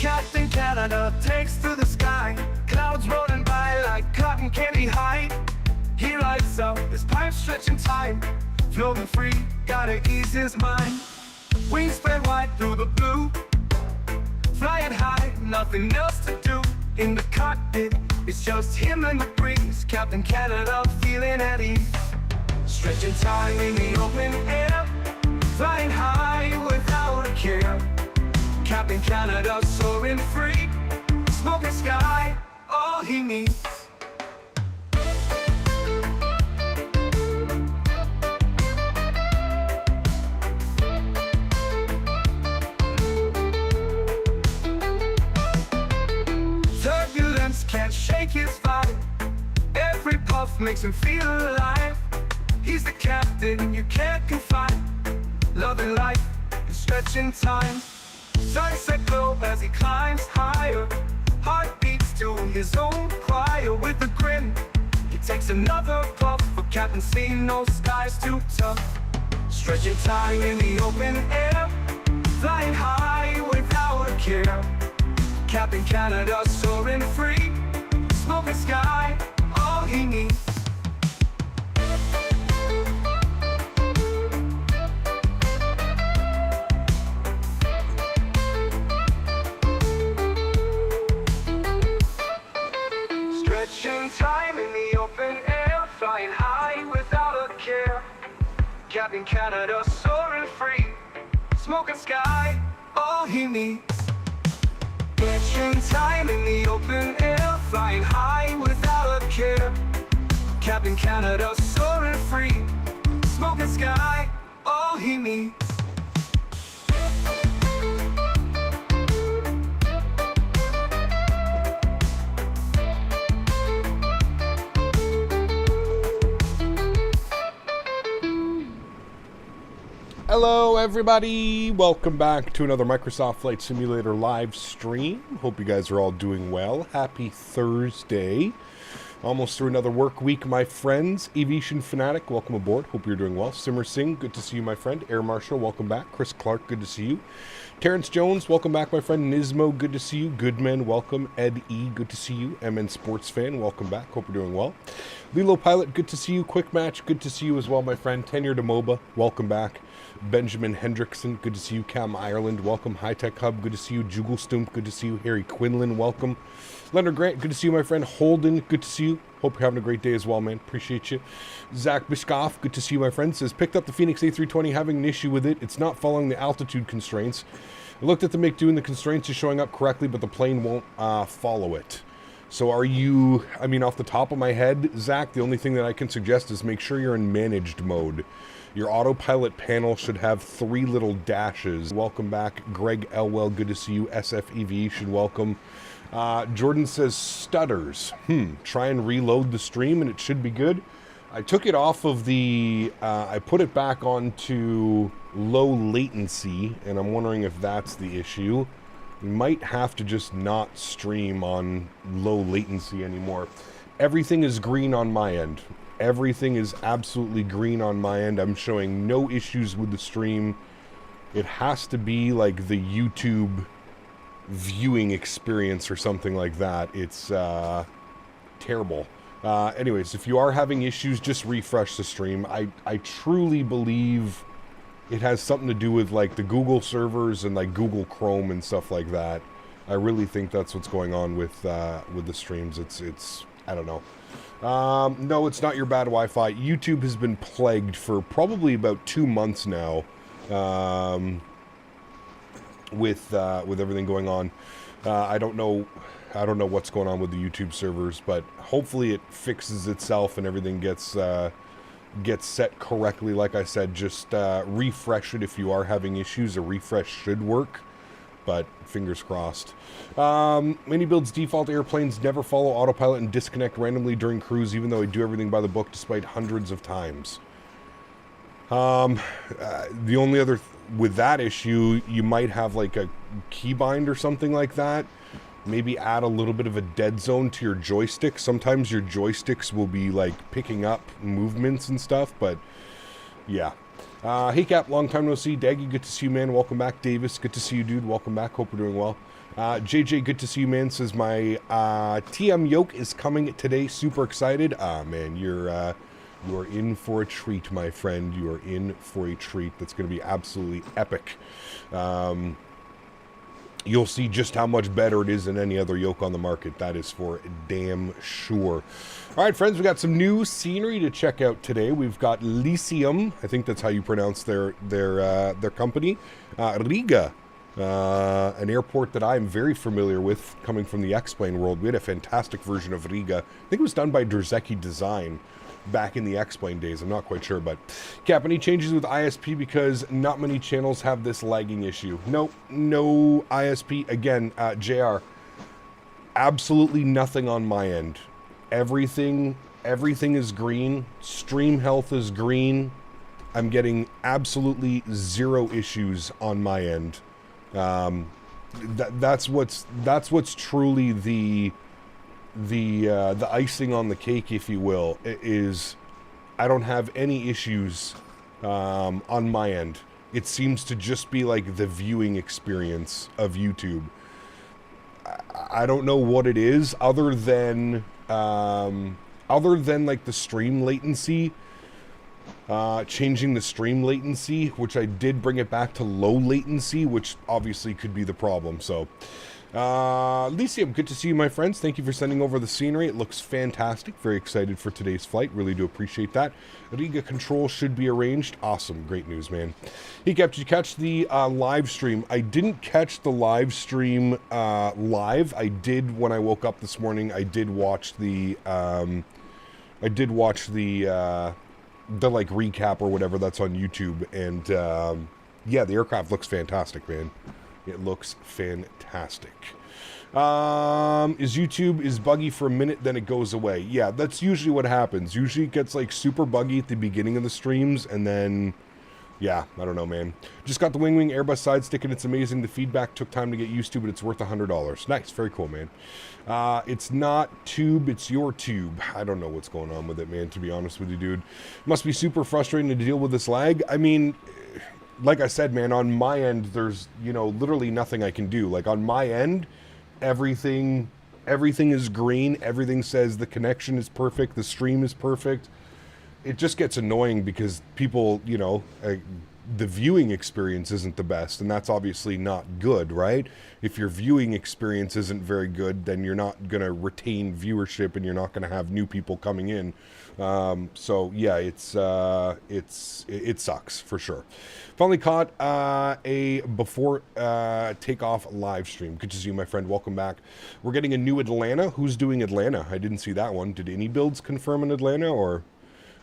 Captain Canada takes to the sky, clouds rolling by like cotton candy high. He lights up, his pipe stretching time, floating free, gotta ease his mind. Wings spread wide through the blue, flying high, nothing else to do. In the cockpit, it's just him and the breeze. Captain Canada feeling at ease, stretching time in the open air, flying high without a care. Captain Canada soaring free, smoking sky, all he needs. Turbulence can't shake his vibe, every puff makes him feel alive. He's the captain you can't confide, loving life and stretching time. Sunset glow as he climbs higher, heart beats to his own choir. With a grin, he takes another puff, for Captain C, no sky's too tough. Stretching time in the open air, flying high without a care. Captain Canada soaring free, smoking sky, all he needs. Stretching time in the open air, flying high without a care. Captain Canada soaring free, smoking sky, all he needs. Stretching time in the open air, flying high without a care. Captain Canada soaring free, smoking sky, all he needs. Hello everybody, welcome back to another Microsoft Flight Simulator live stream. Hope you guys are all doing well. Happy Thursday. Almost through another work week, my friends. Aviation Fanatic, welcome aboard. Hope you're doing well. Simmer Singh, good to see you, my friend. Air Marshal, welcome back. Chris Clark, good to see you. Terrence Jones, welcome back, my friend. Nismo, good to see you. Goodman, welcome. Ed E, good to see you. MN Sports Fan, welcome back. Hope you're doing well. Lilo Pilot, good to see you. Quick Match, good to see you as well, my friend. Tenure to MOBA, welcome back. Benjamin Hendrickson, good to see you. Cam Ireland, welcome. High Tech Hub, good to see you. Juggle Stump, good to see you. Harry Quinlan, welcome. Leonard Grant, good to see you, my friend. Holden, good to see you. Hope you're having a great day as well, man. Appreciate you. Zach Bishkoff, good to see you, my friend. Says, picked up the Phoenix A320, having an issue with it. It's not following the altitude constraints. I looked at the MiG-2 and the constraints is showing up correctly, but the plane won't follow it. So are you, I mean, off the top of my head, Zach, the only thing that I can suggest is make sure you're in managed mode. Your autopilot panel should have 3 little dashes. Welcome back, Greg Elwell, good to see you. SF Aviation, welcome. Jordan says stutters. Try and reload the stream and it should be good. I took it off of the, I put it back onto low latency, and I'm wondering if that's the issue. We might have to just not stream on low latency anymore. Everything is green on my end. Everything is absolutely green on my end. I'm showing no issues with the stream. It has to be like the YouTube viewing experience or something like that. It's terrible. Anyways, if you are having issues, just refresh the stream. I truly believe it has something to do with like the Google servers and like Google Chrome and stuff like that. I really think that's what's going on with the streams. It's I don't know. No, it's not your bad Wi-Fi. YouTube has been plagued for probably about 2 months now, with everything going on. I don't know what's going on with the YouTube servers, but hopefully it fixes itself and everything gets set correctly. Like I said, just refresh it if you are having issues. A refresh should work, but fingers crossed. Mini Build's default airplanes never follow autopilot and disconnect randomly during cruise, even though I do everything by the book despite hundreds of times. The only other with that issue, you might have like a keybind or something like that. Maybe add a little bit of a dead zone to your joystick. Sometimes your joysticks will be like picking up movements and stuff, but yeah. Hey Cap, long time no see. Daggy, good to see you, man. Welcome back. Davis, good to see you, dude. Welcome back. Hope you're doing well. JJ, good to see you, man. Says my TM yoke is coming today. Super excited. Man, you are in for a treat, my friend. You are in for a treat. That's going to be absolutely epic. You'll see just how much better it is than any other yoke on the market. That is for damn sure. All right, friends, we got some new scenery to check out today. We've got Lisium. I think that's how you pronounce their company. Riga, an airport that I'm very familiar with, coming from the X-Plane world. We had a fantastic version of Riga. I think it was done by Drzecki Design back in the X-Plane days. I'm not quite sure, but Cap, any changes with ISP because not many channels have this lagging issue? Nope, no ISP. Again, JR, absolutely nothing on my end. Everything is green. Stream health is green. I'm getting absolutely zero issues on my end. That's what's truly the icing on the cake, if you will, is I don't have any issues on my end. It seems to just be like the viewing experience of YouTube. I don't know what it is other than like the stream latency, changing the stream latency, which I did bring it back to low latency, which obviously could be the problem. So Lisium, good to see you, my friends. Thank you for sending over the scenery. It looks fantastic. Very excited for today's flight. Really do appreciate that. Riga control should be arranged. Awesome. Great news, man. Hey, Cap, did you catch the live stream? I didn't catch the live stream live. I did when I woke up this morning. I did watch the like recap or whatever that's on YouTube. And yeah, the aircraft looks fantastic, man. It looks fantastic. Is YouTube is buggy for a minute, then it goes away. Yeah, that's usually what happens. Usually it gets like super buggy at the beginning of the streams, and then, yeah, I don't know, man. Just got the Wing Airbus side stick, and it's amazing. The feedback took time to get used to, but it's worth $100. Nice, very cool, man. It's not tube, it's your tube. I don't know what's going on with it, man, to be honest with you, dude. Must be super frustrating to deal with this lag. I mean, like I said, man, on my end, there's, you know, literally nothing I can do. Like, on my end, everything is green. Everything says the connection is perfect. The stream is perfect. It just gets annoying because people, you know, the viewing experience isn't the best, and that's obviously not good, right? If your viewing experience isn't very good, then you're not going to retain viewership, and you're not going to have new people coming in. So yeah, it sucks for sure. Finally caught a before takeoff live stream. Good to see you, my friend. Welcome back. We're getting a new Atlanta. Who's doing Atlanta? I didn't see that one. Did any builds confirm in Atlanta, or?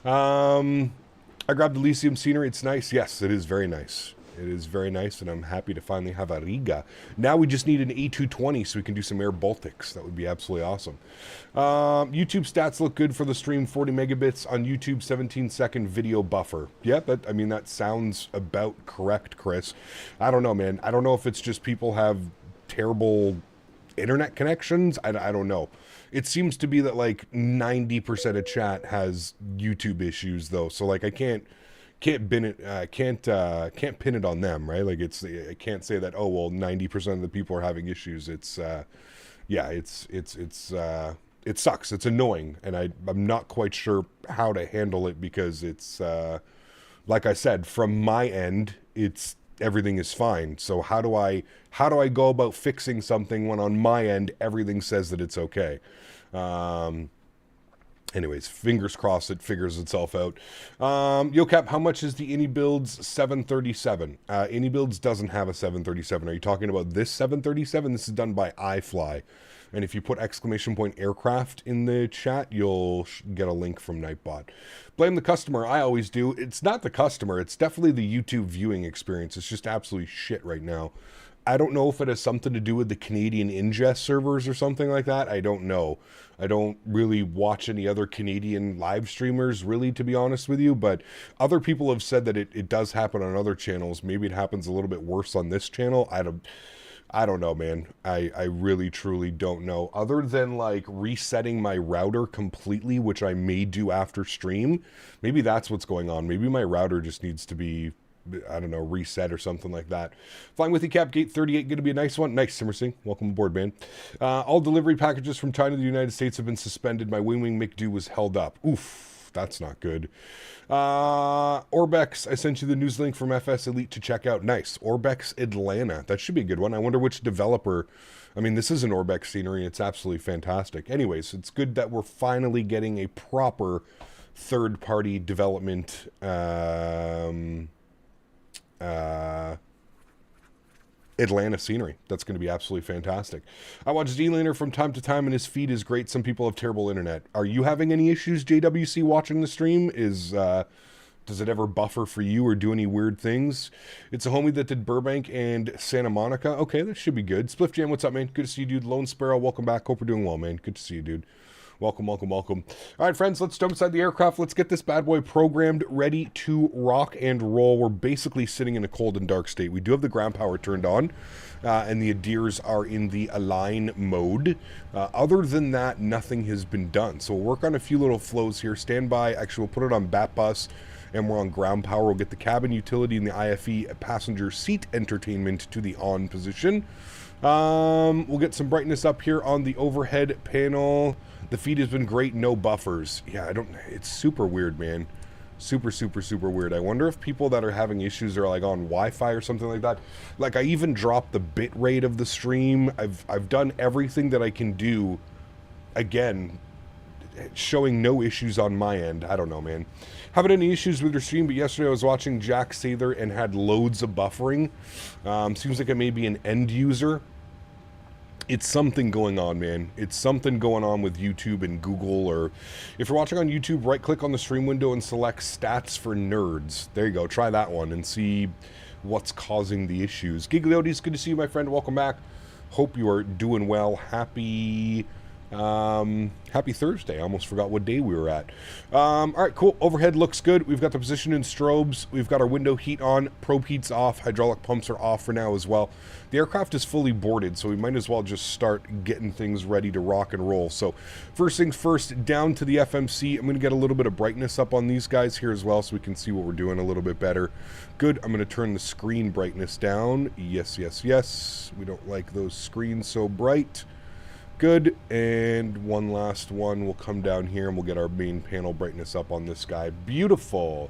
I grabbed the Lisium scenery. It's nice. Yes, it is very nice. It is very nice, and I'm happy to finally have a Riga. Now we just need an A220 so we can do some Air Baltics. That would be absolutely awesome. YouTube stats look good for the stream. 40 megabits on YouTube, 17-second video buffer. Yeah, I mean, that sounds about correct, Chris. I don't know, man. I don't know if it's just people have terrible internet connections. I don't know. It seems to be that like 90% of chat has YouTube issues though. So like I can't pin it on them, right? Like I can't say that, oh well, 90% of the people are having issues. It's yeah, it sucks. It's annoying, and I'm not quite sure how to handle it because it's like I said, from my end, everything is fine. So how do I go about fixing something when on my end everything says that it's okay? Anyways, fingers crossed it figures itself out. YoCap, how much is the AnyBuilds 737? AnyBuilds doesn't have a 737. Are you talking about this 737? This is done by iFly. And if you put !aircraft in the chat, you'll get a link from Nightbot. Blame the customer. I always do. It's not the customer. It's definitely the YouTube viewing experience. It's just absolutely shit right now. I don't know if it has something to do with the Canadian ingest servers or something like that. I don't know. I don't really watch any other Canadian live streamers, really, to be honest with you. But other people have said that it does happen on other channels. Maybe it happens a little bit worse on this channel. I don't know, man. I really, truly don't know. Other than, like, resetting my router completely, which I may do after stream, maybe that's what's going on. Maybe my router just needs to be, I don't know, reset or something like that. Flying with you, Cap Gate 38, going to be a nice one. Nice, Simmer Singh. Welcome aboard, man. All delivery packages from China to the United States have been suspended. My Wing McDo was held up. Oof, that's not good. Orbex, I sent you the news link from FS Elite to check out. Nice. Orbex Atlanta. That should be a good one. I wonder which developer. I mean, this is an Orbex scenery. It's absolutely fantastic. Anyways, it's good that we're finally getting a proper third-party development Atlanta scenery. That's going to be absolutely fantastic. I watch D-Laner from time to time, and his feed is great. Some people have terrible internet. Are you having any issues, JWC, watching the stream? Does it ever buffer for you or do any weird things? It's a homie that did Burbank and Santa Monica. Okay, that should be good. Spliff Jam, what's up, man? Good to see you, dude. Lone Sparrow, welcome back. Hope we're doing well, man. Good to see you, dude. Welcome, welcome, welcome. All right, friends, let's jump inside the aircraft. Let's get this bad boy programmed, ready to rock and roll. We're basically sitting in a cold and dark state. We do have the ground power turned on, and the Adirs are in the align mode. Other than that, nothing has been done. So we'll work on a few little flows here. Stand by. Actually, we'll put it on bat bus, and we're on ground power. We'll get the cabin utility and the IFE passenger seat entertainment to the on position. We'll get some brightness up here on the overhead panel. The feed has been great, no buffers. Yeah, it's super weird, man. Super, super, super weird. I wonder if people that are having issues are like on Wi-Fi or something like that. Like, I even dropped the bit rate of the stream. I've done everything that I can do. Again, showing no issues on my end. I don't know, man. Haven't any issues with your stream, but yesterday I was watching Jack Sather and had loads of buffering. Seems like it may be an end user. It's something going on, man. It's something going on with YouTube and Google, or if you're watching on YouTube, right-click on the stream window and select Stats for Nerds. There you go. Try that one and see what's causing the issues. Gigliotis, good to see you, my friend. Welcome back. Hope you are doing well. Happy Thursday. I almost forgot what day we were at. All right, cool. Overhead looks good. We've got the position in strobes. We've got our window heat on. Probe heat's off. Hydraulic pumps are off for now as well. The aircraft is fully boarded, so we might as well just start getting things ready to rock and roll. So first things first, down to the FMC. I'm going to get a little bit of brightness up on these guys here as well so we can see what we're doing a little bit better. Good. I'm going to turn the screen brightness down. Yes, yes, yes. We don't like those screens so bright. Good, and one last one. We'll come down here and we'll get our main panel brightness up on this guy. Beautiful.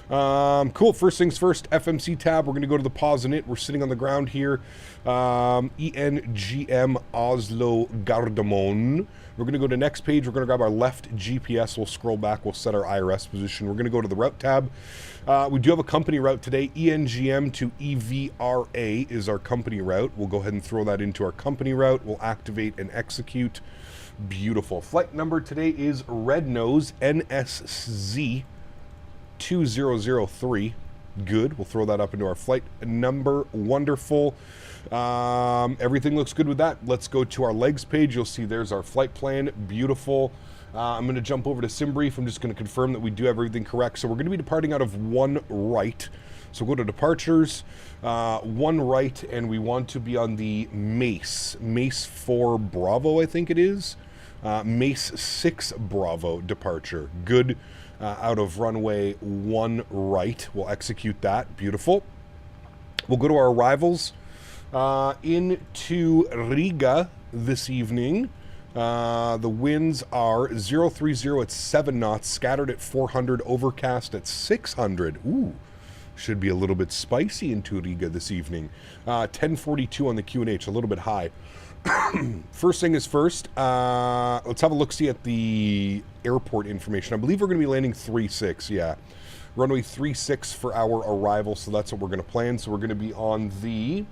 Cool. First things first, FMC tab. We're going to go to the pause in it. We're sitting on the ground here. ENGM Oslo Gardermoen. We're going to go to next page. We're going to grab our left GPS. We'll scroll back. We'll set our IRS position. We're going to go to the route tab. We do have a company route today. ENGM to EVRA is our company route. We'll go ahead and throw that into our company route. We'll activate and execute. Beautiful. Flight number today is Red Nose NSZ 2003. Good. We'll throw that up into our flight number. Wonderful. Everything looks good with that. Let's go to our legs page. You'll see there's our flight plan. Beautiful. I'm going to jump over to SimBrief. I'm just going to confirm that we do have everything correct. So we're going to be departing out of one right. So go to departures, one right, and we want to be on the Mace 4 Bravo, I think it is. Mace 6 Bravo departure. Good. Out of runway 1 right. We'll execute that. Beautiful. We'll go to our arrivals into Riga this evening. The winds are 030 at 7 knots, scattered at 400, overcast at 600. Ooh, should be a little bit spicy into Riga this evening. 1042 on the QNH, a little bit high. First thing is first, let's have a look-see at the airport information. I believe we're going to be landing 36, yeah. Runway 36 for our arrival, so that's what we're going to plan. So we're going to be on the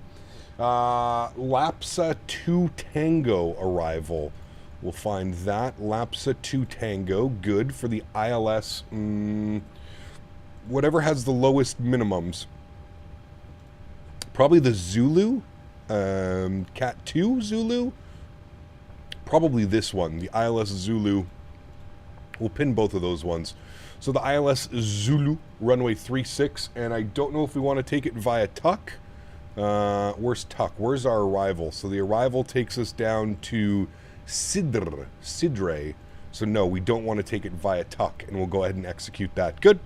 Lapsa 2 Tango arrival. We'll find that. Lapsa 2 Tango, good for the ILS, whatever has the lowest minimums. Probably the Zulu. Cat 2 Zulu, probably this one, the ILS Zulu. We'll pin both of those ones. So the ILS Zulu, runway 36, and I don't know if we want to take it via Tuck. Where's Tuck? Where's our arrival? So the arrival takes us down to Sidre. So no, we don't want to take it via Tuck, and we'll go ahead and execute that. Good.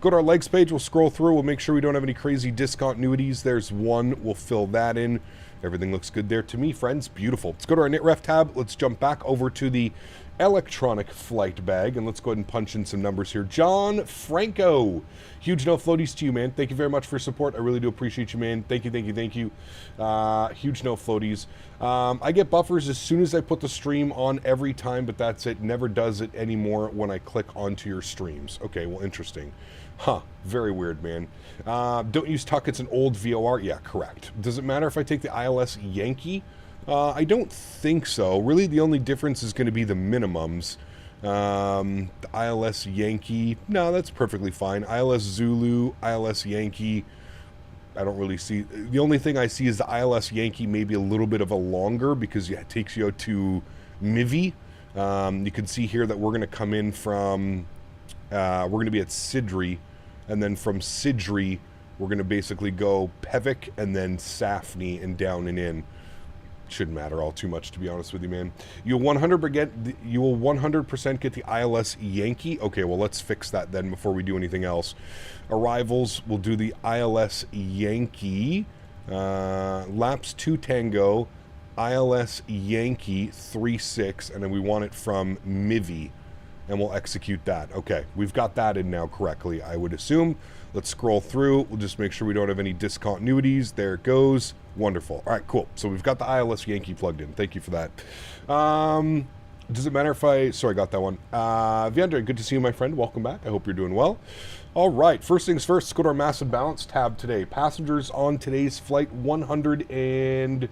Go to our legs page. We'll scroll through. We'll make sure we don't have any crazy discontinuities. There's one. We'll fill that in. Everything looks good there to me, friends. Beautiful. Let's go to our KnitRef tab. Let's jump back over to the electronic flight bag, and let's go ahead and punch in some numbers here. John Franco, huge no floaties to you, man. Thank you very much for your support. I really do appreciate you, man. Thank you, thank you, thank you. Huge no floaties. I get buffers as soon as I put the stream on every time, but that's it. Never does it anymore when I click onto your streams. Okay, well, interesting. Huh, very weird, man. Don't use Tuck, it's an old VOR. Yeah, correct. Does it matter if I take the ILS Yankee? I don't think so. Really, the only difference is going to be the minimums. The ILS Yankee, no, that's perfectly fine. ILS Zulu, ILS Yankee, I don't really see. The only thing I see is the ILS Yankee maybe a little bit of a longer because it takes you out to Mivi. You can see here that we're going to come in from, we're going to be at Sidri, and then from Sidri, we're going to basically go Pevik and then Safni and down and in. Shouldn't matter all too much, to be honest with you, man. You will 100% get the ILS Yankee. Okay, well, let's fix that then before we do anything else. Arrivals, we'll do the ILS Yankee. Laps 2 Tango, ILS Yankee 36, and then we want it from Mivi, and we'll execute that. Okay, we've got that in now correctly, I would assume. Let's scroll through. We'll just make sure we don't have any discontinuities. There it goes. Wonderful. All right, cool. So we've got the ILS Yankee plugged in. Thank you for that. Does it matter if I... Sorry, I got that one. Viandre, good to see you, my friend. Welcome back. I hope you're doing well. All right, first things first, let's go to our massive balance tab today. Passengers on today's flight, 100 and...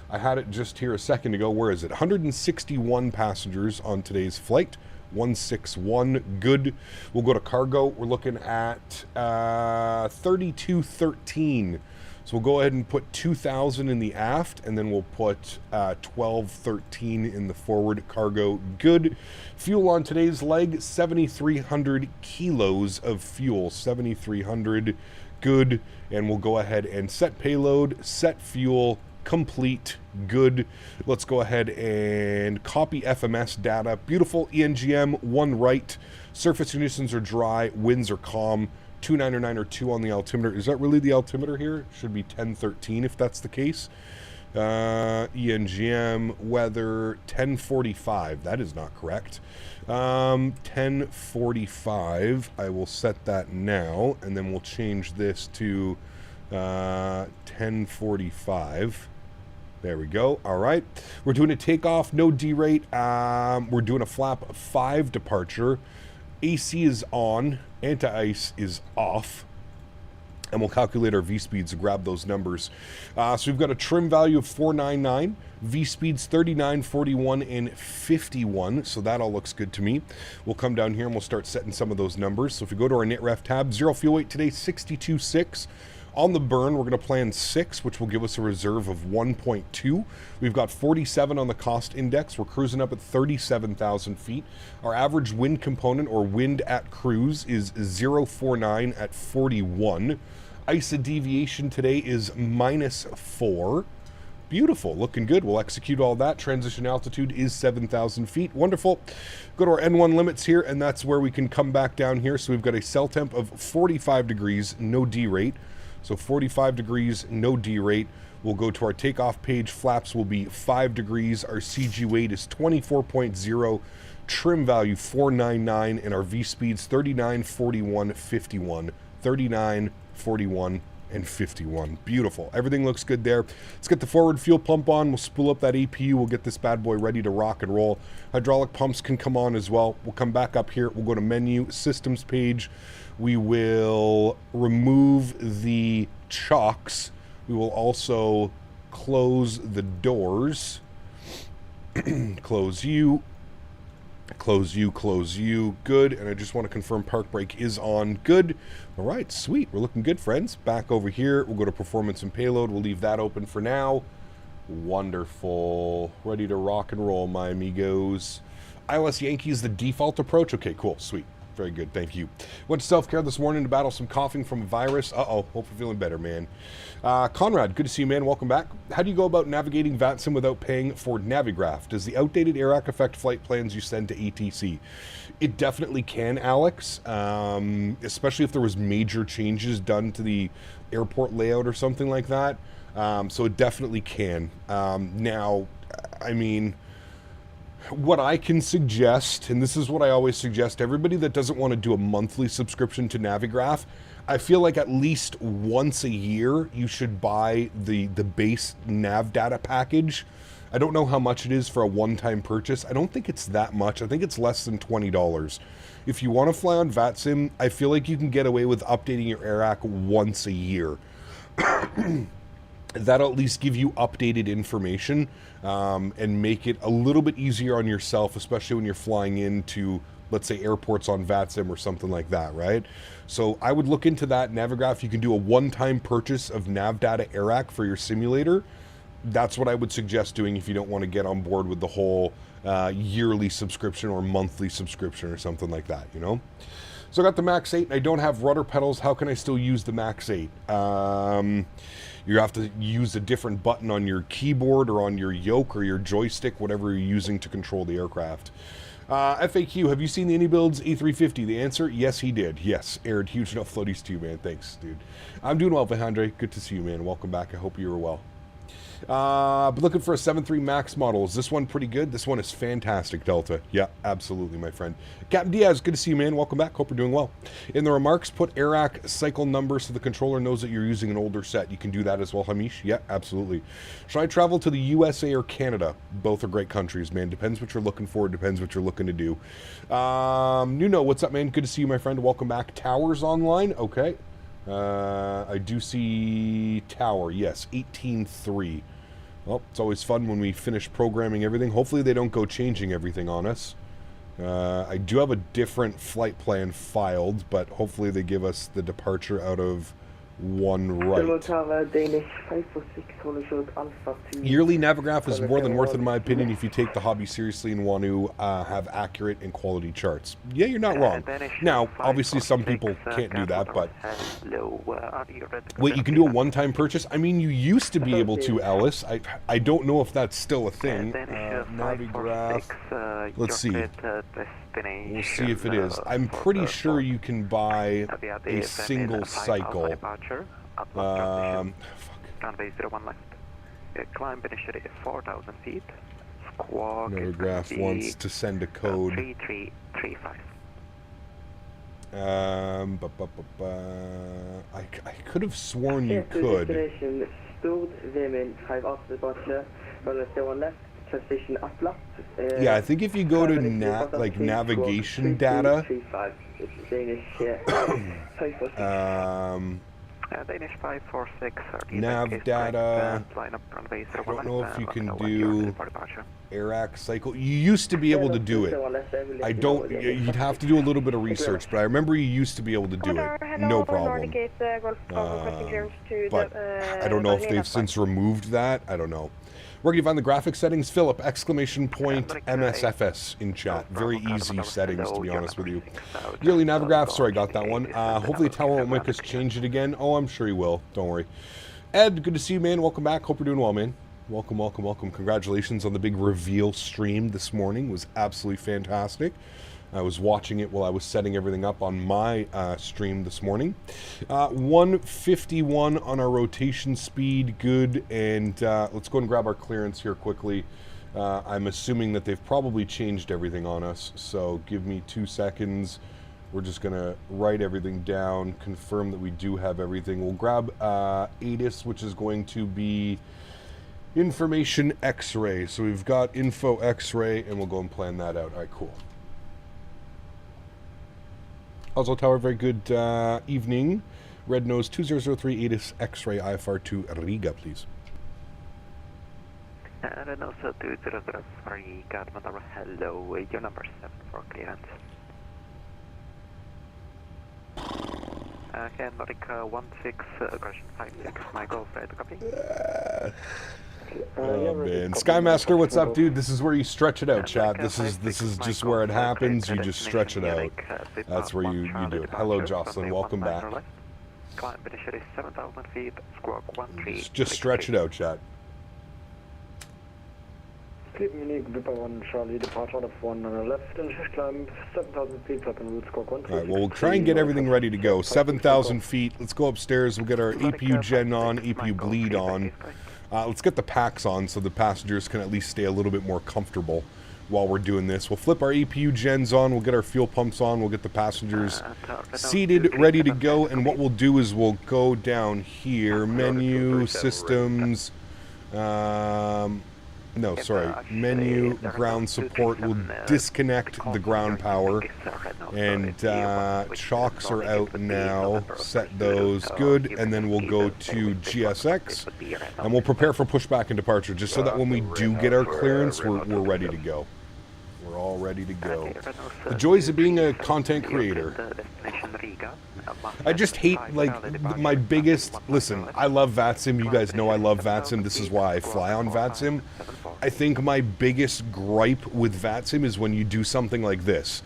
I had it just here a second ago. Where is it? 161 passengers on today's flight. 161, good. We'll go to cargo. We're looking at 3213. So we'll go ahead and put 2,000 in the aft, and then we'll put 1213 in the forward cargo. Good. Fuel on today's leg, 7,300 kilos of fuel. 7,300, good. And we'll go ahead and set payload, set fuel, complete, good. Let's go ahead and copy FMS data. Beautiful. ENGM, 1 right. Surface conditions are dry. Winds are calm. 299 or 2 on the altimeter. Is that really the altimeter here? Should be 1013 if that's the case. ENGM, weather, 1045. That is not correct. 1045. I will set that now, and then we'll change this to 1045. There we go. All right. We're doing a takeoff, no D-rate. We're doing a flap 5 departure. AC is on. Anti-ice is off. And we'll calculate our V-speeds to grab those numbers. So we've got a trim value of 499. V-speeds 39, 41, and 51. So that all looks good to me. We'll come down here and we'll start setting some of those numbers. So if we go to our KnitRef tab, 0 fuel weight today, 62.6. On the burn, we're going to plan 6, which will give us a reserve of 1.2. We've got 47 on the cost index. We're cruising up at 37,000 feet. Our average wind component, or wind at cruise, is 0.49 at 41. ISA deviation today is -4. Beautiful, looking good. We'll execute all that. Transition altitude is 7,000 feet. Wonderful. Go to our N1 limits here, and that's where we can come back down here. So we've got a cell temp of 45 degrees, no D rate. So 45 degrees, no D rate. We'll go to our takeoff page. Flaps will be 5 degrees. Our CG weight is 24.0. Trim value 499. And our V speeds 39, 41, 51. 39, 41, and 51. Beautiful. Everything looks good there. Let's get the forward fuel pump on. We'll spool up that APU. We'll get this bad boy ready to rock and roll. Hydraulic pumps can come on as well. We'll come back up here. We'll go to menu, systems page. We will remove the chocks. We will also close the doors. Close you. Close you, close you. Good. And I just want to confirm park brake is on. Good. All right, sweet. We're looking good, friends. Back over here. We'll go to performance and payload. We'll leave that open for now. Wonderful. Ready to rock and roll, my amigos. ILS Yankee is the default approach. Okay, cool. Sweet. Very good, thank you. Went to self-care this morning to battle some coughing from a virus. Uh-oh, hope you're feeling better, man. Conrad, good to see you, man. Welcome back. How do you go about navigating VATSIM without paying for Navigraph? Does the outdated AirAC affect flight plans you send to ATC? It definitely can, Alex, especially if there was major changes done to the airport layout or something like that. So it definitely can. Now, I mean, what I can suggest, and this is what I always suggest, everybody that doesn't want to do a monthly subscription to Navigraph, I feel like at least once a year you should buy the base nav data package. I don't know how much it is for a one-time purchase. I don't think it's that much. I think it's less than $20. If you want to fly on VATSIM, I feel like you can get away with updating your AirAC once a year. That'll at least give you updated information and make it a little bit easier on yourself, especially when you're flying into, let's say, airports on VATSIM or something like that, right? So I would look into that. Navigraph, you can do a one-time purchase of nav data AirAC for your simulator. That's what I would suggest doing if you don't want to get on board with the whole yearly subscription or monthly subscription or something like that, you know? So I got the MAX8 and I don't have rudder pedals. How can I still use the MAX8? You have to use a different button on your keyboard or on your yoke or your joystick, whatever you're using to control the aircraft. FAQ, have you seen the AnyBuilds A350? The answer, yes, he did. Yes, Erin, huge enough floaties to you, man. Thanks, dude. I'm doing well, Vahandre. Good to see you, man. Welcome back. I hope you were well. But looking for a 7.3 Max model. Is this one pretty good? This one is fantastic, Delta. Yeah, absolutely, my friend. Captain Diaz, good to see you, man. Welcome back. Hope you're doing well. In the remarks, put AirAC cycle number so the controller knows that you're using an older set. You can do that as well, Hamish. Yeah, absolutely. Should I travel to the USA or Canada? Both are great countries, man. Depends what you're looking for. Depends what you're looking to do. Nuno, what's up, man? Good to see you, my friend. Welcome back. Towers online. Okay. I do see Tower. Yes, 18.3. Well, it's always fun when we finish programming everything. Hopefully they don't go changing everything on us. I do have a different flight plan filed, but hopefully they give us the departure out of one right. Yearly Navigraph is more than worth it, in my opinion, if you take the hobby seriously and want to have accurate and quality charts. Yeah, you're not wrong. Now, obviously some people can't do that, but... Wait, you can do a one-time purchase? I mean, you used to be able to, Alice. I don't know if that's still a thing. Navigraph... Let's see. We'll see if it is. I'm pretty sure you can buy a single cycle. Runway 01 left. Climb initially 4,000 feet. Squawk. Navigraph wants to send a code. 3335. I could have sworn you could. Yeah, I think if you go to navigation data, Danish 546. Nav data. I don't know if you can do AirAC cycle. You used to be able to do it. I don't. You'd have to do a little bit of research, but I remember you used to be able to do it. No problem. But I don't know if they've since removed that. I don't know. Where can you find the graphic settings? Philip, exclamation point MSFS in chat. Very easy settings, to be honest with you. Yearly Navigraph, sorry, got that one. Hopefully Tower won't make us change it again. Oh, I'm sure he will. Don't worry. Ed, good to see you, man. Welcome back. Hope you're doing well, man. Welcome, welcome, welcome. Congratulations on the big reveal stream this morning. It was absolutely fantastic. I was watching it while I was setting everything up on my stream this morning. 151 on our rotation speed, good. And let's go and grab our clearance here quickly. I'm assuming that they've probably changed everything on us, so give me 2 seconds. We're just going to write everything down, confirm that we do have everything. We'll grab ATIS, which is going to be information X-ray. So we've got info X-ray, and we'll go and plan that out. All right, cool. Oslo Tower, very good evening. Red Nose 2003 ATIS X-ray IFR to Riga, please. Red Nose 2003 Riga, hello, your number 7 for clearance. Okay, Nordic 16, aggression 56, my golf, right, copy. Oh man, Skymaster, what's up, dude? This is where you stretch it out, chat. This is just where it happens. You just stretch it out. That's where you do it. Hello, Jocelyn. Welcome back. Climb initially 7,000 feet. Squawk 13. Just stretch it out, chat. Sleep Munich, Viper 1, Charlie, departure out of 1 on the left, and shift climb 7,000 feet, up en route, squawk 1. All right, well, we'll try and get everything ready to go. 7,000 feet. Let's go upstairs. We'll get our APU gen on, APU bleed on. Let's get the packs on so the passengers can at least stay a little bit more comfortable while we're doing this. We'll flip our APU gens on. We'll get our fuel pumps on. We'll get the passengers seated, ready to go. And what we'll do is we'll go down here. Menu, systems. No, sorry. Menu, ground support. We'll disconnect the ground power. And chocks are out now. Set those. Good. And then we'll go to GSX. And we'll prepare for pushback and departure, just so that when we do get our clearance, we're ready to go. We're all ready to go. The joys of being a content creator. I just hate, like, my biggest... Listen, I love VATSIM. You guys know I love VATSIM. This is why I fly on VATSIM. I think my biggest gripe with VATSIM is when you do something like this.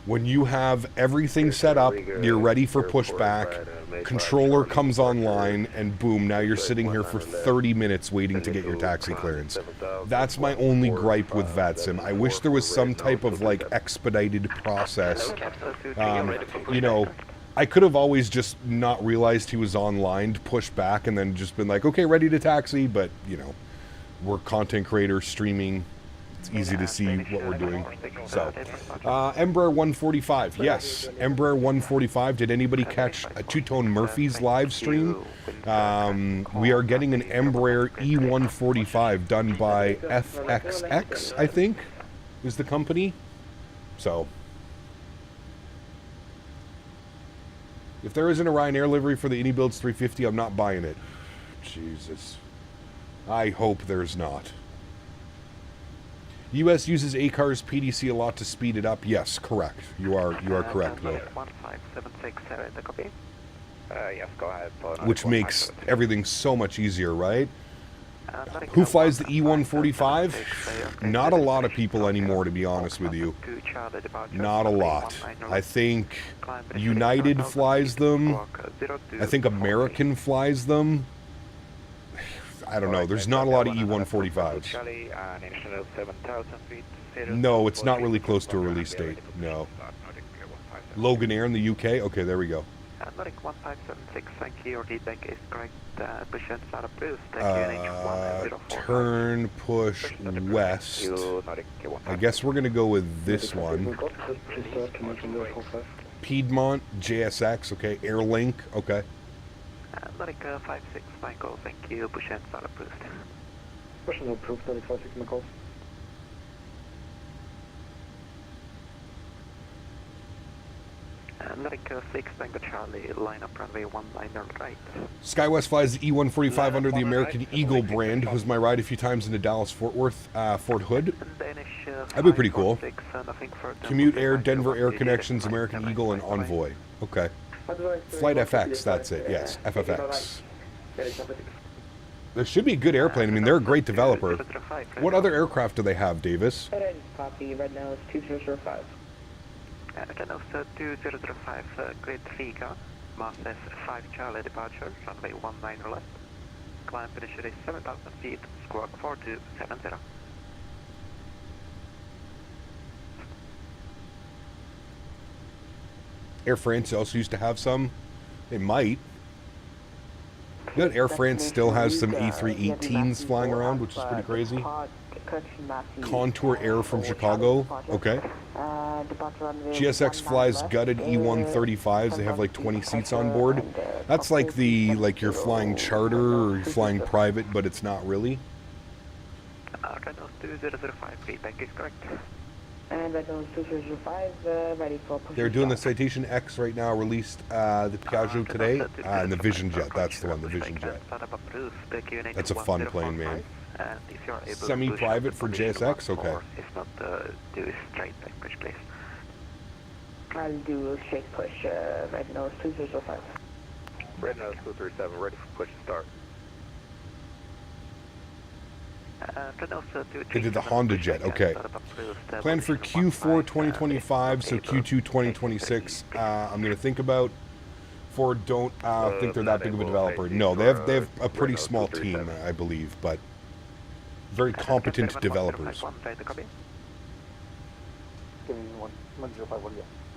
When you have everything set up, you're ready for pushback, controller comes online, and boom, now you're sitting here for 30 minutes waiting to get your taxi clearance. That's my only gripe with VATSIM. I wish there was some type of, like, expedited process. You know, I could have always just not realized he was online, pushed back, and then just been like, okay, ready to taxi, but, you know, we're content creators, streaming. It's easy to see what we're doing. So, Embraer 145. Yes, Embraer 145. Did anybody catch a Two-Tone Murphy's live stream? We are getting an Embraer E145 done by FXX, I think, is the company. So, if there isn't a Ryanair livery for the Anybuilds 350, I'm not buying it. Jesus. I hope there's not. U.S. uses ACAR's PDC a lot to speed it up. Yes, correct. You are correct, Will. 15767, the copy. Yes, go ahead. Which makes everything so much easier, right? Who flies the E145? Not a lot of people anymore, to be honest with you. Not a lot. I think United flies them. I think American flies them. I don't know. There's not a lot of E145s. No, it's not really close to a release date. No. Logan Air in the UK? Okay, there we go. Nordic 1576, thank you. Your feedback is correct. Push and start approved. Turn, push, west. I guess we're going to go with this one. Piedmont, JSX, okay. Airlink, okay. Nordic 56, Michael, thank you. Push and start approved. Push and approved, Nordic 56, Michael. Nordic 6, Tango Charlie, line up runway 19 right. SkyWest flies the E145 under the American Eagle brand. Was my ride a few times into Dallas, Fort Worth, Fort Hood. That'd be pretty cool. Commute Air, Denver Air Connections, American Eagle, and Envoy. Okay. Flight FX, that's it. Yes, FFX. There should be a good airplane. I mean, they're a great developer. What other aircraft do they have, Davis? Copy. Right now it's 2005. Renault 2005, Great Riga, Masters 5 Charlie departure, runway 19 left. Climb initially 7,000 feet, squawk 4270. Air France also used to have some. They might. You know, Air France still has some A318s flying around, which is pretty crazy. Contour Air from Chicago. Okay. GSX flies gutted E135s. They have like 20 seats on board. That's like you're flying charter or you're flying private, but it's not really. Renault 2005, feedback is correct. And Renault 2005, ready for push. They're doing the Citation X right now, released the Piaggio today, and the Vision Jet. That's the one, the Vision Jet. That's a fun plane, man. Semi-private for JSX? Okay. If not, do straight back push, please. I'll do a straight push, Renault 2005. Renault 237, ready for push and start. They did the Honda jet, okay. Plan for Q4 2025, so Q2 2026. I'm going to think about Ford. Don't think they're that big of a developer. No, they have a pretty small team, I believe, but very competent developers.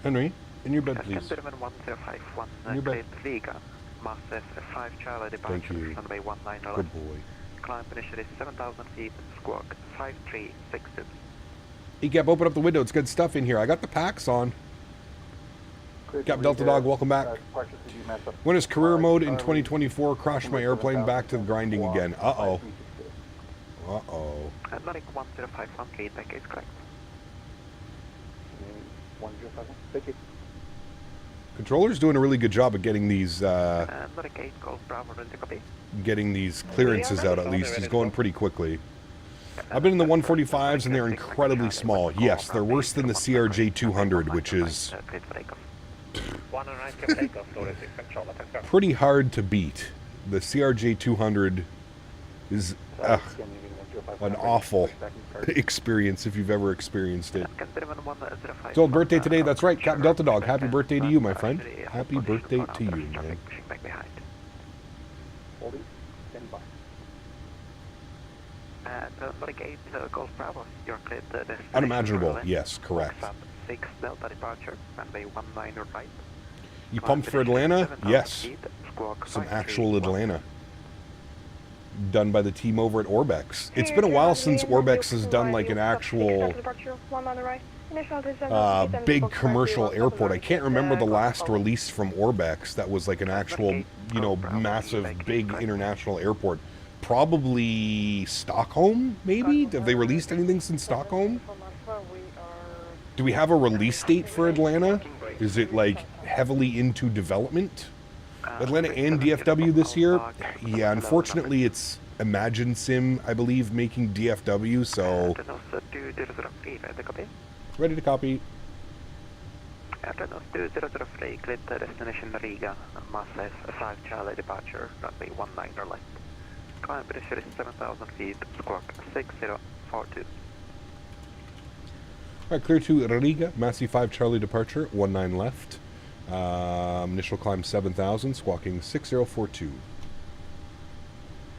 Henry, in your bed, please. In your bed. Thank you. Good boy. Climb initially 7,000 feet, squawk 5362. ECAP, open up the window. It's good stuff in here. I got the packs on. Cap Delta Dog, welcome back. When is career mode in 2024? Crash my airplane back to the grinding again. Uh-oh. Uh-oh. Atlantic 1051 feedback is correct. 1051, thank you. Controller's doing a really good job of getting these Atlantic 8 Golf Bravo, ready to copy. getting these clearances out at least. He's going pretty quickly. I've been in the 145s and they're incredibly small. Yes, they're worse than the CRJ 200, which is pretty hard to beat. The CRJ 200 is an awful experience if you've ever experienced it. It's old birthday today, that's right, Captain Delta Dog. Happy birthday to you, my friend. Happy birthday to you, man. Unimaginable, yes, correct. 6 Delta departure, runway 19 right. You pumped for Atlanta? Yes. Some actual Atlanta. Done by the team over at Orbex. It's been a while since Orbex has done like an actual big commercial airport. I can't remember the last release from Orbex that was like an actual, you know, massive, big international airport. Probably Stockholm, maybe? Have they released anything since Stockholm? Do we have a release date for Atlanta? Is it like heavily into development? Atlanta and DFW this year? Yeah, unfortunately it's Imagine Sim, I believe, making DFW, so... Ready to copy. Renault 2003, cleared the destination Riga, MAX8, 5 Charlie departure, runway 19 left. Climb initially 7,000 feet, squawk 6042. Alright, clear to Riga, MAX8 5 Charlie departure, 19 left. Initial climb 7,000, squawking 6042.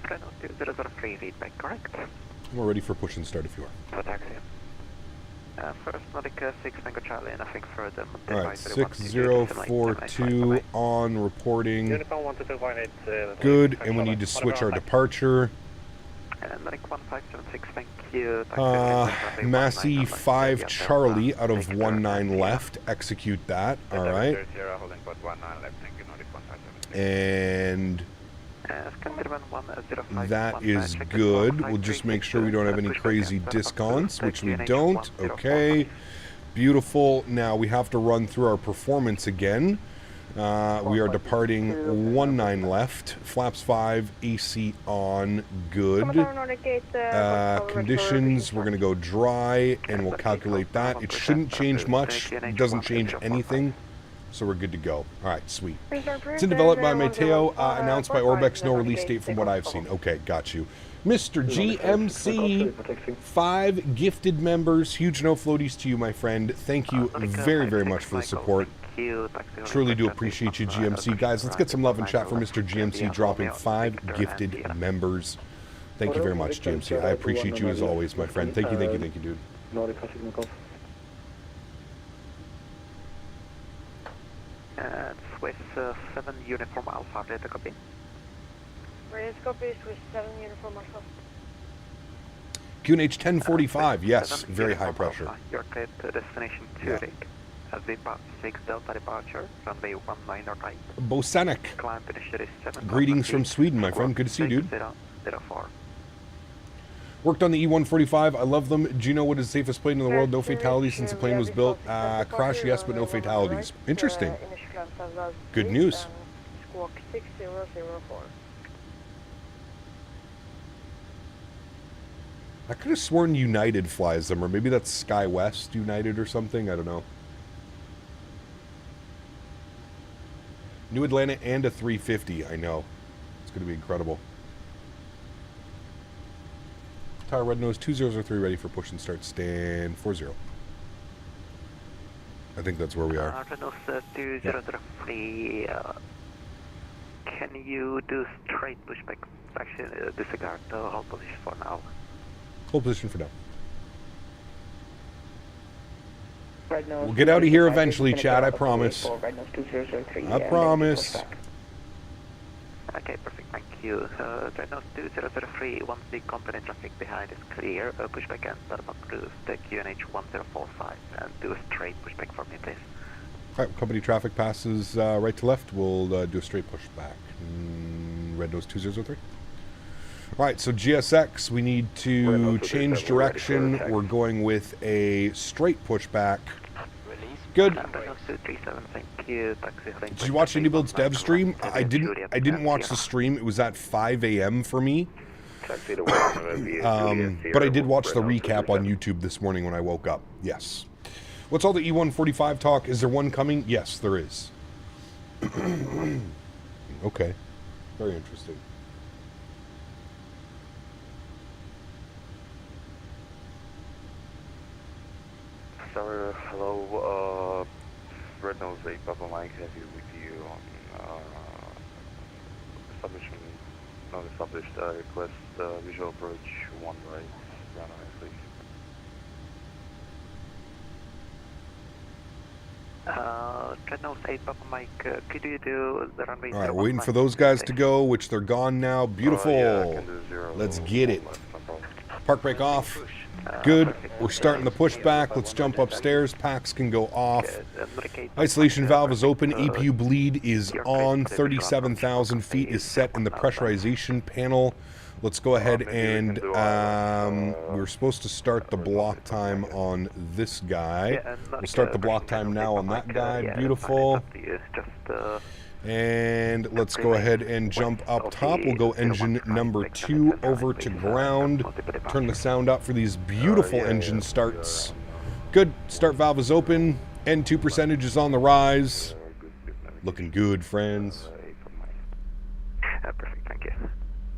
Renault 2003, feedback correct. We're ready for push and start if you are. For taxi. First Nautica 6 Tango Charlie, nothing further. Alright, 6042 on reporting. Good, and we need to switch our departure. Nautic 1576, thank you. MAX8 5 Charlie out of 19 left. Execute that, alright. And that is good. We'll just make sure we don't have any crazy discounts, which we don't. Okay, beautiful. Now we have to run through our performance again. We are departing 19 left. Flaps 5, AC on, good. Conditions, we're going to go dry, and we'll calculate that. It shouldn't change much. It doesn't change anything. So we're good to go. Alright, sweet. It's in development by Mateo, announced by Orbex, no release date from what I've seen. Okay, got you. Mr. GMC, 5 gifted members. Huge no floaties to you, my friend. Thank you very, very much for the support. Truly do appreciate you, GMC. Guys, let's get some love and chat for Mr. GMC dropping 5 gifted members. Thank you very much, GMC. I appreciate you as always, my friend. Thank you, thank you, thank you, dude. Swiss 7 uniform Alpha, ready to copy. Ready to copy, Swiss 7 uniform Alpha. QNH 1045, yes, very high pressure. You're cleared to destination Zurich. As we pass 6 Delta departure, runway 19 right. Bosanek. Climb initially 7. Greetings from Sweden, my friend. Good to see you, dude. 6004. Worked on the E145. I love them. Do you know what is the safest plane in the world? No fatalities since the plane was built. Crash, yes, but no fatalities. Interesting. Good news. Squawk 6004. I could have sworn United flies them, or maybe that's SkyWest United or something. I don't know. New Atlanta and a 350. I know. It's going to be incredible. Tower Red Nose 2003 ready for push and start. Stand 40. I think that's where we are. Red Nose 2003, can you do straight pushback? Actually, disregard the hold position for now. Hold position for now. Red Nose We'll get out of here 205 eventually, is Chad, I gonna go promise. up to Red Nose 2003, I promise. Okay, perfect, thank you. Red Nose 2003, once the company traffic behind is clear, pushback and start up cruise to QNH 1045 and do a straight pushback for me, please. Alright, company traffic passes right to left. We'll do a straight push back. Red Nose 2003. Alright, so GSX, we need to change direction. We're going with a straight pushback. Good. Did you watch Indiebuild's dev stream? I didn't watch the stream. It was at 5 a.m. for me. But I did watch the recap on YouTube this morning when I woke up. Yes. What's all the E145 talk? Is there one coming? Yes, there is. Okay. Very interesting. Sir, hello, Red Nose 8 Papa Mike, have you with you on non-established request visual approach 1 right, runway please. Red Nose 8 Papa Mike, could you do the runway? Alright, waiting for those guys to go, which they're gone now. Beautiful. Yeah, I can do 0, Let's get it. left, no problem. Park brake off. Good. We're starting the pushback. Let's jump upstairs. Packs can go off. Isolation valve is open. APU bleed is on. 37,000 feet is set in the pressurization panel. Let's go ahead and we were supposed to start the block time on this guy. We'll start the block time now on that guy. Beautiful. And let's go ahead and jump up top. We'll go engine number 2 over to ground. Turn the sound up for these beautiful engine starts. Good. Start valve is open. N2 percentage is on the rise. Looking good, friends. Perfect, thank you.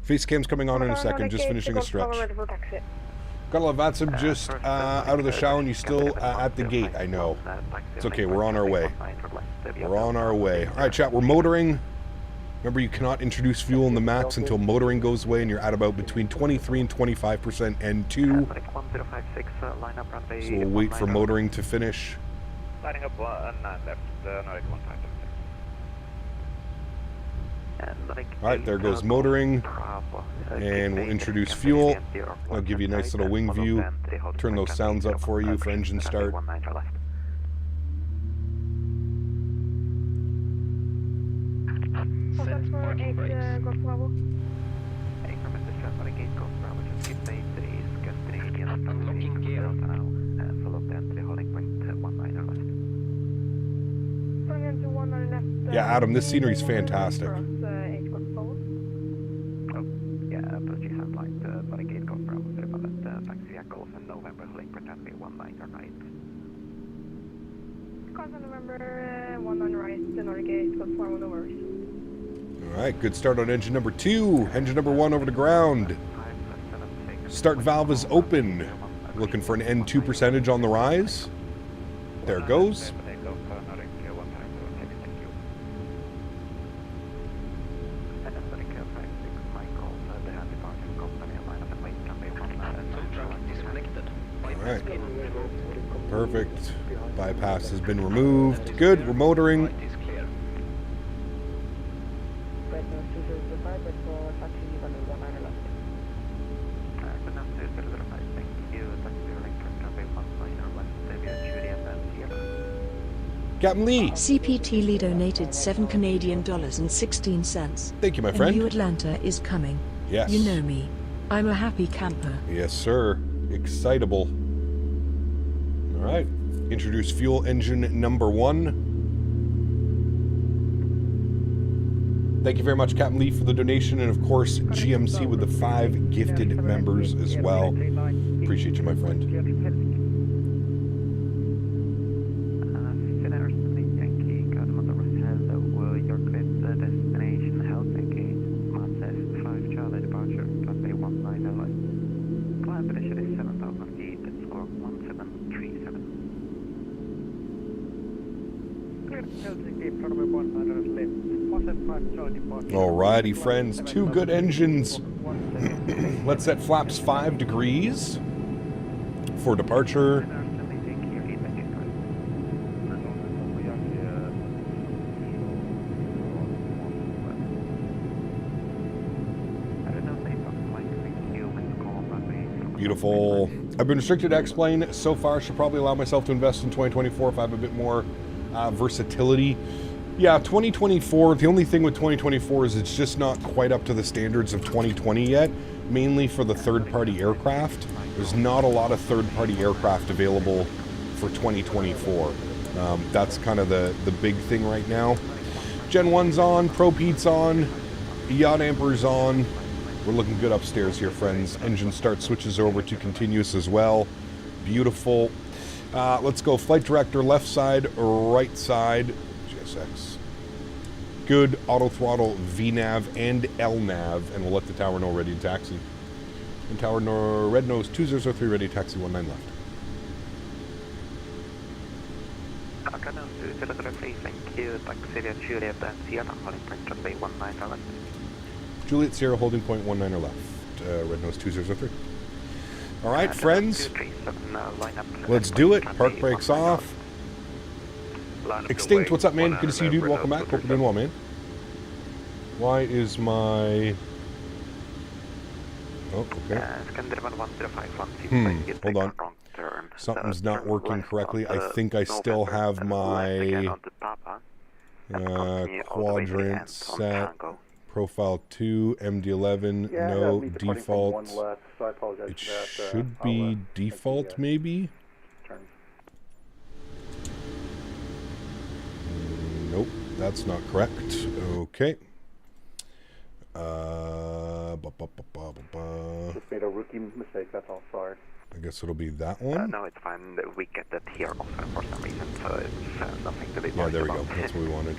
Face cam's coming on in a second. Just finishing a stretch. Got a lot of VATSIM just out of the shower and you still at the gate. I know. It's okay. We're on our way. We're on our way. All right, chat. We're motoring. Remember, you cannot introduce fuel in the MAX until motoring goes away, and you're at about between 23 and 25% N2. So we'll wait for motoring to finish. Lining up 9 left, Nordic 15. Alright, there goes motoring. And we'll introduce fuel. I'll give you a nice little wing view. Turn those sounds up for you for engine start. Yeah, Adam, this scenery is fantastic. Alright, good start on engine number 2. Engine number 1 over to ground. Start valve is open. Looking for an N2 percentage on the rise. There it goes. Alright. Perfect. Bypass has been removed. Good, we're motoring. Captain Lee. CPT Lee donated $7 Thank you, my friend. A new Atlanta is coming. Yes. You know me. I'm a happy camper. Yes, sir. Excitable. All right. Introduce fuel engine number 1. Thank you very much, Captain Lee, for the donation, and of course, GMC with the 5 gifted members as well. Appreciate you, my friend. Alrighty, friends. 2 good engines. Let's set flaps 5 degrees for departure. Beautiful. I've been restricted to X-Plane so far. Should probably allow myself to invest in 2024 if I have a bit more versatility. Yeah, 2024, the only thing with 2024 is it's just not quite up to the standards of 2020 yet, mainly for the third-party aircraft. There's not a lot of third-party aircraft available for 2024. That's kind of the big thing right now. Gen 1's on, Pro Pete's on, Yacht Amper's on. We're looking good upstairs here, friends. Engine start switches over to continuous as well. Beautiful. Let's go flight director, left side, right side. GSX. Good. Auto throttle, VNAV, and LNAV. And we'll let the tower know ready to taxi. And tower red nose 2003 ready to taxi 19 left. Thank you. Taxi via Juliet and Sierra, holding point runway 19 left. Juliet Sierra holding point 19 left. Red nose 2003. All right, friends. Let's do it. Park brakes off. Extinct, what's up, man? Good to see you, dude. Welcome back. Hope you're doing well, man. Why is my... Oh, okay. Hold on. Something's not working correctly. I think I still have my quadrant set. Profile 2, MD11, no, default. It should be default, maybe? Nope, that's not correct. Okay. Just made a rookie mistake, that's all, sorry. I guess it'll be that one? No, it's fine. We get that here often for some reason, so it's nothing to be Yeah, there we about. go. That's what we wanted.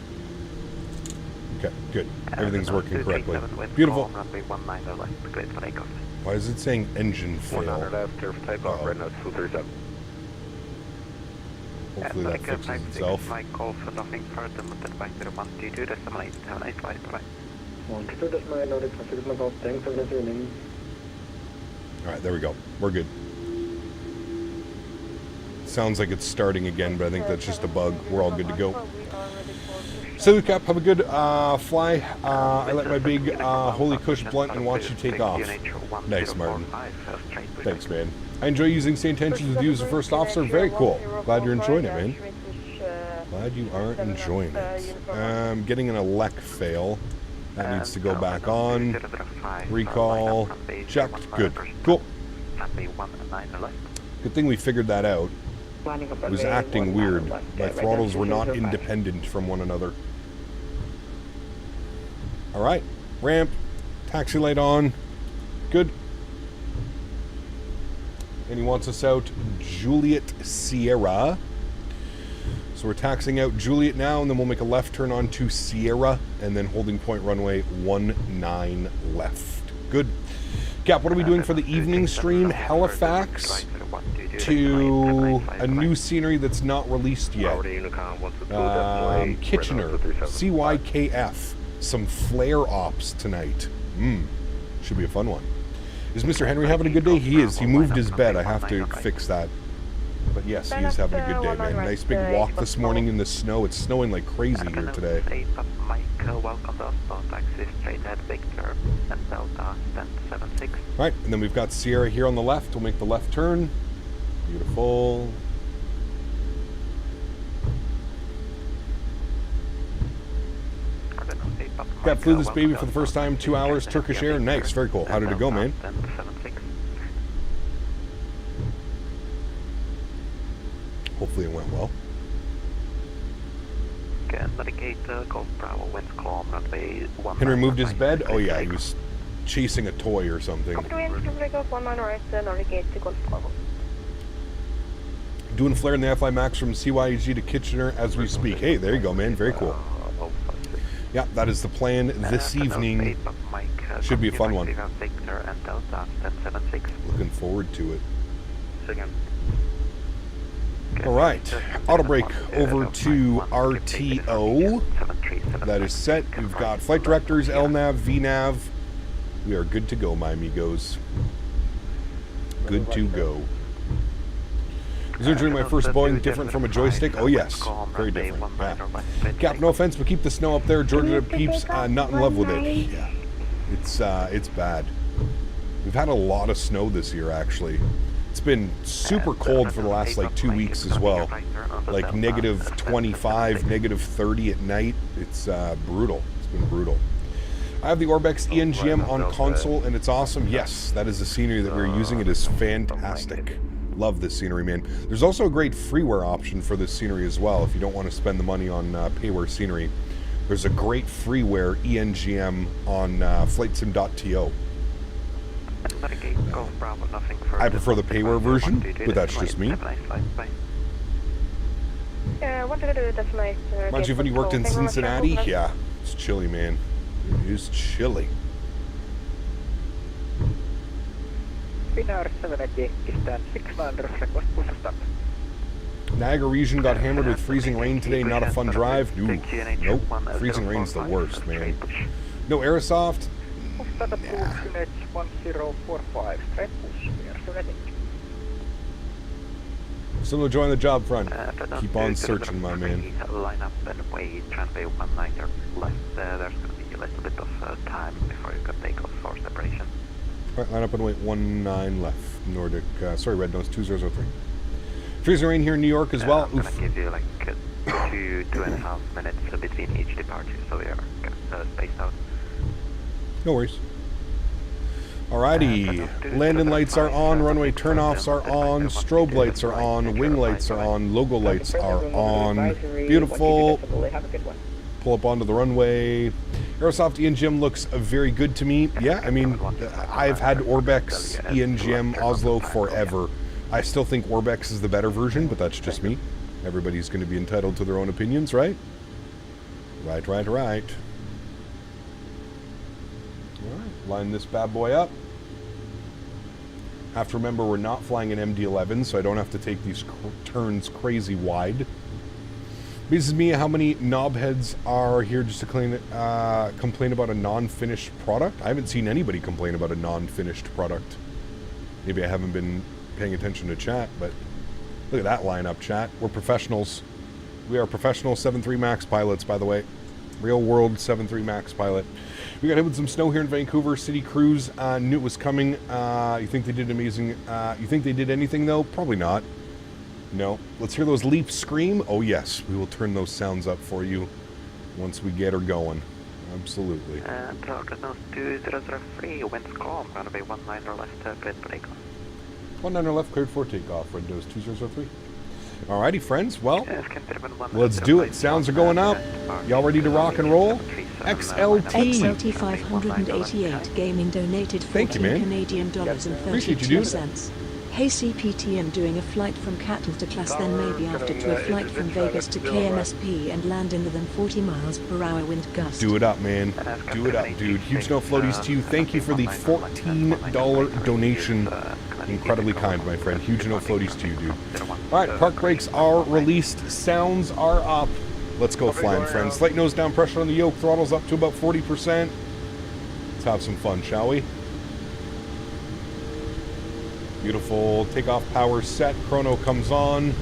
Okay, good. Everything's working correctly. Beautiful. Why is it saying engine fail? 100 after takeoff, red nose 237. Hopefully that fixes itself. My call for nothing further than back to the 122, that's the 785 flight. 122, that's my notice. Thanks for listening. Alright, there we go. We're good. Sounds like it's starting again, but I think that's just a bug. We're all good to go. Salute Cap, have a good fly. I like my big holy cush blunt and watch you take off. Nice, Martin. Thanks, man. I enjoy using St. Tensions with you as a first officer. Very cool. Glad you're enjoying it, man. Glad you are enjoying it. Getting an elect fail. That needs to go back on. Recall. Checked. Good. Cool. Good thing we figured that out. It was acting weird. My throttles were not independent from one another. Alright. Ramp. Taxi light on. Good. And he wants us out Juliet Sierra. So we're taxiing out Juliet now, and then we'll make a left turn on to Sierra, and then holding point runway 19 left. Good. Cap, what are we doing for the evening stream? Halifax to a new scenery that's not released yet. Kitchener, CYKF. Some flare ops tonight. Should be a fun one. Is Mr. Henry having a good day? He is. He moved his bed. I have to fix that. But yes, he is having a good day, man. Nice big walk this morning in the snow. It's snowing like crazy here today. Alright, and then we've got Sierra here on the left. We'll make the left turn. Beautiful. Got flew this baby for the first time, 2 hours, Turkish Air. Nice, very cool. How did it go, man? Hopefully it went well. Henry moved his bed? Oh yeah, he was chasing a toy or something. Doing flare in the iFly Max from CYEG to Kitchener as we speak. Hey, there you go, man. Very cool. Yeah, that is the plan this evening. Should be a fun one. Looking forward to it. All right, auto brake over to RTO. That is set. We've got flight directors, LNAV, VNAV. We are good to go, my amigos. Good to go. Is enjoying my first Boeing different from a joystick? Oh yes, very different. Yeah. Cap, no offense, but keep the snow up there. Georgia peeps not in love with it. Yeah, it's bad. We've had a lot of snow this year, actually. It's been super cold for the last like 2 weeks as well. Like negative 25, negative 30 at night. It's brutal. It's been brutal. I have the Orbex ENGM on console and it's awesome. Yes, that is the scenery that we're using. It is fantastic. Love this scenery, man. There's also a great freeware option for this scenery as well if you don't want to spend the money on payware scenery. There's a great freeware ENGM on flightsim.to. I prefer the payware version, but that's just me. Reminds you of when you worked in Cincinnati? Yeah, it's chilly, man. It is chilly. Niagara region got hammered with freezing rain today. Not a fun drive. Nope. Freezing rain's the worst, man. No airsoft. Nah. Still enjoying the job front. Keep on searching, my man. Line up and wait, runway 19 left. There's going to be a little bit of time before you can take off for separation. Alright, line up and wait 19 left. Nordic, sorry, Red Nose 2003. Freezing rain here in New York as well. I'm going to give you like 2.5 minutes between each departure, so we are spaced out. No worries. Alrighty, landing lights are on, runway turnoffs are on, strobe lights are on, wing lights are on, logo lights are on. Beautiful. Pull up onto the runway. Aerosoft ENGM looks very good to me. Yeah, I mean, I've had Orbex ENGM Oslo forever. I still think Orbex is the better version, but that's just me. Everybody's going to be entitled to their own opinions, right? Right. Alright, line this bad boy up. Have to remember we're not flying an MD-11, so I don't have to take these turns crazy wide. This is me, how many knobheads are here just to complain about a non-finished product? I haven't seen anybody complain about a non-finished product. Maybe I haven't been paying attention to chat, but look at that lineup, chat. We're professionals. We are professional 7.3 MAX pilots, by the way. Real world 7.3 MAX pilot. We got hit with some snow here in Vancouver. City Cruise knew it was coming. You think they did amazing? You think they did anything though? Probably not. No. Let's hear those Leafs scream. Oh yes, we will turn those sounds up for you once we get her going. Absolutely. Target nose 2003, winds calm, runway 19 left, cleared for takeoff. 19 left, cleared for takeoff, wind nose 2003. Alrighty, friends. Well, let's do it. Sounds are going up. Y'all ready to rock and roll? XLT 588 gaming donated 14 Canadian dollars and 32 cents. Hey CPT, I'm doing a flight from Castevens to Lacasse, then maybe after to a flight from Vegas to KMSP and land in within 40 miles per hour wind gust. Do it up, man. Do it up, dude. Huge snow floaties to you. Thank you for the $14 donation. Incredibly kind, my friend. Huge no floaties to you, dude. Alright, park brakes are released. Sounds are up. Let's go flying, friends. Slight nose down pressure on the yoke. Throttle's up to about 40%. Let's have some fun, shall we? Beautiful takeoff power set. Chrono comes on.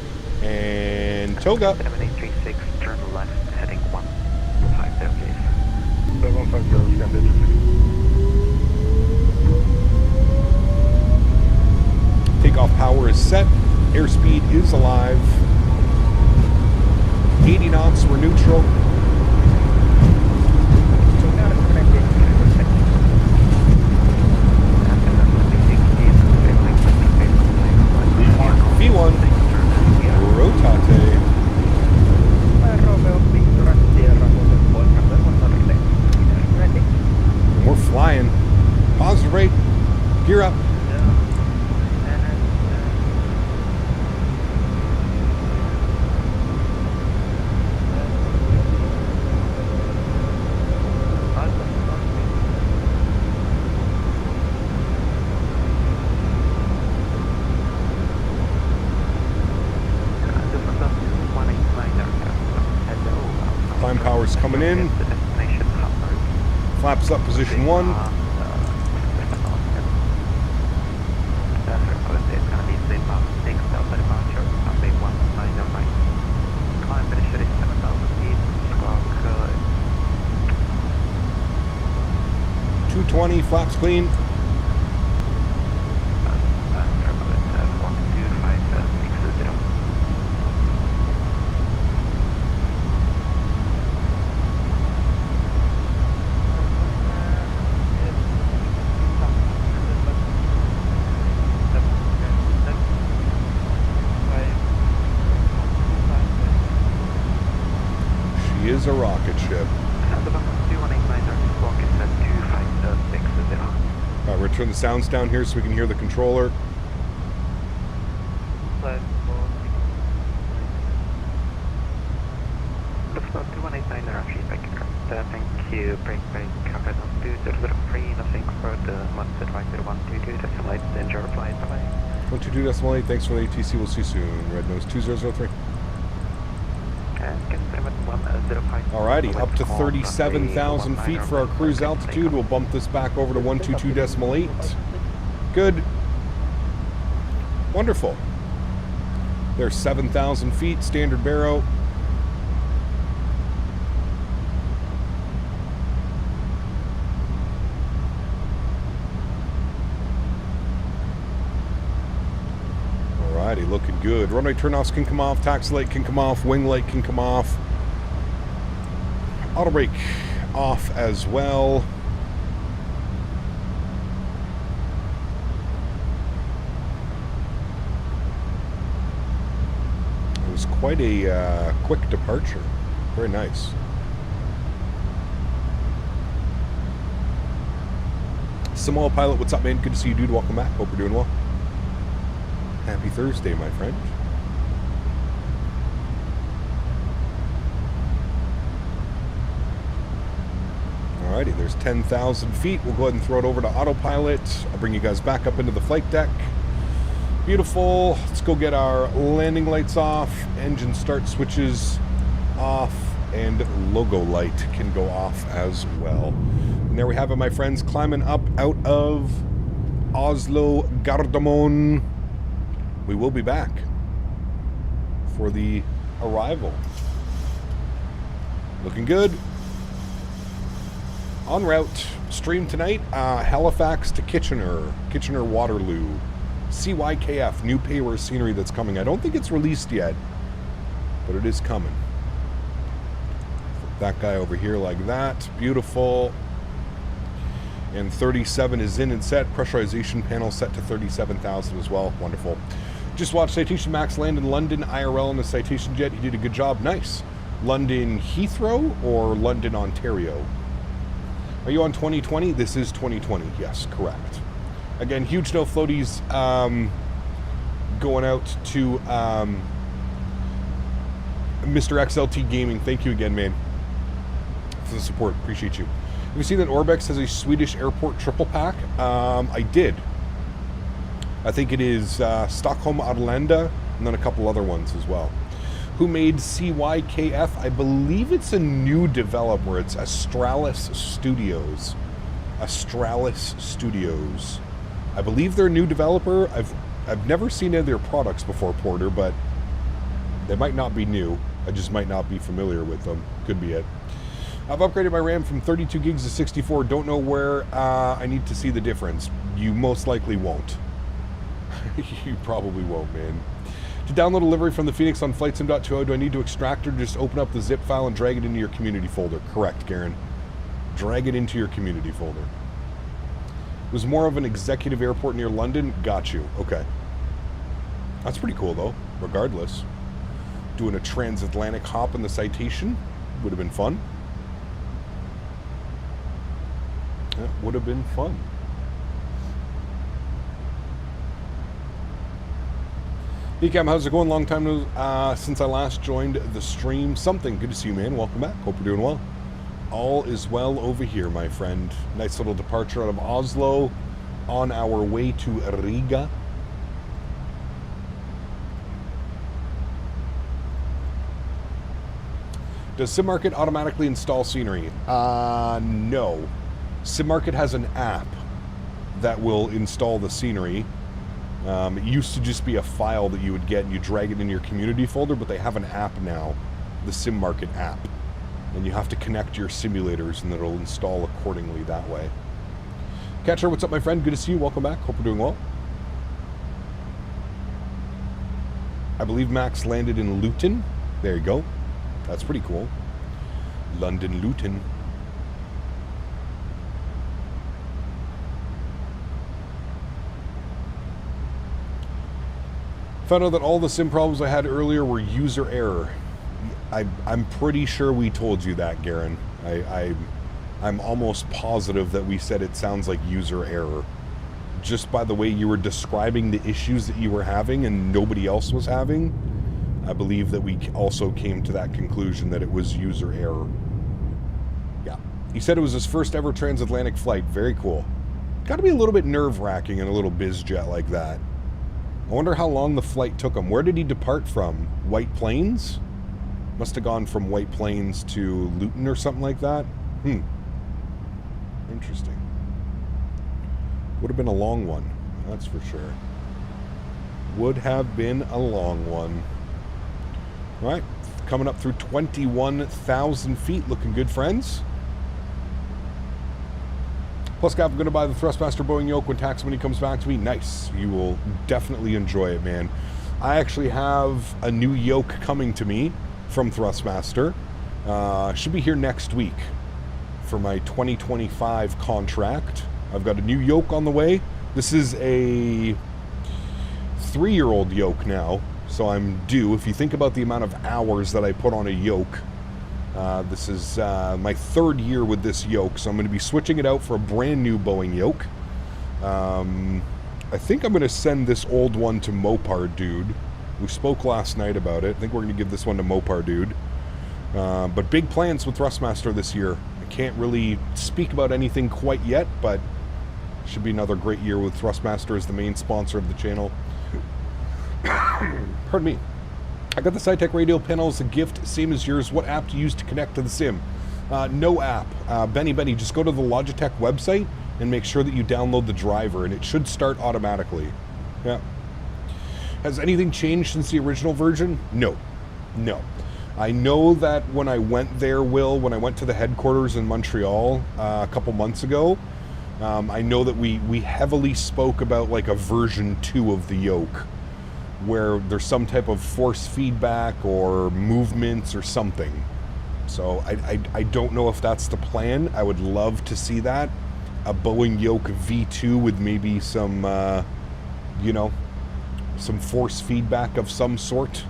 And toga. 7836, turn left, heading 150, please. 750, standard. Takeoff power is set. Airspeed is alive. 80 knots, we're neutral. V1, rotate. We're flying. Positive rate. Gear up. coming in. Destination Honorary. Flaps up, position 1. Climb initially 7,000 feet, squawk 220, flaps clean. Is a rocket ship. Alright, we're turning the sounds down here so we can hear the controller. Thank you. Break, cover on 2003, nothing further. 12122, decimal danger flight away. 122.8, thanks for the ATC, we'll see you soon. Red Nose 2003. Alrighty, up to 37,000 feet for our cruise altitude. We'll bump this back over to 122.8. Good. Wonderful. There's 7,000 feet, standard barrow. Alrighty, looking good. Runway turnoffs can come off, taxi light can come off, wing light can come off. Auto brake off as well. It was quite a quick departure. Very nice. Samoa pilot, what's up, man? Good to see you, dude. Welcome back. Hope you're doing well. Happy Thursday, my friend. Alrighty, there's 10,000 feet. We'll go ahead and throw it over to autopilot. I'll bring you guys back up into the flight deck. Beautiful. Let's go get our landing lights off. Engine start switches off. And logo light can go off as well. And there we have it, my friends. Climbing up out of Oslo Gardermoen. We will be back for the arrival. Looking good. En route, stream tonight, Halifax to Kitchener, Kitchener-Waterloo, CYKF, new payware scenery that's coming. I don't think it's released yet, but it is coming. That guy over here like that, beautiful. And 37 is in and set, pressurization panel set to 37,000 as well, wonderful. Just watched Citation Max land in London, IRL in the Citation jet, he did a good job, nice. London Heathrow or London, Ontario? Are you on 2020? This is 2020, yes, correct. Again, huge no floaties going out to Mr. XLT Gaming. Thank you again, man, for the support. Appreciate you. Have you seen that Orbex has a Swedish airport triple pack? I did. I think it is Stockholm, Arlanda, and then a couple other ones as well. Who made CYKF? I believe it's a new developer. It's Astralis Studios. Astralis Studios. I believe they're a new developer. I've never seen any of their products before, Porter, but they might not be new. I just might not be familiar with them. Could be it. I've upgraded my RAM from 32 gigs to 64. Don't know where I need to see the difference. You most likely won't. You probably won't, man. To download a livery from the Phoenix on FlightSim.2, do I need to extract or just open up the zip file and drag it into your community folder? Correct, Garen. Drag it into your community folder. It was more of an executive airport near London. Got you. Okay. That's pretty cool, though, regardless. Doing a transatlantic hop in the Citation would have been fun. That would have been fun. Ecam, how's it going? Long time since I last joined the stream. Something. Good to see you, man. Welcome back. Hope you're doing well. All is well over here, my friend. Nice little departure out of Oslo on our way to Riga. Does SimMarket automatically install scenery? No. SimMarket has an app that will install the scenery. It used to just be a file that you would get and you drag it in your community folder, but they have an app now, the SimMarket app. And you have to connect your simulators and it'll install accordingly that way. Catcher, what's up, my friend? Good to see you. Welcome back. Hope we're doing well. I believe Max landed in Luton. There you go. That's pretty cool. London Luton. Found out that all the sim problems I had earlier were user error. I'm pretty sure we told you that, Garen. I'm almost positive that we said it sounds like user error. Just by the way you were describing the issues that you were having and nobody else was having, I believe that we also came to that conclusion that it was user error. Yeah. He said it was his first ever transatlantic flight. Very cool. Got to be a little bit nerve-wracking in a little biz jet like that. I wonder how long the flight took him. Where did he depart from? White Plains? Must have gone from White Plains to Luton or something like that. Interesting. Would have been a long one, that's for sure. Would have been a long one. All right, coming up through 21,000 feet. Looking good, friends. Plus, Gav, I'm going to buy the Thrustmaster Boeing yoke when tax money comes back to me. Nice. You will definitely enjoy it, man. I actually have a new yoke coming to me from Thrustmaster. Should be here next week for my 2025 contract. I've got a new yoke on the way. This is a 3-year-old yoke now, so I'm due. If you think about the amount of hours that I put on a yoke, this is my 3rd year with this yoke, so I'm going to be switching it out for a brand new Boeing yoke. I think I'm going to send this old one to Mopar Dude. We spoke last night about it. I think we're going to give this one to Mopar Dude. But big plans with Thrustmaster this year. I can't really speak about anything quite yet, but should be another great year with Thrustmaster as the main sponsor of the channel. Pardon me. I got the SciTech radio panel as a gift, same as yours. What app do you use to connect to the sim? No app. Benny, just go to the Logitech website and make sure that you download the driver, and it should start automatically. Yeah. Has anything changed since the original version? No. I know that when I went there, when I went to the headquarters in Montreal a couple months ago, I know that we heavily spoke about like a version 2 of the yoke, where there's some type of force feedback or movements or something. So I don't know if that's the plan. I would love to see that. A Boeing yoke V2 with maybe some, some force feedback of some sort.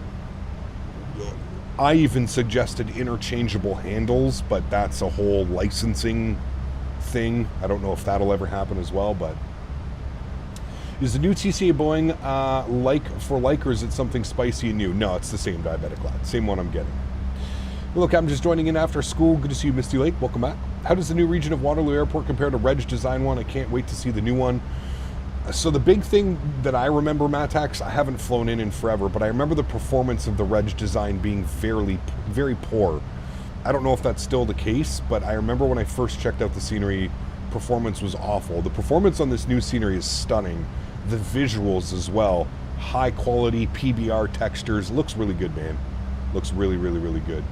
I even suggested interchangeable handles, but that's a whole licensing thing. I don't know if that'll ever happen as well, but... Is the new TCA Boeing for like, or is it something spicy and new? No, it's the same diabetic lad. Same one I'm getting. Look, I'm just joining in after school. Good to see you, Misty Lake. Welcome back. How does the new region of Waterloo Airport compare to Reg Design one? I can't wait to see the new one. So the big thing that I remember, Matax, I haven't flown in forever, but I remember the performance of the Reg Design being very poor. I don't know if that's still the case, but I remember when I first checked out the scenery, performance was awful. The performance on this new scenery is stunning. The visuals as well. High quality PBR textures. Looks really good, man. Looks really good.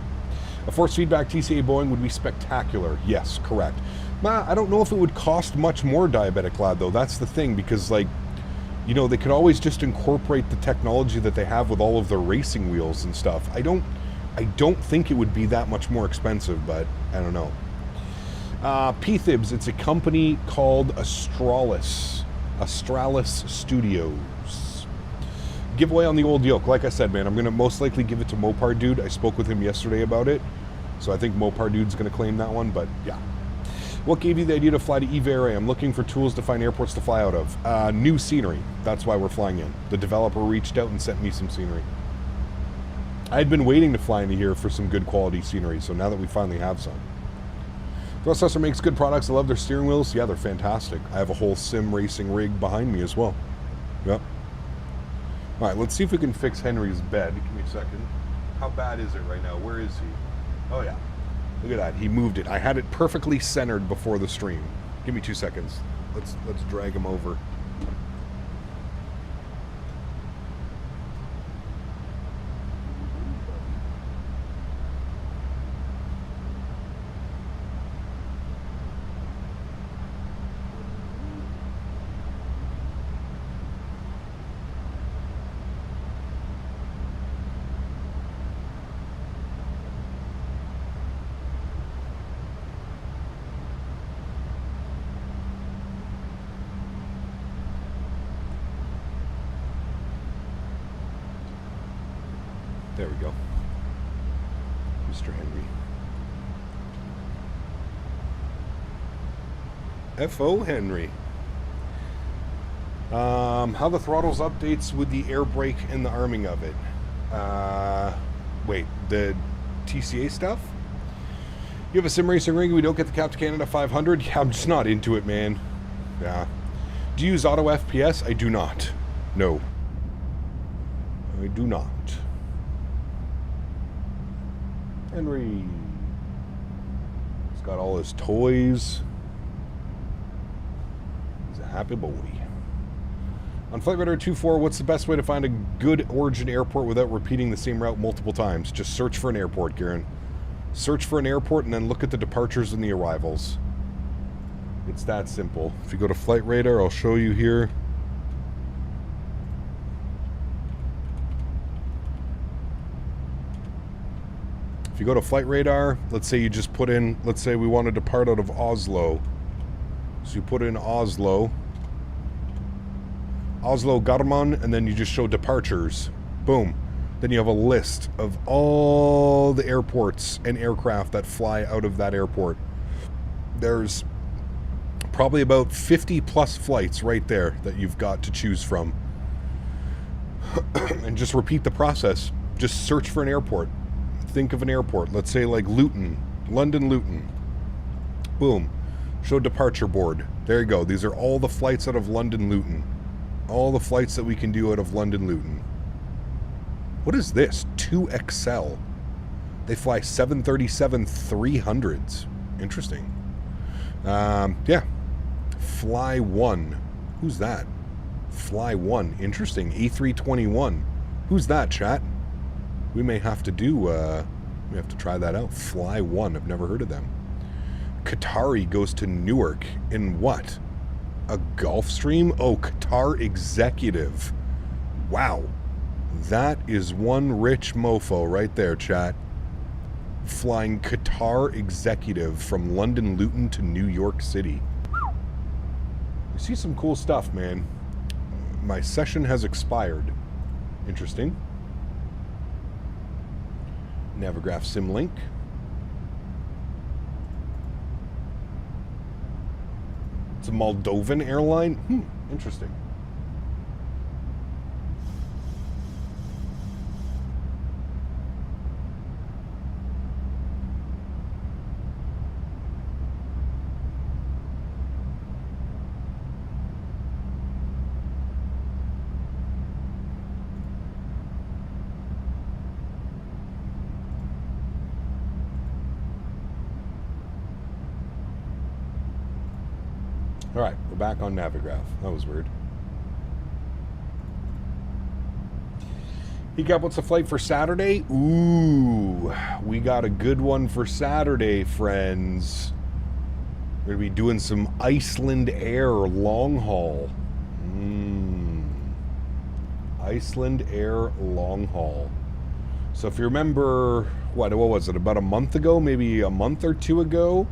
A force feedback TCA Boeing would be spectacular. Yes, correct. I don't know if it would cost much more, Diabetic Lad, though. That's the thing, because, like, you know, they could always just incorporate the technology that they have with all of their racing wheels and stuff. I don't think it would be that much more expensive, but I don't know. P-Thibs, it's a company called Astralis Studios. Giveaway on the old yoke. Like I said, man, I'm going to most likely give it to Mopar Dude. I spoke with him yesterday about it, so I think Mopar Dude's going to claim that one, but yeah. What gave you the idea to fly to EVRA? I'm looking for tools to find airports to fly out of. New scenery. That's why we're flying in. The developer reached out and sent me some scenery. I had been waiting to fly into here for some good quality scenery, so now that we finally have some. Thrustmaster makes good products. I love their steering wheels. Yeah, they're fantastic. I have a whole sim racing rig behind me as well. Yep. All right, let's see if we can fix Henry's bed. Give me a second. How bad is it right now? Where is he? Oh, yeah. Look at that. He moved it. I had it perfectly centered before the stream. Give me 2 seconds. Let's drag him over. There we go. Mr. Henry. F.O. Henry. How the throttles updates with the air brake and the arming of it. Wait, the TCA stuff? You have a sim racing ring, we don't get the Cap to Canada 500? Yeah, I'm just not into it, man. Yeah. Do you use auto FPS? I do not. No. I do not. Henry. He's got all his toys. He's a happy boy. On Flight Radar 24, what's the best way to find a good origin airport without repeating the same route multiple times? Just search for an airport, Garen. Search for an airport and then look at the departures and the arrivals. It's that simple. If you go to Flight Radar, I'll show you here. If you go to Flight Radar, let's say you just put in, let's say we want to depart out of Oslo. So you put in Oslo, Garman, and then you just show departures. Boom. Then you have a list of all the airports and aircraft that fly out of that airport. There's probably about 50 plus flights right there that you've got to choose from. And just repeat the process. Just search for an airport. Think of an airport. Let's say like Luton, London Luton. Boom. Show departure board. There you go. These are all the flights out of London Luton. All the flights that we can do out of London Luton. What is this? 2XL. They fly 737-300s. Interesting. Yeah. Fly 1. Who's that? Fly 1. Interesting. A321. Who's that, chat? We may have to do, we have to try that out. Fly 1. I've never heard of them. Qatari goes to Newark in what? A Gulfstream? Oh, Qatar Executive. Wow. That is one rich mofo right there, chat. Flying Qatar Executive from London Luton to New York City. You see some cool stuff, man. My session has expired. Interesting. Navigraph Simlink. It's a Moldovan airline? Interesting. Alright, we're back on Navigraph. That was weird. He got what's the flight for Saturday? Ooh, we got a good one for Saturday, friends. We're going to be doing some Iceland Air long haul. Iceland Air long haul. So if you remember, what was it, about a month ago, maybe a month or two ago,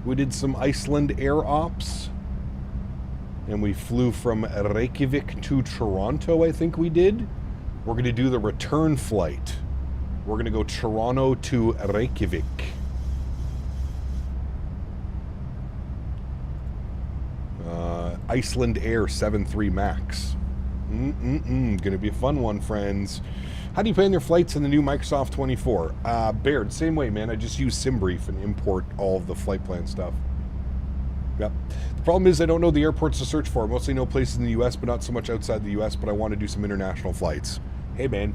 we did some Iceland Air ops. And we flew from Reykjavik to Toronto, I think we did. We're going to do the return flight. We're going to go Toronto to Reykjavik. Iceland Air 73 Max. Going to be a fun one, friends. How do you plan your flights in the new Microsoft 24? Baird, same way, man. I just use SimBrief and import all of the flight plan stuff. Yep. The problem is I don't know the airports to search for. Mostly know places in the U.S., but not so much outside the U.S., but I want to do some international flights. Hey, man.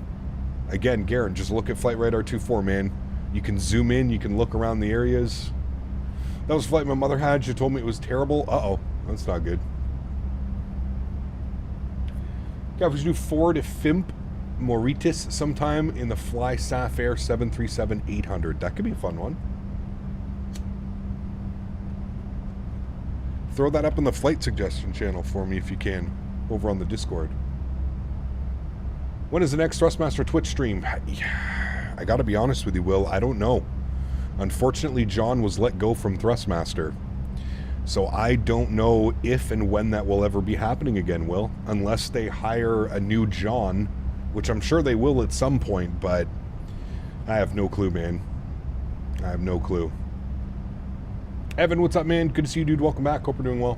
Again, Garen, just look at Flight Radar 24, man. You can zoom in, you can look around the areas. That was a flight my mother had. She told me it was terrible. Uh-oh, that's not good. Yeah, we should do Ford Fimp Mauritius sometime in the Fly SAF Air 737-800. That could be a fun one. Throw that up in the flight suggestion channel for me if you can, over on the Discord. When is the next Thrustmaster Twitch stream? I gotta be honest with you, Will, I don't know. Unfortunately, John was let go from Thrustmaster. So I don't know if and when that will ever be happening again, Will. Unless they hire a new John, which I'm sure they will at some point, but I have no clue, man. I have no clue. Evan, what's up, man? Good to see you, dude. Welcome back. Hope you're doing well.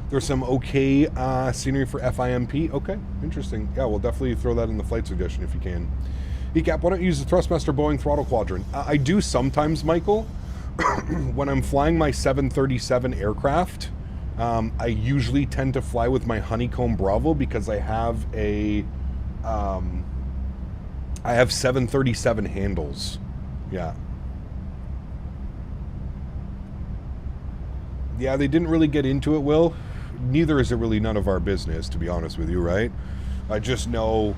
There's some okay scenery for FIMP. Okay, interesting. Yeah, we'll definitely throw that in the flight suggestion if you can. ECAP, why don't you use the Thrustmaster Boeing throttle quadrant? I do sometimes, Michael. When I'm flying my 737 aircraft, I usually tend to fly with my Honeycomb Bravo because I have a... I have 737 handles. Yeah. Yeah, they didn't really get into it, Will. Neither is it really none of our business, to be honest with you, right? I just know,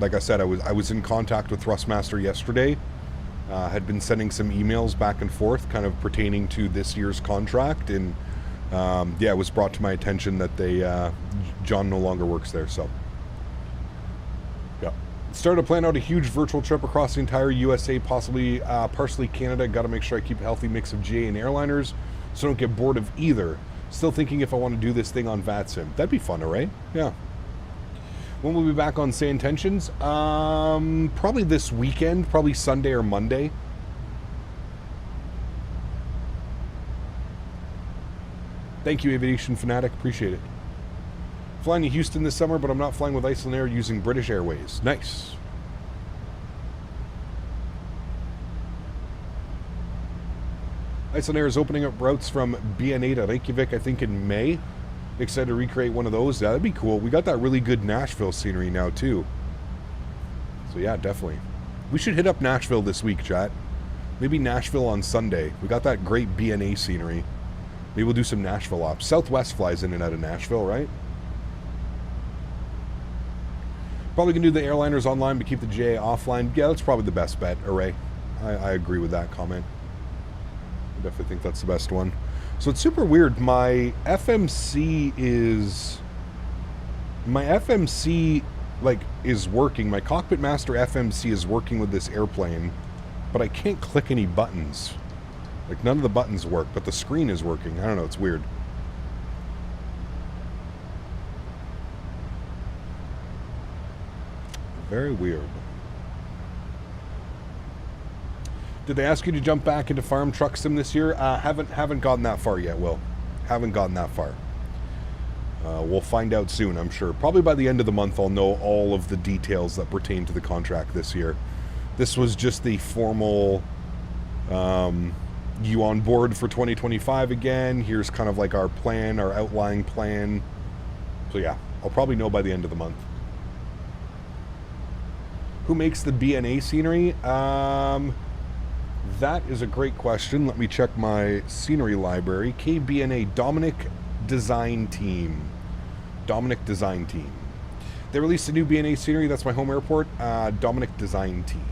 like I said, I was in contact with Thrustmaster yesterday. Had been sending some emails back and forth, kind of pertaining to this year's contract, and yeah, it was brought to my attention that they John no longer works there. So, yeah, started to plan out a huge virtual trip across the entire USA, possibly partially Canada. Got to make sure I keep a healthy mix of GA and airliners, so I don't get bored of either. Still thinking if I want to do this thing on VATSIM. That'd be fun, right? Yeah. When we'll be back on Say Intentions? Probably this weekend, probably Sunday or Monday. Thank you, Aviation Fanatic. Appreciate it. Flying to Houston this summer, but I'm not flying with Iceland Air using British Airways. Nice. Iceland Air is opening up routes from BNA to Reykjavik, I think, in May. Excited to recreate one of those. Yeah, that'd be cool. We got that really good Nashville scenery now, too. So, yeah, definitely. We should hit up Nashville this week, chat. Maybe Nashville on Sunday. We got that great BNA scenery. Maybe we'll do some Nashville ops. Southwest flies in and out of Nashville, right? Probably can do the airliners online, but keep the GA offline. Yeah, that's probably the best bet, Array. I agree with that comment. I definitely think that's the best one. So it's super weird. My FMC is working. My Cockpit Master FMC is working with this airplane, but I can't click any buttons. Like, none of the buttons work, but the screen is working. I don't know, it's weird. Very weird. Did they ask you to jump back into Farm Truck Sim this year? Haven't gotten that far yet, Will. Haven't gotten that far. We'll find out soon, I'm sure. Probably by the end of the month, I'll know all of the details that pertain to the contract this year. This was just the formal, you on board for 2025 again. Here's kind of like our plan, our outlying plan. So yeah, I'll probably know by the end of the month. Who makes the BNA scenery? That is a great question. Let me check my scenery library. KBNA, Dominic Design Team. Dominic Design Team. They released a new BNA scenery. That's my home airport. Dominic Design Team.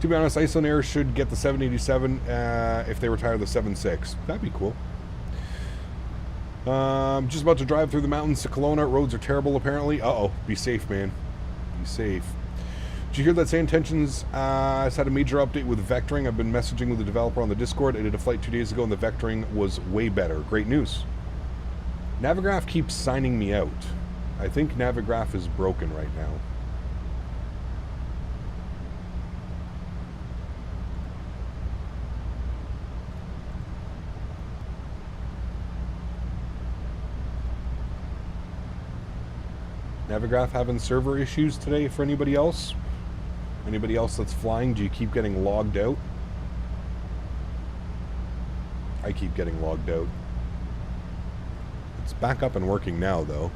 To be honest, Iceland Air should get the 787 if they retire the 76. That'd be cool. Just about to drive through the mountains to Kelowna. Roads are terrible, apparently. Uh-oh. Be safe, man. Be safe. Did you hear that Say Intentions has had a major update with vectoring? I've been messaging with the developer on the Discord. I did a flight 2 days ago and the vectoring was way better. Great news. Navigraph keeps signing me out. I think Navigraph is broken right now. Navigraph having server issues today for anybody else? Anybody else that's flying? Do you keep getting logged out? I keep getting logged out. It's back up and working now, though.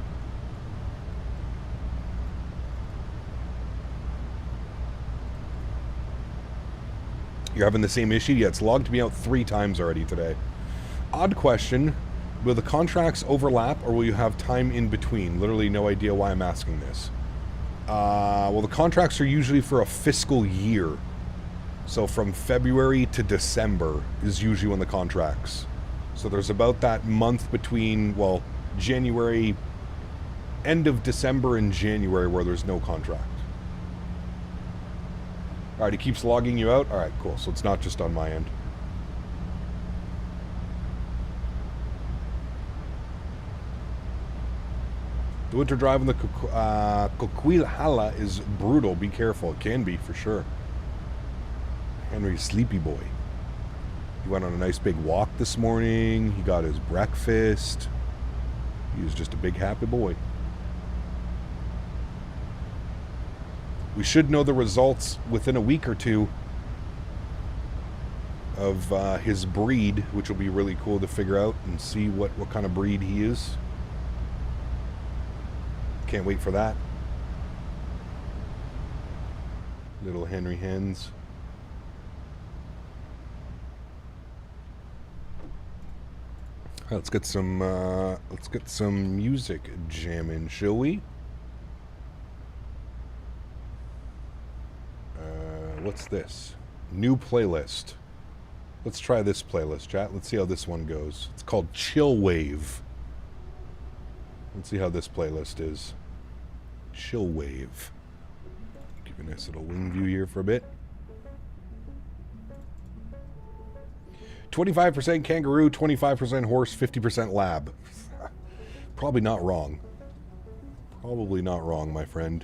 You're having the same issue? Yeah, it's logged me out 3 times already today. Odd question. Will the contracts overlap or will you have time in between? Literally no idea why I'm asking this. Well, the contracts are usually for a fiscal year. So from February to December is usually when the contracts. So there's about that month between, well, January, end of December and January where there's no contract. Alright, he keeps logging you out? Alright, cool. So it's not just on my end. The winter drive on the Coquilhala is brutal. Be careful. It can be, for sure. Henry's sleepy boy. He went on a nice big walk this morning. He got his breakfast. He was just a big happy boy. We should know the results within a week or 2 of his breed, which will be really cool to figure out and see what kind of breed he is. Can't wait for that. Little Henry hens. Let's get some music jamming, shall we? What's this? New playlist. Let's try this playlist, chat. Let's see how this one goes. It's called Chill Wave. Let's see how this playlist is. Chill Wave. Give you a nice little wing view here for a bit. 25% kangaroo, 25% horse, 50% lab. Probably not wrong. Probably not wrong, my friend.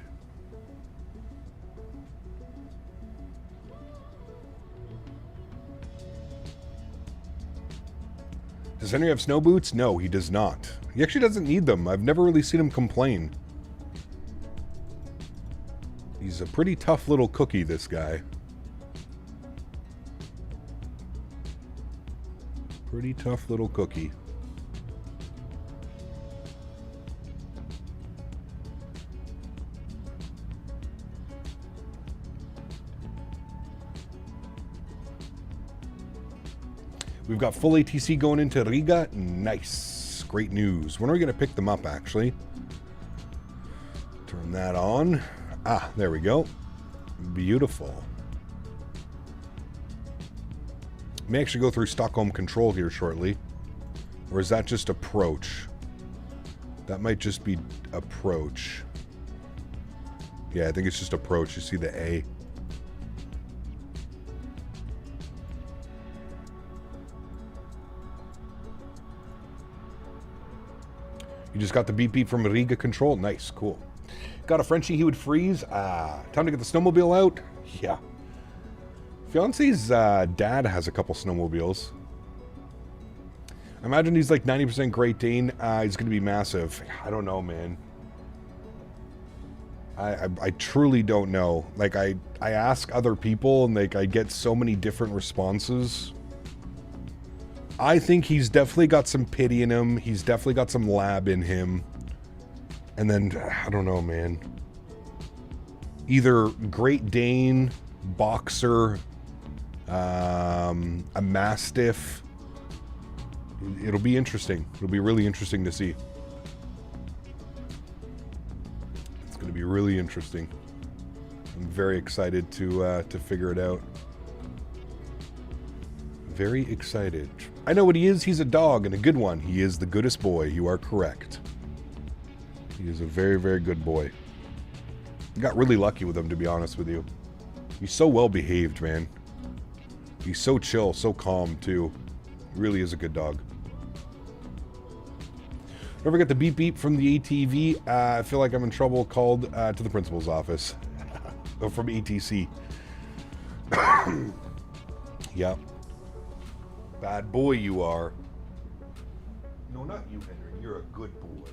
Does Henry have snow boots? No, he does not. He actually doesn't need them. I've never really seen him complain. He's a pretty tough little cookie, this guy. Pretty tough little cookie. We've got full ATC going into Riga. Nice. Great news. When are we going to pick them up, actually? Turn that on. Ah, there we go. Beautiful. May actually go through Stockholm Control here shortly. Or is that just approach? That might just be approach. Yeah, I think it's just approach. You see the A. You just got the beep beep from Riga Control. Nice, cool. Got a Frenchie he would freeze. Time to get the snowmobile out. Yeah. Fiance's dad has a couple snowmobiles. I imagine he's like 90% Great Dane. He's going to be massive. I don't know, man. I truly don't know. Like, I ask other people and like I get so many different responses. I think he's definitely got some pity in him. He's definitely got some lab in him. And then, I don't know, man. Either Great Dane, Boxer, a Mastiff. It'll be interesting. It'll be really interesting to see. It's going to be really interesting. I'm very excited to figure it out. Very excited. I know what he is. He's a dog, and a good one. He is the goodest boy. You are correct. He is a very, very good boy. I got really lucky with him, to be honest with you. He's so well behaved, man. He's so chill, so calm, too. He really is a good dog. Don't forget the beep beep from the ATV. I feel like I'm in trouble. Called to the principal's office. Oh, from ATC. Yep. Bad boy you are. No, not you, Henry. You're a good boy.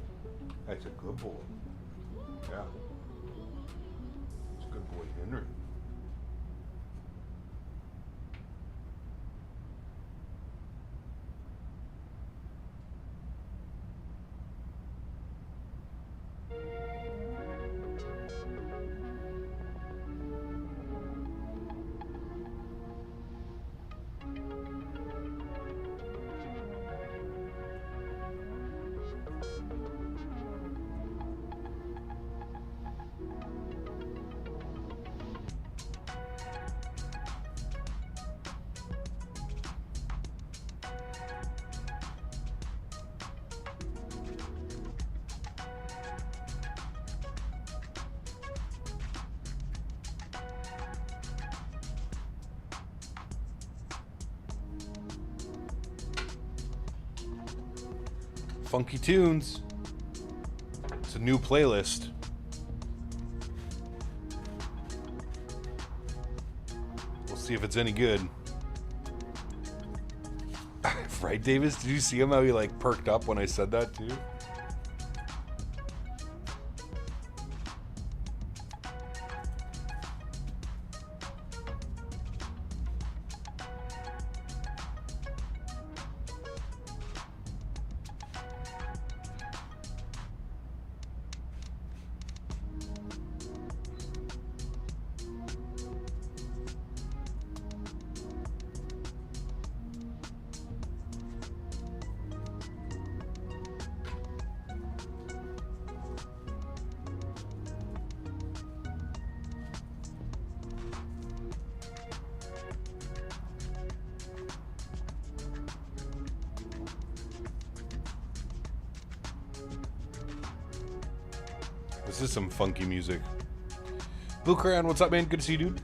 That's a good boy. Yeah. It's a good boy, Henry. Funky tunes. It's a new playlist. We'll see if it's any good. Right, Davis? Did you see him how he like perked up when I said that too? This is some funky music. Blue Crayon, what's up, man? Good to see you, dude.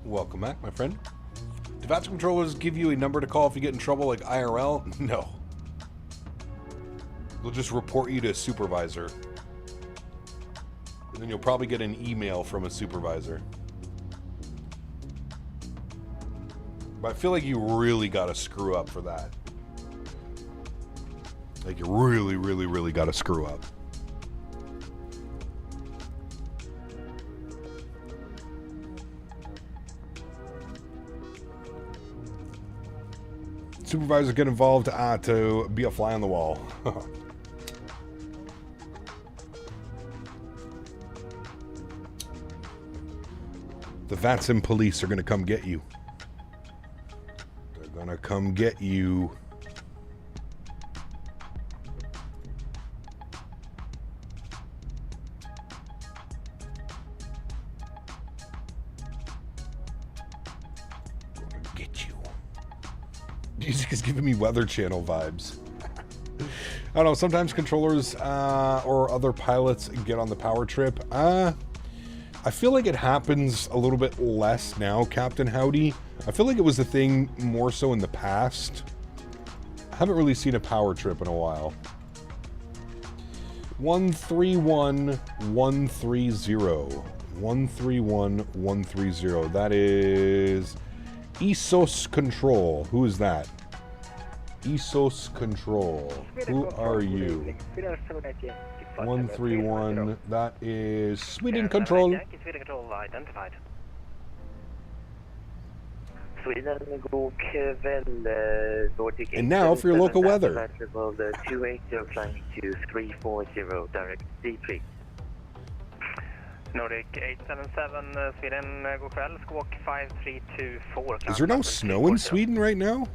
Welcome back, my friend. Do VATSIM controllers give you a number to call if you get in trouble like IRL? No. They'll just report you to a supervisor. And then you'll probably get an email from a supervisor. But I feel like you really gotta screw up for that. Like you really, really, really gotta screw up. Supervisors get involved to be a fly on the wall. The VATSIM police are gonna come get you. They're gonna come get you. Music is giving me Weather Channel vibes. I don't know, sometimes controllers or other pilots get on the power trip. I feel like it happens a little bit less now, Captain Howdy. I feel like it was a thing more so in the past. I haven't really seen a power trip in a while. 131130. 131130. That is ESOS Control. Who is that? ESOS Control. Who are you? 131. That is Sweden Control. Sweden Control identified. And now for your local weather. 280 flying to 340 direct D3. Nordic 877 Sweden, god kväll, squawk 5324. Is there no snow in Sweden right now?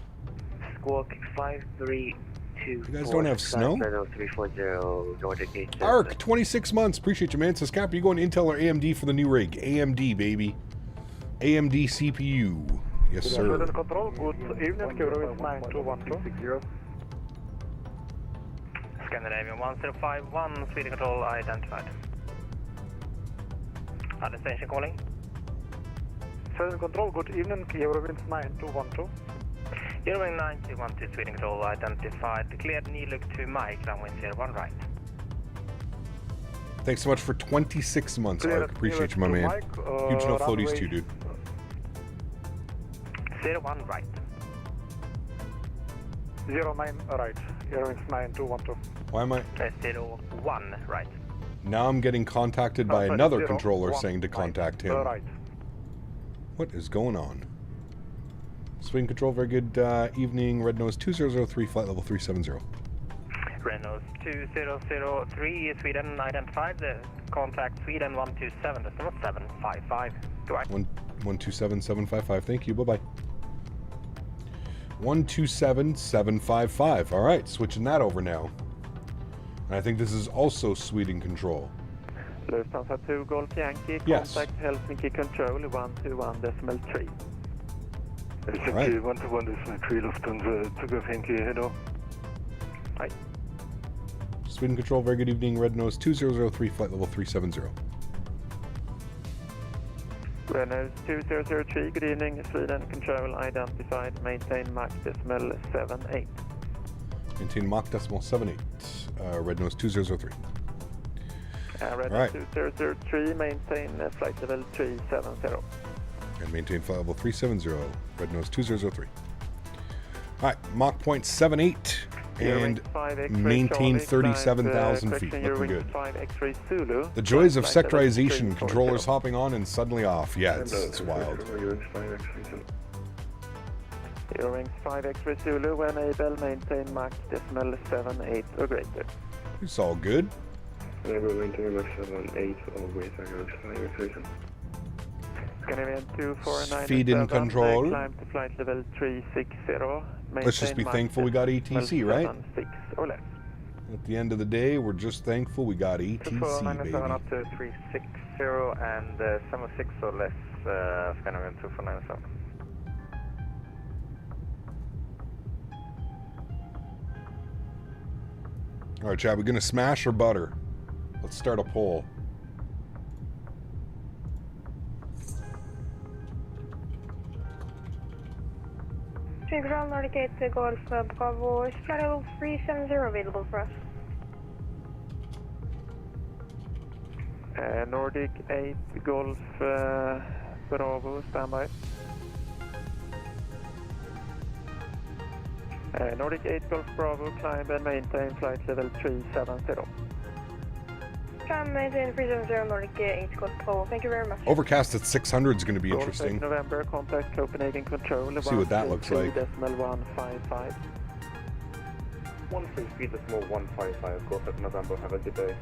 Squawk 5324. You guys don't have snow? 340 Nordic 877. Arc, 26 months. Appreciate you, man. Says, Cap, you going Intel or AMD for the new rig? AMD, baby. AMD CPU. Yes, sir. Sweden Control, good evening. Euro is 9212. Scandinavian 1051, Sweden Control identified. Other station calling. Sweden Control, good evening. Eurowinds 9212. Eurowing 9212, Sweden Control identified. Cleared knee look to Mike, runway 01 right. Thanks so much for 26 months, Arc. Appreciate you, my man. Huge no floaties too, dude. 01 right. 09 right. Eurowinds 9212. Why am I? 01 right. Now I'm getting contacted by another controller saying to contact him. Right. What is going on? Swing Control, very good evening. Red Nose 2003, flight level 370. Red Nose 2003, Sweden identified. Contact Sweden 127, that's not 755. Go ahead. 127755, thank you, bye-bye. 127755. All right, switching that over now. And I think this is also Sweden Control. Lufthansa 2 Golf Yankee, yes. Contact Helsinki Control 121.3. All right. 121.3 Lufthansa 2 Golf Yankee, hello. Hi. Sweden Control, very good evening. Red Nose 2003, flight level 370. Renault 2003, good evening, Sweden, control identified, maintain Mach decimal 78. Maintain Mach decimal 78. Red Nose 2003. Red Right. 2003, maintain flight level 370. And maintain flight level 370. Red Nose 2003. All right, Mach point 78 and maintain 37,000 feet. Looking good. The joys of sectorization. Controllers hopping on and suddenly off. Yeah, it's wild. Eurowings 5 X-ray Zulu, when able, maintain Mach decimal 78 or greater. It's all good. Maintain Mach 78 always, AlexSiu. Scandinavian 2497, Feed in control. Climb to flight level 360. Let's just be thankful we got ATC, right? 6 or less. At the end of the day, we're just thankful we got ATC, baby. 2497 up to 360 and 76 or less, Scandinavian 2497. All right, Chad, we're going to smash or butter? Let's start a poll. Ground Nordic 8 Golf Bravo, is flight level 370 available for us? Nordic 8 Golf Bravo, standby. Nordic 8 Golf Bravo, climb and maintain flight level 370. Climb, maintain 370 Nordic 8 Golf Bravo, thank you very much. Overcast at 600 is going to be Golf interesting. November, contact Copenhagen Control. See what that looks like. 155. 13 feet decimal 155, go at November, have a good day.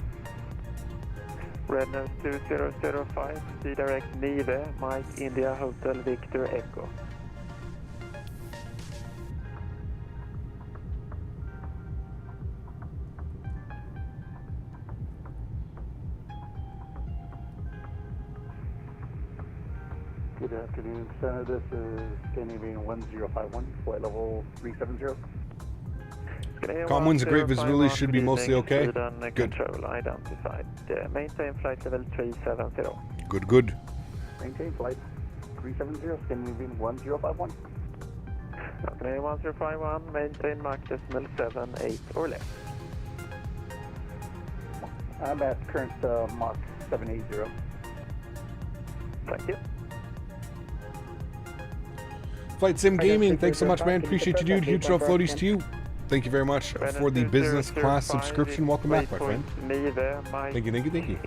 Red Nose 2005, see direct Nive, Mike India Hotel Victor Echo. Good afternoon, Center. This is Scandinavian 1051, flight level 370. Comwin's a great visibility, should be mostly okay. Good. Control identified. Maintain flight level 370. Good, good. Maintain flight 370, Scandinavian 1051. Canadian 1051, maintain Mach decimal 78 or less. I'm at current Mach 780. Thank you. Flight Sim Gaming, thanks so much, man. Appreciate you, dude. Huge show floaties to you. Thank you very much for the business class subscription. Welcome back, my friend. Thank you, thank you, thank you.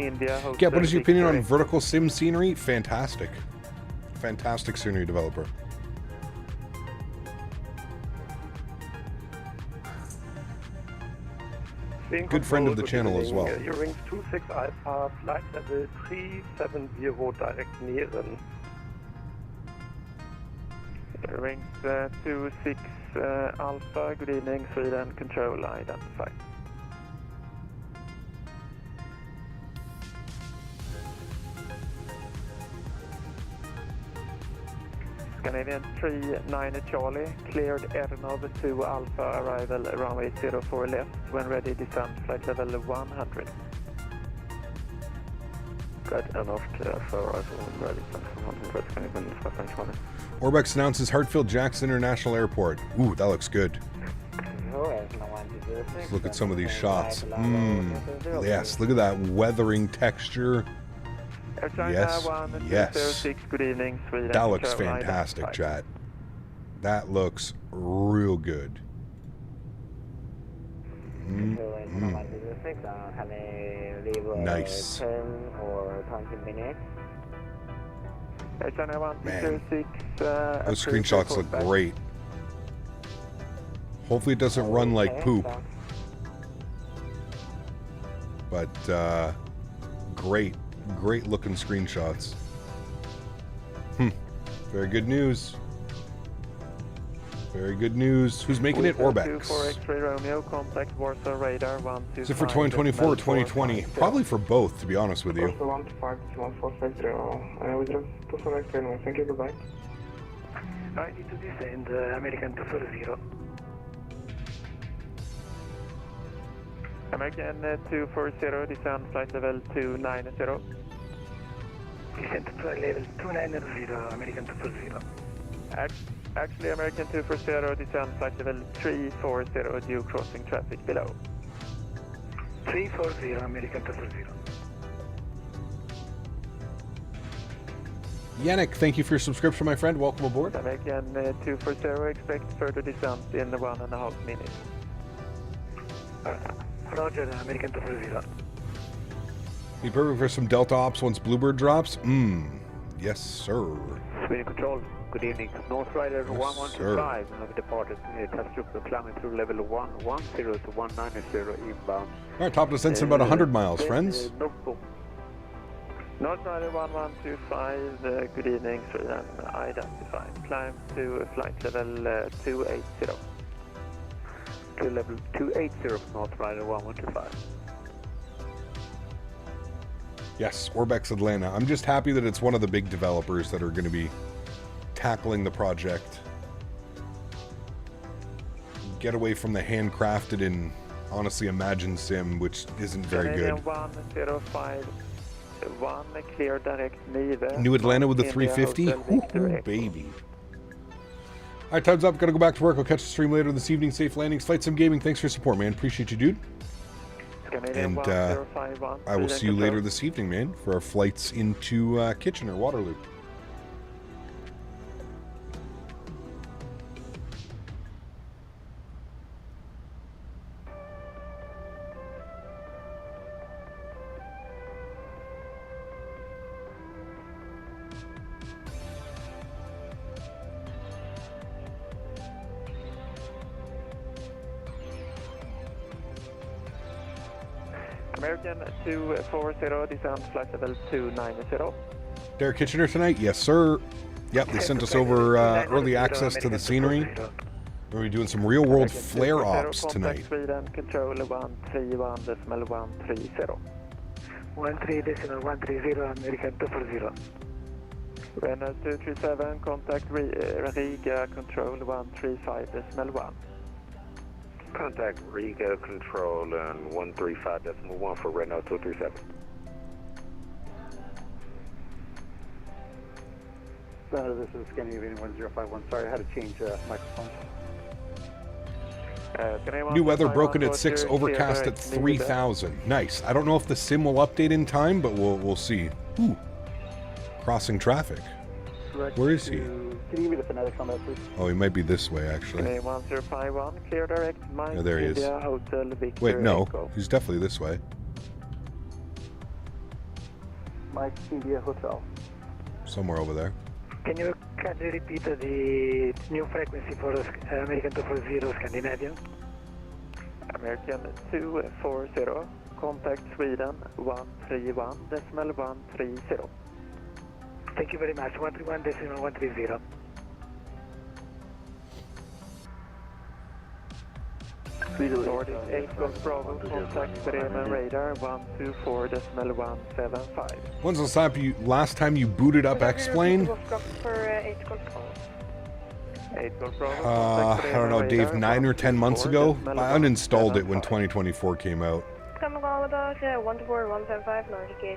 Yeah, what is your opinion on vertical sim scenery? Fantastic. Fantastic scenery developer. Good friend of the channel as well. Eurowings 26 Alpha, flight level 370 direct Erin. Eurowings 26 Alpha, good evening, Sweden, control identified. Canadian 39 Charlie, cleared Erin over 2 Alpha, arrival runway 04 left, when ready descent flight level 100. Got enough clear for arrival ready descent 100, Canadian 520. Orbex announces Hartfield Jackson International Airport. Ooh, that looks good. Let's look at some of these shots. Yes, look at that weathering texture. Yes, yes. Good evening, Sweden. That looks fantastic, chat. That looks real good. Nice. Man, those screenshots look great. Hopefully it doesn't run like poop. But, great looking screenshots. Very good news. Very good news. Who's making it? Orbex. Is it for 2024 or 2020? Probably for both, to be honest with you. Thank you, goodbye. I need to descend American 240. American 240, descend flight level 290. Descent to level 290, American 240. Actually, American 240, descend flight level 340 due crossing traffic below. 340, American 240. Yannick, thank you for your subscription, my friend. Welcome aboard. American 240, expect further descent in 1.5 minutes. Roger, American 240. Be perfect for some Delta Ops once Bluebird drops? Yes, sir. Sweden Control, good evening. North Rider Yes, 1125, have departed. Test group climbing through level 110 to 190 inbound. All right, top descent's in about 100 miles, friends. North Rider 1125, good evening, Sweden, identified. Climb to flight level 280. To level 280 from North Rider 1125. Yes, Orbex Atlanta. I'm just happy that it's one of the big developers that are going to be tackling the project. Get away from the handcrafted and honestly Imagine Sim, which isn't very good. 105, one clear direct Nive. New Atlanta with the 350? Ooh, baby. All right, time's up. Gotta go back to work. I'll catch the stream later this evening. Safe landings. Flight Sim Gaming, thanks for your support, man. Appreciate you, dude. And I will see you later this evening, man, for our flights into Kitchener, Waterloo. American 240, descend flight level 290. Derek Kitchener tonight? Yes, sir. Yep, they sent us over early access to the scenery. We're going to be doing some real-world flare ops tonight. Sweden, control 131.130. 13.130, American 240. Reynolds 237, contact Riga, control 135.1. Contact Riga Control and 135.1 for Renault 237. This is Scandinavian 1051. Sorry, I had to change microphone. New weather broken at 6, overcast at 3,000. Nice. I don't know if the sim will update in time, but we'll see. Ooh. Crossing traffic. Where is he? Can you give me the phonetics on that, please? Oh, he might be this way, actually. 1051, clear direct. Oh, there he is. Hotel, Victor, wait, no. Echo. He's definitely this way. Mike India Hotel. Somewhere over there. Can you kindly repeat the new frequency for American 240 Scandinavian? American 240, contact Sweden 131.130. Thank you very much. 131.130. Nordic 8 Golf Bravo, contact Bremen radar 124.175. When's the last time you booted up X-Plane? I don't know, Dave, 9 or 10 months ago? I uninstalled it when 2024 came out.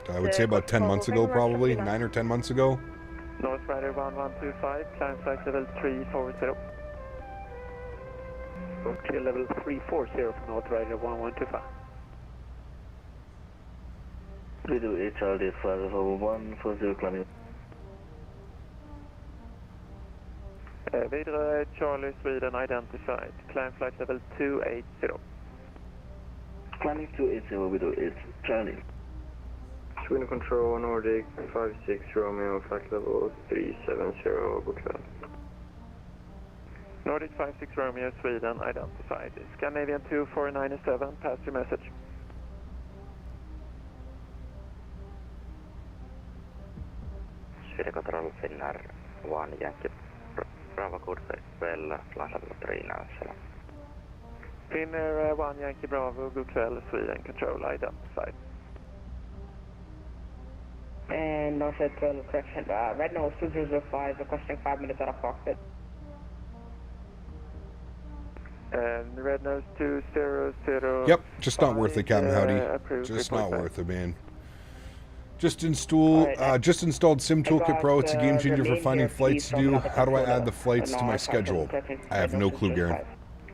I would say about 10 months ago, probably. 9 or 10 months ago. North Rider 1125, climb flight level 340. Clear level 340 from North Rider 1125. We do HRD 50140 climbing. Vidare Charlie Sweden identified, climb flight level 280. Climbing 280, we do it. Charlie. Sweden Control, Nordic 56 Romeo, flight level 370, good luck. Nordic 56 Romeo, Sweden identified. Scandinavian 2497, pass your message. Sweden Control, Finnair 1 Yankee, Bravo code well, flight level 397. Finnair 1 Yankee Bravo, good kväll, Sweden Control identified. And Northside 12, correction, Red Nose 2005, requesting 5 minutes out of cockpit. And Red Nose 200. Yep, just not worth it, Captain Howdy. Just not worth it, man. Just installed Sim Toolkit Pro. It's a game changer for finding flights to do. How do I add the flights to my schedule? I have no clue, Garen.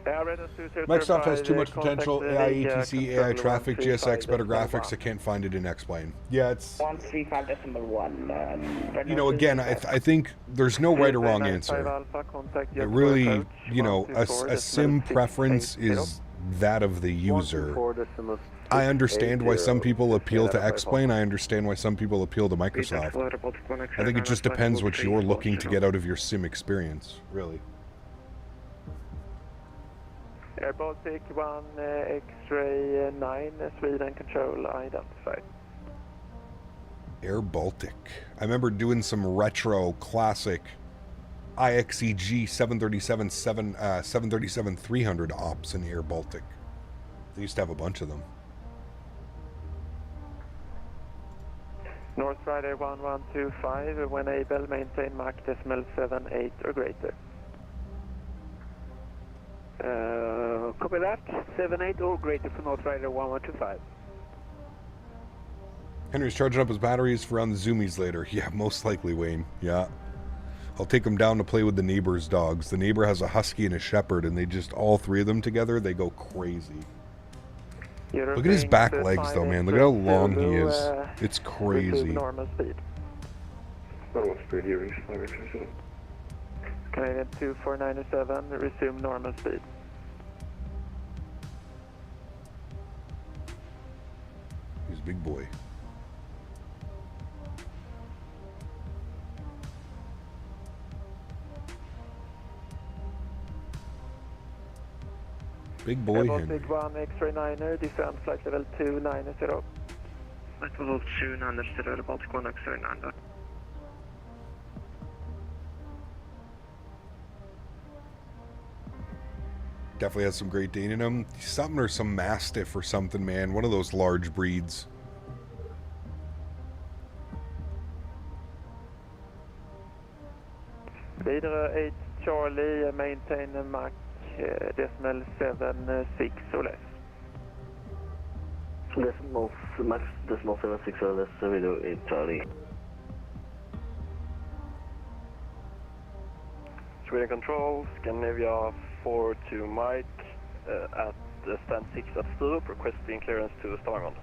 Microsoft has too much potential. AI, ATC, AI traffic, GSX, better graphics. I can't find it in X-Plane. Yeah, it's... 135.1. You know, again, I think there's no right or wrong answer. It really, you know, a sim preference is that of the user. I understand why some people appeal to X-Plane. I understand why some people appeal to Microsoft. I think it just depends what you're looking to get out of your sim experience, really. Air Baltic 1, X-ray 9, Sweden control identified. Air Baltic. I remember doing some retro classic IXEG 737-300 ops in Air Baltic. They used to have a bunch of them. North Rider 1125, when able, maintain Mach 78 or greater. Copy that, 78 or greater for North Rider 1125. Henry's charging up his batteries for on the zoomies later. Yeah, most likely, Wayne. Yeah. I'll take him down to play with the neighbor's dogs. The neighbor has a husky and a shepherd, and they just, all three of them together, they go crazy. Look at his back legs, though, man. Look at how long he is. It's crazy. Normal speed. Canadian 2497, resume normal speed. He's a big boy. Big boy, Henry. Big 1, X-ray 9er, descend flight level 290. Flight level 290, Baltic 1, X-ray 9er. Definitely has some Great Dane in him. Something or some Mastiff or something, man. One of those large breeds. Leader 8 Charlie, maintain Mach 76 or less. Max 76 or less, video 8 Charlie. Sweden Control, Scandinavia 42 Mike, at stand 6 at Sturup, requesting clearance to Stavanger.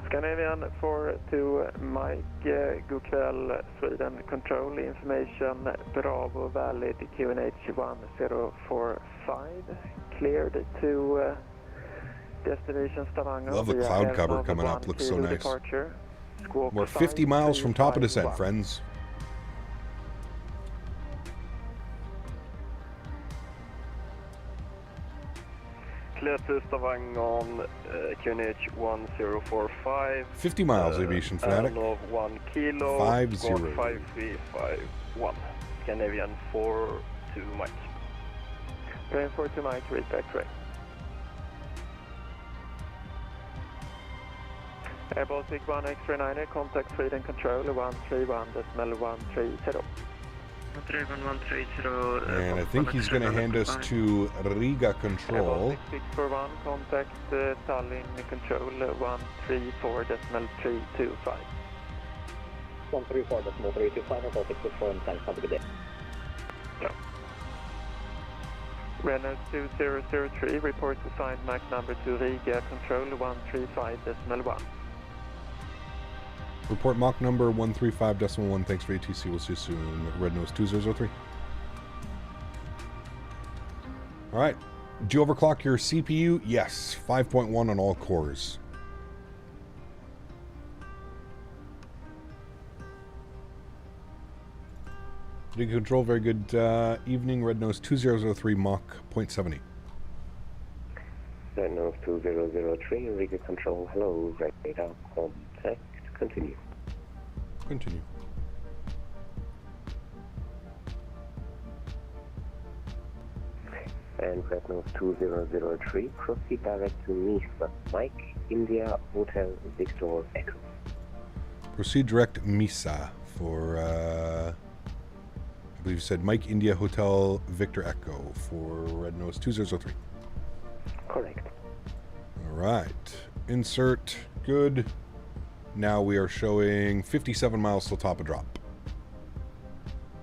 Scandinavian 42 Mike, god kväll, Sweden Control, information Bravo valid QNH 1045, cleared to destination Stavanger. Love the cloud cover coming up, looks so nice. We're 50 miles from top of descent, friends. Clear to Stavanger, QNH 1045. 50 miles, aviation fanatic. Of 1 kilo. 50. 5351. Scandinavian 42 Mike. Train 42 Mike, read back track. Air Baltic 1 X-ray 9er, contact Sweden Control 131.130. And I think he's going to hand us to Riga Control. 641, contact Tallinn Control 134.325. 134.325, Baltic 64 and thanks, have a good day. Yeah. Renault 2003, report assigned Mach number to Riga Control 135.1. Report Mach number 135.1. Thanks for ATC. We'll see you soon. Red Nose 2003. All right. Did you overclock your CPU? Yes. 5.1 on all cores. Riga Control, very good evening. Red Nose 2003 Mach 0.70. Red Nose 2003, Riga Control, hello, radar contact, continue. Continue. And Red Nose 2003, proceed direct to Misa, Mike, India, Hotel, Victor, Echo. Proceed direct Misa for, I believe you said Mike, India, Hotel, Victor, Echo for Red Nose 2003. Correct. All right. Insert. Good. Now we are showing 57 miles till top of drop.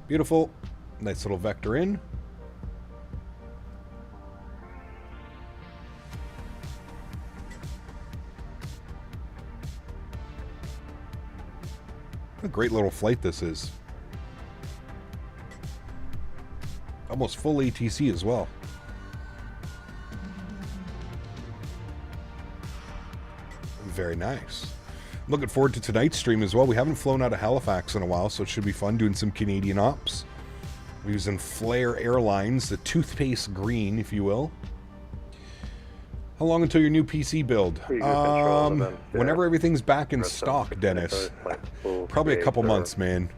Beautiful. Nice little vector in. What a great little flight this is. Almost full ATC as well. Very nice. Looking forward to tonight's stream as well. We haven't flown out of Halifax in a while, so it should be fun doing some Canadian ops. We're using Flair Airlines, the toothpaste green, if you will. How long until your new PC build? Whenever everything's back in stock, Dennis. Probably a couple months, man.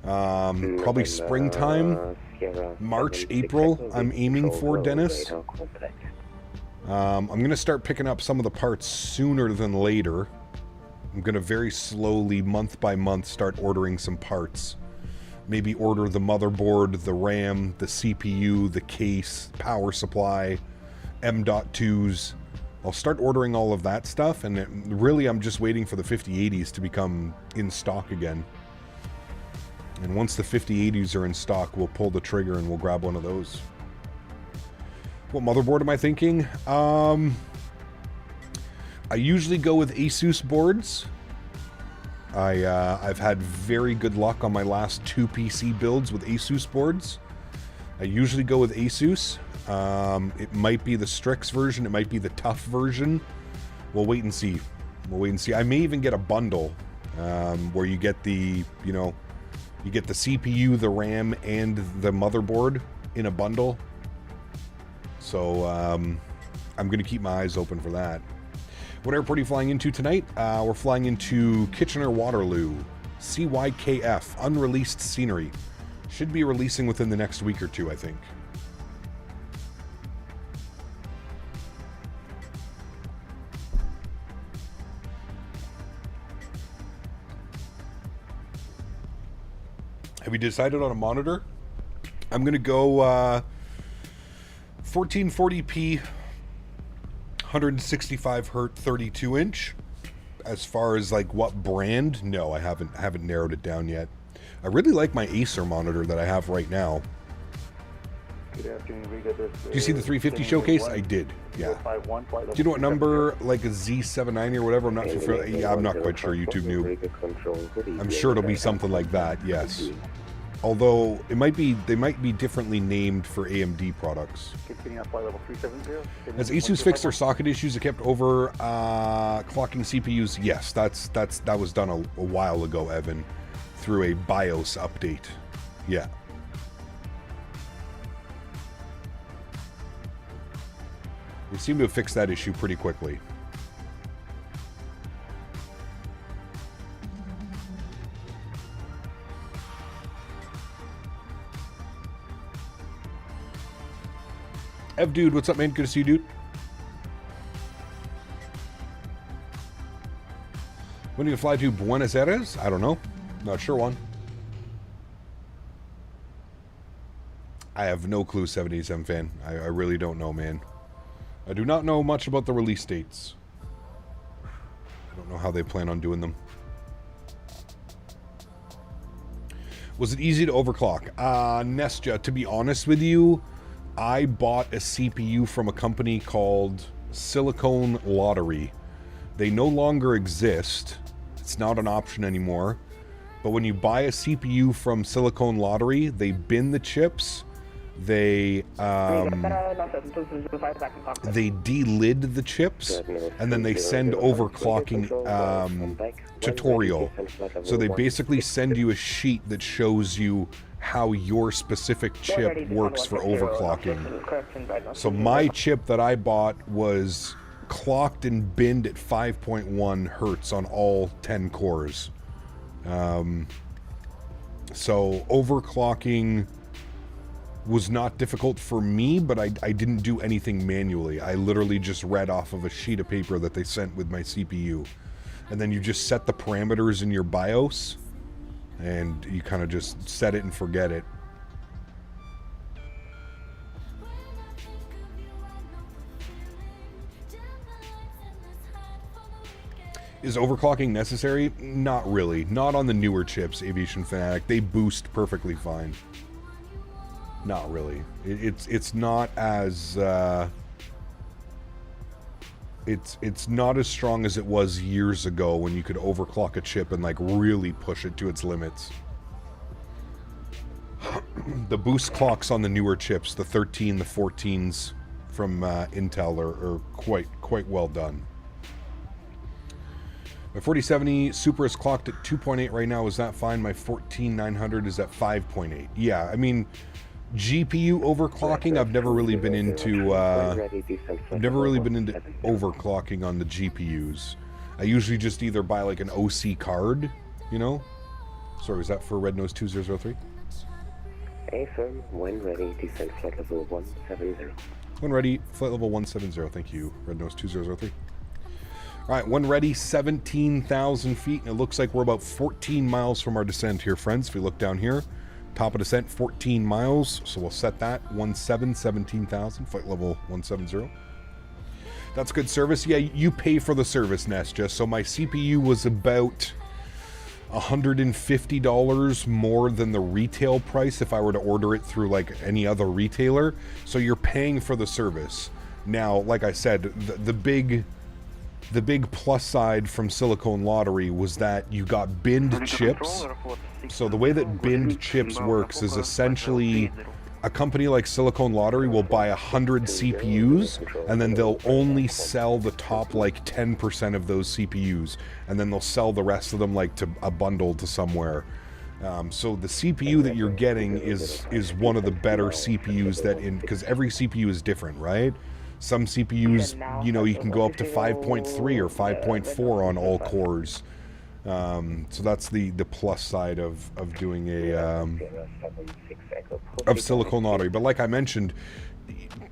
Probably springtime. March, April, I'm aiming for, Dennis. I'm going to start picking up some of the parts sooner than later. I'm going to very slowly, month by month, start ordering some parts. Maybe order the motherboard, the RAM, the CPU, the case, power supply, M.2s. I'll start ordering all of that stuff, and really I'm just waiting for the 5080s to become in stock again. And once the 5080s are in stock, we'll pull the trigger and we'll grab one of those. What motherboard am I thinking? I usually go with Asus boards. I've had very good luck on my last 2 PC builds with Asus boards. I usually go with Asus. It might be the Strix version. It might be the tough version. We'll wait and see. We'll wait and see. I may even get a bundle where you get the, you know, you get the CPU, the RAM, and the motherboard in a bundle. So I'm going to keep my eyes open for that. What airport are you flying into tonight? We're flying into Kitchener-Waterloo. CYKF, unreleased scenery. Should be releasing within the next week or two, I think. Have you decided on a monitor? I'm going to go 1440p, 165 hertz, 32 inch. As far as like what brand, no, I haven't narrowed it down yet. I really like my Acer monitor that I have right now. Good afternoon, Riga. Did you see the 350 showcase? I did, yeah. Do you know what number, like a Z790 or whatever? I'm not too sure. Yeah, I'm not quite sure, YouTube noob. I'm sure it'll be something like that, yes. Although it might be, they might be differently named for AMD products. Has Asus fixed their socket issues that kept over clocking CPUs? Yes, that was done a while ago, Evan, through a BIOS update. Yeah. We seem to have fixed that issue pretty quickly. Ev dude, what's up, man? Good to see you, dude. When are you gonna fly to Buenos Aires? I don't know. Not sure one. I have no clue, 77 fan. I really don't know, man. I do not know much about the release dates. I don't know how they plan on doing them. Was it easy to overclock? Nestja, to be honest with you, I bought a CPU from a company called Silicon Lottery. They no longer exist. It's not an option anymore. But when you buy a CPU from Silicon Lottery, they bin the chips. They delid the chips, and then they send overclocking tutorial. So they basically send you a sheet that shows you how your specific chip works for overclocking. So my chip that I bought was clocked and binned at 5.1 hertz on all 10 cores. So overclocking was not difficult for me, but I didn't do anything manually. I literally just read off of a sheet of paper that they sent with my CPU. And then you just set the parameters in your BIOS, and you kind of just set it and forget it. Is overclocking necessary? Not really. Not on the newer chips, Aviation Fanatic. They boost perfectly fine. Not really. It's not as it's not as strong as it was years ago when you could overclock a chip and like really push it to its limits. The boost clocks on the newer chips, the 13, the 14s from Intel are quite well done. My 4070 Super is clocked at 2.8 right now. Is that fine? My 14900 is at 5.8. Yeah, I mean, GPU overclocking, I've never really been into overclocking on the GPUs. I usually just either buy like an OC card, you know? Sorry, was that for Red Nose 2003? Affirm, when ready, descend flight level 170. When ready, flight level 170. Thank you, Red Nose 2003. All right, when ready, 17,000 feet, and it looks like we're about 14 miles from our descent here, friends. If we look down here, top of descent, 14 miles, so we'll set that, 17,000, flight level 170. That's good service. Yeah, you pay for the service, Nadya. So my CPU was about $150 more than the retail price if I were to order it through like any other retailer. So you're paying for the service. Now, like I said, the big plus side from Silicon Lottery was that you got binned chips. So the way that binned chips works is essentially a company like Silicon Lottery will buy 100 CPUs, and then they'll only sell the top like 10% of those CPUs, and then they'll sell the rest of them like to a bundle to somewhere. So the CPU that you're getting is one of the better CPUs because every CPU is different, right? Some CPUs, you know, you can go up to 5.3 or 5.4 on all cores. So that's the plus side of doing of Silicon Lottery. But like I mentioned,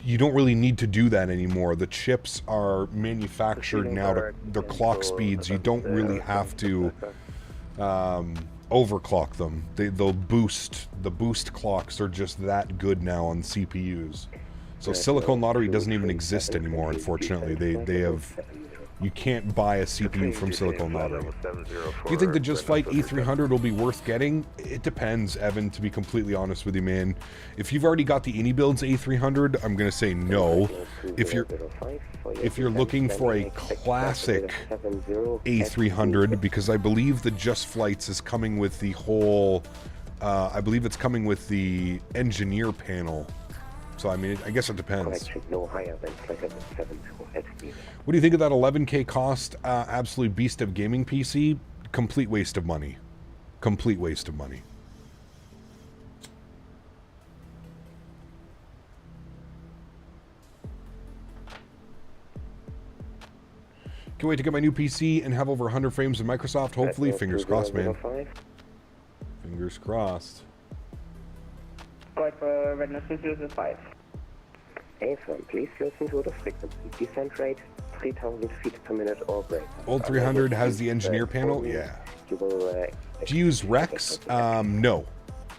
you don't really need to do that anymore. The chips are manufactured now to their clock speeds. You don't really have to overclock them. They'll boost. The boost clocks are just that good now on CPUs. So Silicon Lottery doesn't even exist anymore, unfortunately. They have... You can't buy a CPU from Silicon Lottery. Do you think the Just Flight E300 will be worth getting? It depends, Evan, to be completely honest with you, man. If you've already got the AnyBuilds A300, I'm going to say no. If you're looking for a classic A300, because I believe the Just Flights is coming with the whole... I believe it's coming with the engineer panel. So, I mean, I guess it depends. What do you think of that 11K cost, absolute beast of gaming PC? Complete waste of money. Complete waste of money. Can't wait to get my new PC and have over 100 frames of Microsoft, hopefully. Fingers crossed, man. Fingers crossed. Flight for Red Nose 205. Affirm, please listen to the frequency. Descent rate 3,000 feet per minute or greater. Old 300 has the engineer panel? Yeah. Do you use Rex? No.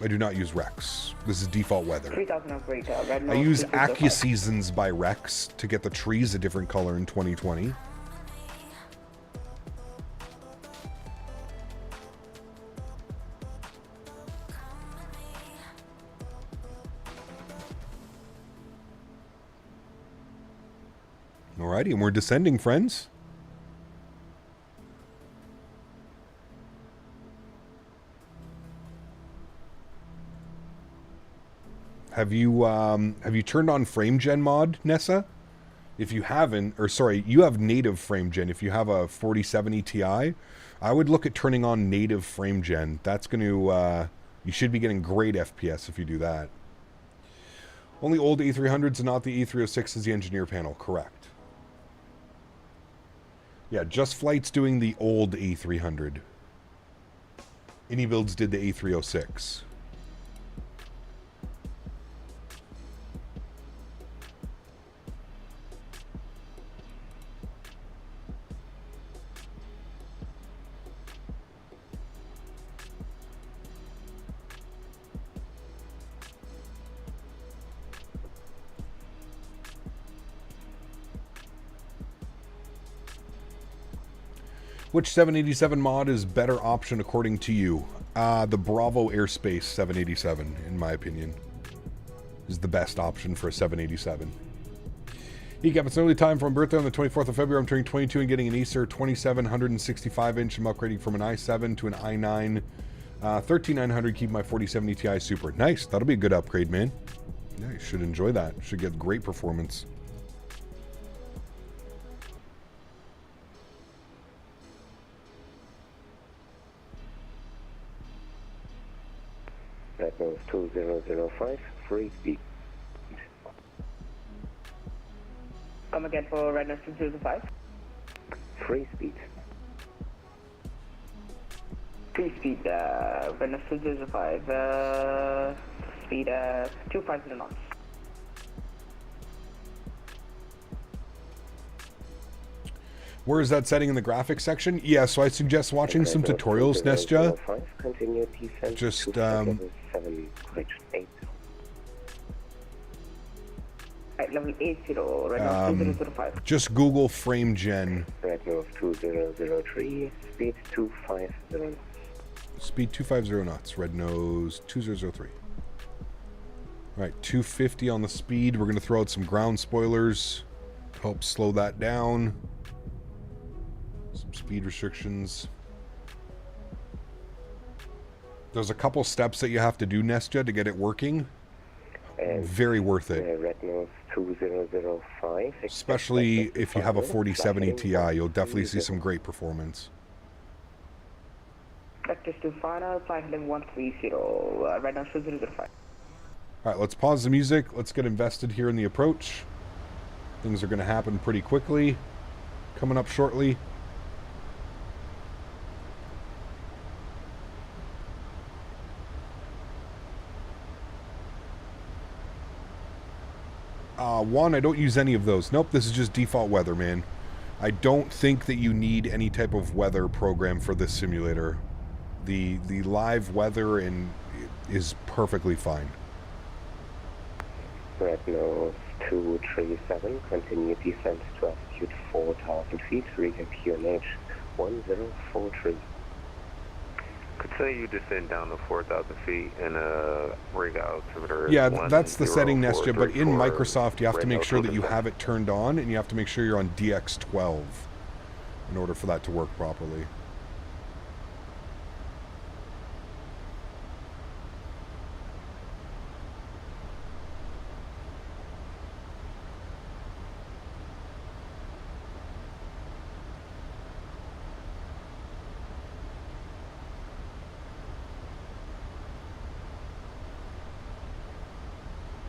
I do not use Rex. This is default weather. 3,000 or greater. Red I use AccuSeasons by Rex to get the trees a different color in 2020. Alrighty, and we're descending, friends. Have you turned on FrameGen mod, Nessa? If you haven't, or sorry, you have native FrameGen. If you have a 4070 Ti, I would look at turning on native FrameGen. That's going to, you should be getting great FPS if you do that. Only old E300s and not the E306 is the engineer panel, correct. Yeah, Just Flight's doing the old A300. AnyBuilds did the A306. Which 787 mod is better option according to you? The Bravo Airspace 787, in my opinion, is the best option for a 787. Ecap, it's an early time for my birthday on the 24th of February. I'm turning 22 and getting an Acer 2765-inch. I'm upgrading from an i7 to an i9 13900. Keep my 4070 Ti Super. Nice. That'll be a good upgrade, man. Yeah, you should enjoy that. Should get great performance. Red nose 2005, free speed. Come again for Red nose 2005. Free speed. Free speed, Red nose 2005, speed 250 knots. Where is that setting in the graphics section? Yeah, so I suggest watching some tutorials, Nadya. Just, level 80, Red nose 2005. Just Google frame gen. Red nose 2003, speed 250. Speed 250 knots, red nose 2003. Alright, 250 on the speed. We're going to throw out some ground spoilers. Help slow that down. Some speed restrictions. There's a couple steps that you have to do, Nadya, to get it working. Very worth it. Red nose 2005. Especially if you have a 4070 Ti, you'll definitely see some great performance. Practice to final, 50130, Red nose 2005. Alright, let's pause the music. Let's get invested here in the approach. Things are going to happen pretty quickly. Coming up shortly. One, I don't use any of those. Nope, this is just default weather, man. I don't think that you need any type of weather program for this simulator. The live weather is perfectly fine. Red nose 237, continue descent to altitude 4,000 feet, Riga QNH 1043. Could say you descend down to 4,000 feet in a Riga altimeter. Yeah, that's the setting, Nadya, but in Microsoft you have to make sure that you have it turned on, and you have to make sure you're on DX12 in order for that to work properly.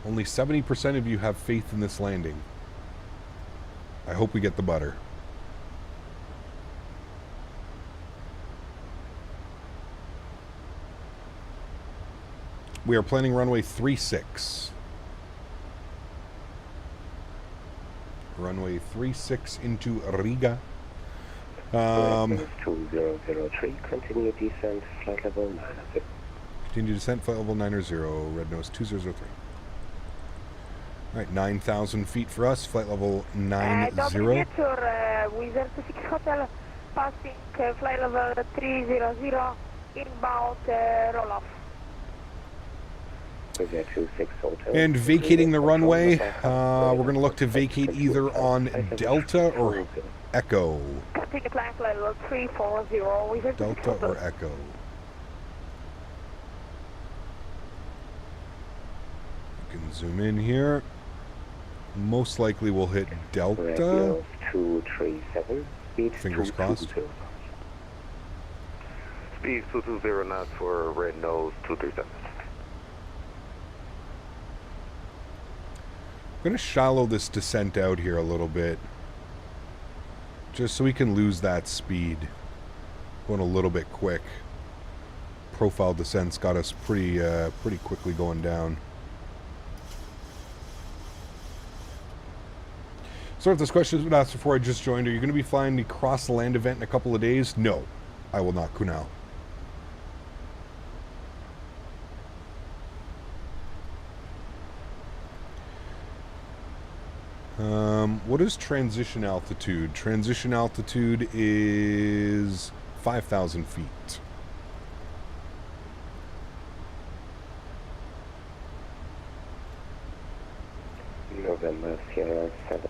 Only 70% of you have faith in this landing. I hope we get the butter. We are planning runway 36. Runway 36 into Riga. 2003, continue descent, flight level 90. Continue descent, flight level 90, red nose 2003. Alright, 9,000 feet for us, flight level 90. Wizard 6 Hotel, passing flight level 300, inbound roll-off. And vacating the runway, we're going to look to vacate either on Delta or Echo. Continue climb flight level 340, Wizard 6 Delta Hotel. or Echo. You can zoom in here. Most likely we'll hit Delta. 237, speed Fingers crossed. Speed 220 knots for red nose 237. I'm going to shallow this descent out here a little bit, just so we can lose that speed. Going a little bit quick. Profile descent's got us pretty quickly going down. So if this question has been asked before I just joined, are you going to be flying the Cross the Land event in a couple of days? No, I will not, Kunal. What is transition altitude? Transition altitude is 5,000 feet. November Sierra 7.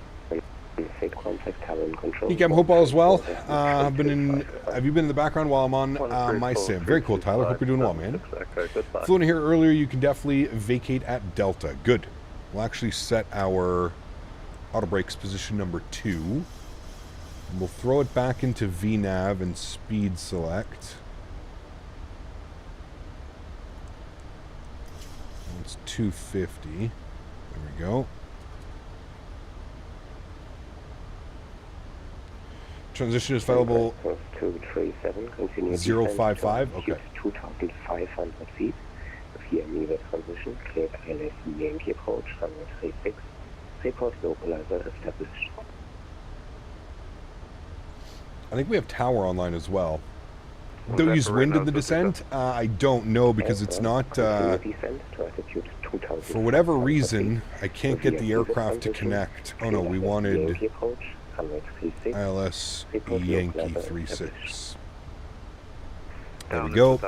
Fake contact, Talon control. Ecam, hope all is well. Have you been in the background while I'm on my sim? Very cool, Tyler. Hope you're doing well, man. Flew in here earlier. You can definitely vacate at Delta. Good. We'll actually set our auto brakes position number 2. And we'll throw it back into VNav and speed select. It's 250. There we go. Transition is available 237, continue 055, okay. 2,500 feet. Via neither transition, cleared ILS Yankee approach, 136. Report localizer established. I think we have tower online as well. Don't use wind in the descent? I don't know because it's not... for whatever reason, I can't get the aircraft to connect. Oh no, we wanted... ILS Yankee 36. There we go.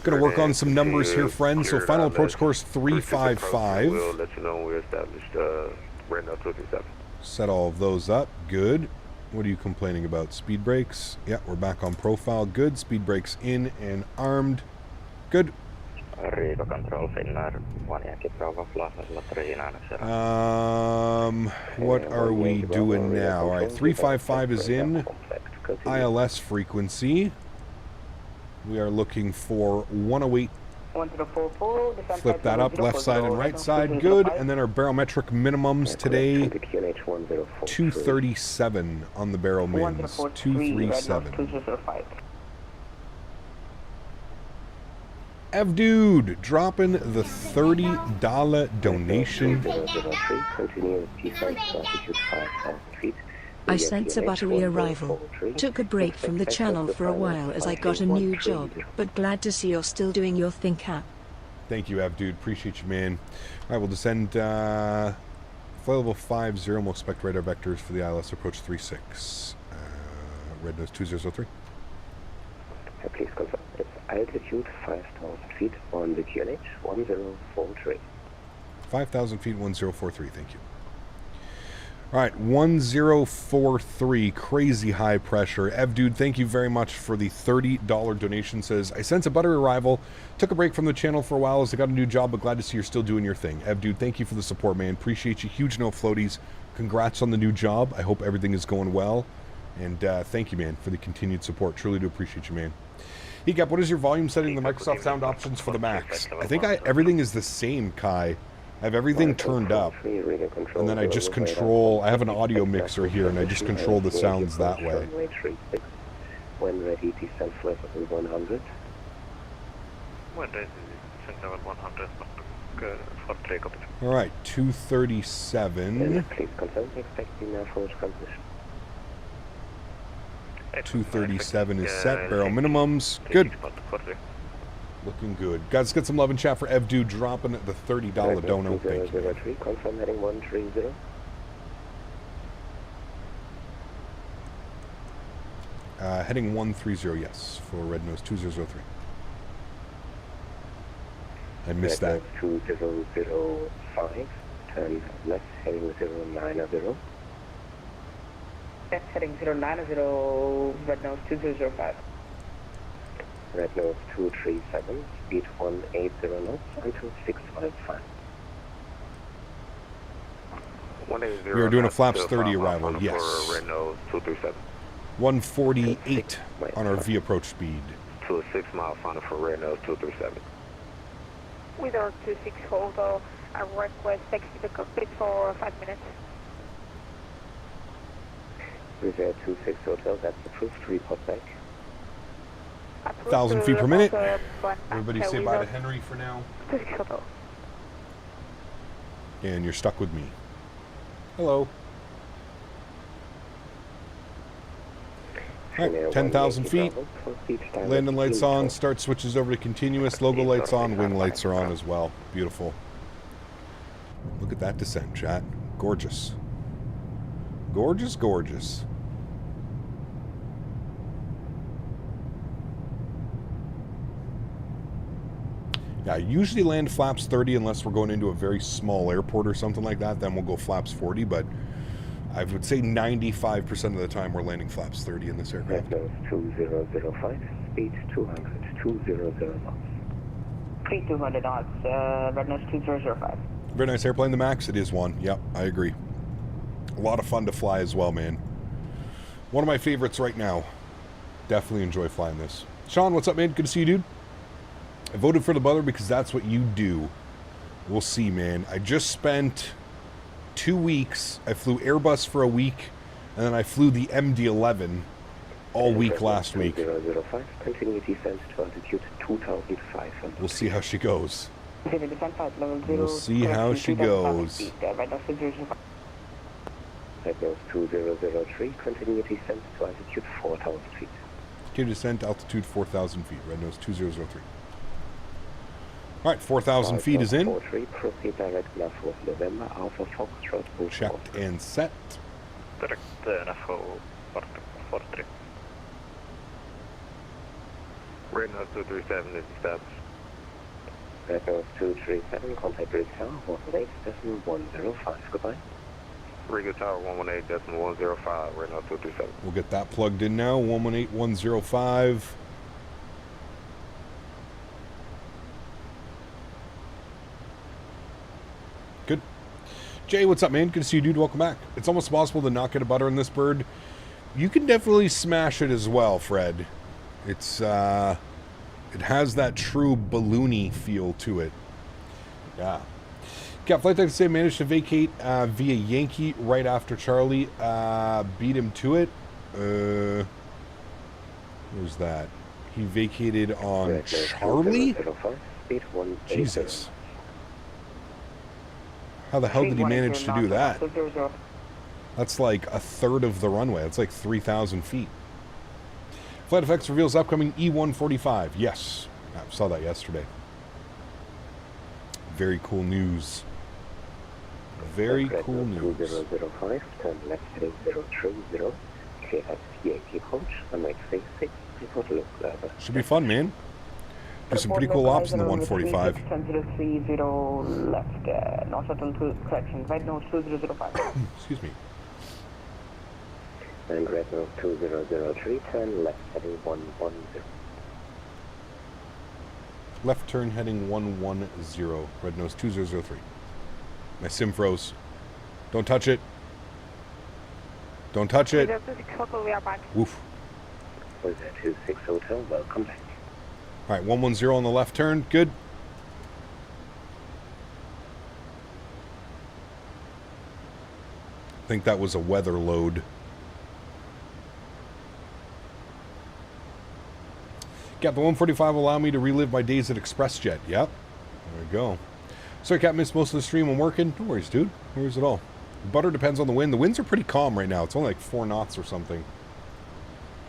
Gonna work on some numbers here, friends. So final approach course 355. We'll let you know when we established Reno 237. Set all of those up. Good. What are you complaining about? Speed brakes? Yeah, we're back on profile. Good. Speed brakes in and armed. Good. Riga control Finnair 1 Yankee Bravo Flight 397. What are we doing now? All right, 355 is in. ILS frequency. We are looking for 108. Flip that up, left side and right side. Good. And then our barometric minimums today, 237 on the barrel mins. 237. Dude dropping the $30 donation. I sense a buttery arrival. Took a break from the channel for a while as I got a new job, but glad to see you're still doing your thing, Cap. Thank you, Dude. Appreciate you, man. All right, we'll descend flight level 50. We'll expect radar vectors for the ILS approach 36. Red nose 2003. Please confirm. It's altitude 5,000 feet on the QNH 1043. 5,000 feet 1043. Thank you. All right, 1043, crazy high pressure. Dude, thank you very much for the $30 donation. Says, I sense a buttery arrival. Took a break from the channel for a while as I got a new job, but glad to see you're still doing your thing. Dude, thank you for the support, man. Appreciate you. Huge no floaties. Congrats on the new job. I hope everything is going well. And thank you, man, for the continued support. Truly do appreciate you, man. Egap, what is your volume setting in the Microsoft Sound options for the Max? I think everything is the same, Kai. I have everything turned up, and then I just control, I have an audio mixer here, and I just control the sounds that way. When ready, descent flight level 100. When ready, descent level 100, for takeoff. All right, 237. Please confirm, expecting approach transition. 237 is set, barrel minimums. Good. Looking good. Guys, let's get some love and chat for Dude dropping the $30 dono. Thank you. Confirm heading 130. Heading 130, yes, for Red Nose 2003. I missed that. 2005, turn left, heading 090. Left heading 090, Red Nose 2005. Red Nose 237, speed 180 knots until 655. We are doing a flaps 30 arrival, yes. Red Nose 237. 148 on our V approach speed. To a 6 mile final for Red Nose 237. With our 26 Hotel, I request taxi the cockpit for 5 minutes. With a 26 Hotel, that's approved, report back. 1,000 feet per minute. Everybody say bye to Henry for now. And you're stuck with me. Hello. All right, 10,000 feet. Landing lights on. Start switches over to continuous. Logo lights on. Wing lights are on as well. Beautiful. Look at that descent, chat. Gorgeous. Gorgeous, gorgeous. Yeah, I usually land flaps 30 unless we're going into a very small airport or something like that. Then we'll go flaps 40, but I would say 95% of the time we're landing flaps 30 in this aircraft. Red nose 2005, speed 200, 200 knots. 3200 knots, red nose 2005. Very nice airplane, the MAX. It is one. Yep, I agree. A lot of fun to fly as well, man. One of my favorites right now. Definitely enjoy flying this. Sean, what's up, man? Good to see you, dude. I voted for the Butler because that's what you do. We'll see, man. I just spent 2 weeks. I flew Airbus for a week, and then I flew the MD-11 all week last week. 005, continue descent to altitude 2,500. We'll see how she goes. We'll see how she goes. Red nose 2003, continue descent to altitude 4,000 feet. Continue descent, altitude 4,000 feet. Red nose 2003. All right, 4,000 feet is in. Proceed direct Nafo November, Alpha Foxtrot. Checked and set. Direct Nafo 43. Red nose 237 is established. Red nose 237, contact Riga Tower 118.105. Goodbye. Riga Tower 118.105, Red nose 237. We'll get that plugged in now. 118.105. Good. Jay, what's up, man? Good to see you, dude. Welcome back. It's almost impossible to not get a butter in this bird. You can definitely smash it as well, Fred. It's, it has that true balloony feel to it. Yeah. Got Flite to say managed to vacate via Yankee right after Charlie. Beat him to it. Where's that? He vacated on Charlie? Jesus. How the hell did he manage to do that? That's like a third of the runway. That's like 3,000 feet. Flight Effects reveals upcoming E145. Yes. I saw that yesterday. Very cool news. Very cool news. 2005, turn left heading 030, clear Yankee Koch, MAX8, report look level. Should be fun, man. Do some pretty cool ops in the 145. 1030 left, not shuttle to correction, right nose 2005. Excuse me. And red nose 2003, turn left heading 110. Left turn heading 110, red nose 2003. My sim froze. Don't touch it. Don't touch it. Woof. Was that 26 Hotel? Welcome back. All right, 110 on the left turn. Good. I think that was a weather load. Got the 145 allow me to relive my days at ExpressJet. Yep. There we go. Sorry, Cap, missed most of the stream. I'm working. No worries, dude. No worries at all. Butter depends on the wind. The winds are pretty calm right now. It's only like 4 knots or something.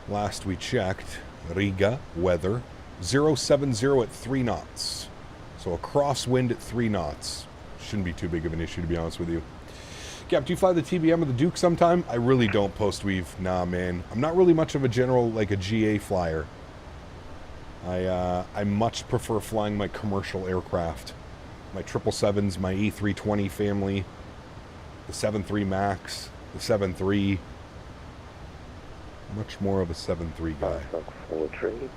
Last we checked, Riga, weather, 070 at 3 knots. So a crosswind at 3 knots. Shouldn't be too big of an issue, to be honest with you. Cap, do you fly the TBM or the Duke sometime? I really don't post-weave. Nah, man. I'm not really much of a general, like a GA flyer. I much prefer flying my commercial aircraft. My 777s, my A320 family, the 7.3 MAX, the 7.3. Much more of a 7.3 guy.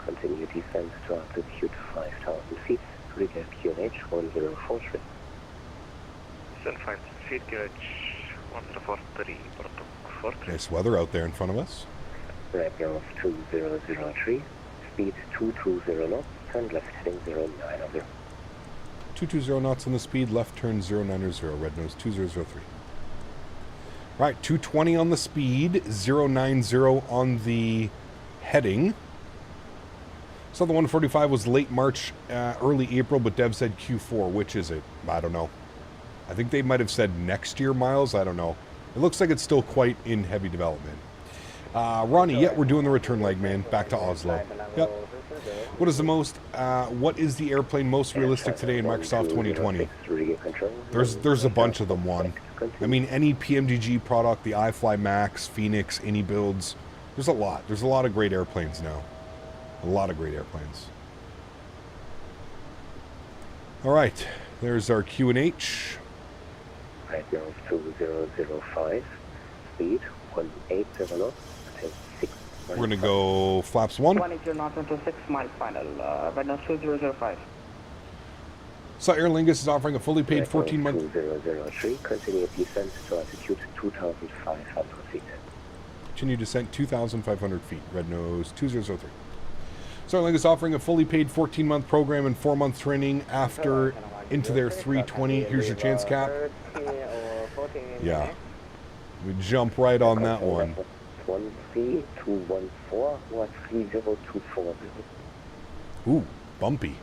Continue descent to altitude 5,000 feet. Riga QNH 1043. Descent 5,000 feet, QNH 1043. Nice weather out there in front of us. Red nose 2003. Speed 220 knots. Turn left heading 090. 220 knots on the speed, left turn 090, red nose 2003. Right, 220 on the speed, 090 on the heading. So the 145 was late March, early April, but Dev said Q4. Which is it? I don't know. I think they might have said next year, Miles. I don't know. It looks like it's still quite in heavy development. Ronnie, yeah, we're doing the return leg, man. Back to Oslo. Yep. What is the airplane most realistic today in Microsoft 2020? There's a bunch of them, Juan. I mean, any PMDG product, the iFly Max, Phoenix, any builds, there's a lot. There's a lot of great airplanes now. A lot of great airplanes. All right, there's our QNH. Right now 2005, speed 180 knots, and 6. We're going to go flaps 1. 180 knots into 6 miles final, right now 2005. So Aer Lingus is offering a fully paid 14-month... 2003, continue descent to altitude 2,500 feet. Continue descent 2,500 feet, Red Nose 2003. So Aer Lingus is offering a fully paid 14-month program and 4-month training after into their 320. Here's your chance cap. Yeah. We jump right on that one. 13214 or 30240. Ooh, bumpy.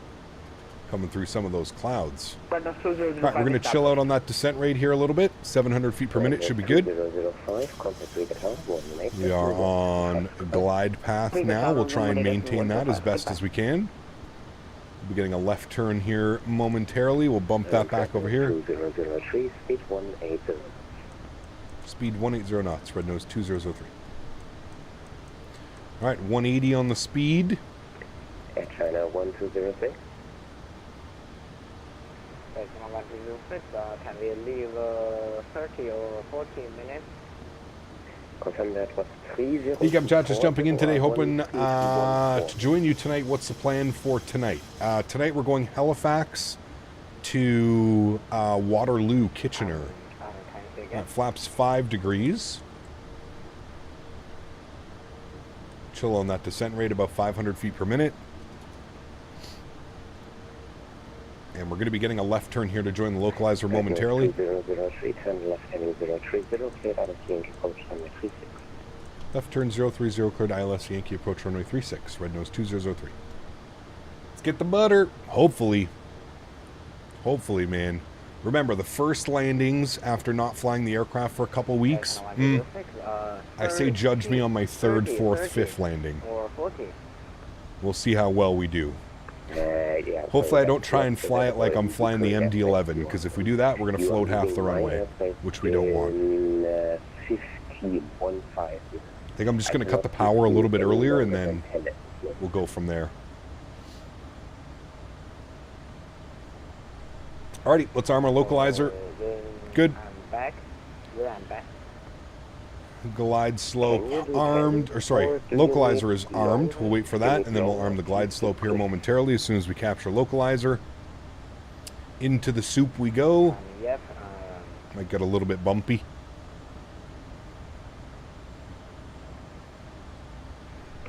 Coming through some of those clouds. All right, we're going to chill out on that descent rate here a little bit. 700 feet per minute should be good. We are on glide path now. We'll try and maintain that as best as we can. We'll be getting a left turn here momentarily. We'll bump that back over here. 2003, speed 180. Speed 180 knots, Red Nose 2003. All right, 180 on the speed. Air China 1206. Can we leave 30 or 40 minutes? Confirm that was 30. Decap Chat just jumping in today, hoping to join you tonight. What's the plan for tonight? Tonight we're going Halifax to Waterloo, Kitchener. Flaps 5 degrees. Chill on that descent rate, about 500 feet per minute. And we're going to be getting a left turn here to join the localizer momentarily. 003, turn left heading 030, cleared out of Yankee approach runway 36. Left turn 030, cleared ILS Yankee approach runway 36, Red Nose 2003. Let's get the butter. Hopefully. Hopefully, man. Remember, the first landings after not flying the aircraft for a couple weeks, I say judge me on my 3rd, 4th, 5th landing. We'll see how well we do. Yeah, hopefully I don't try and fly it like I'm flying the MD-11, because if we do that, we're going to float half the runway, which we don't want. 15.15. I think I'm just going to cut the power a little bit earlier, and then we'll go from there. Alrighty, let's arm our localizer. Good. I'm back. I'm back. Glide slope armed, or sorry, localizer is armed. We'll wait for that, and then we'll arm the glide slope here momentarily as soon as we capture localizer. Into the soup we go. Might get a little bit bumpy.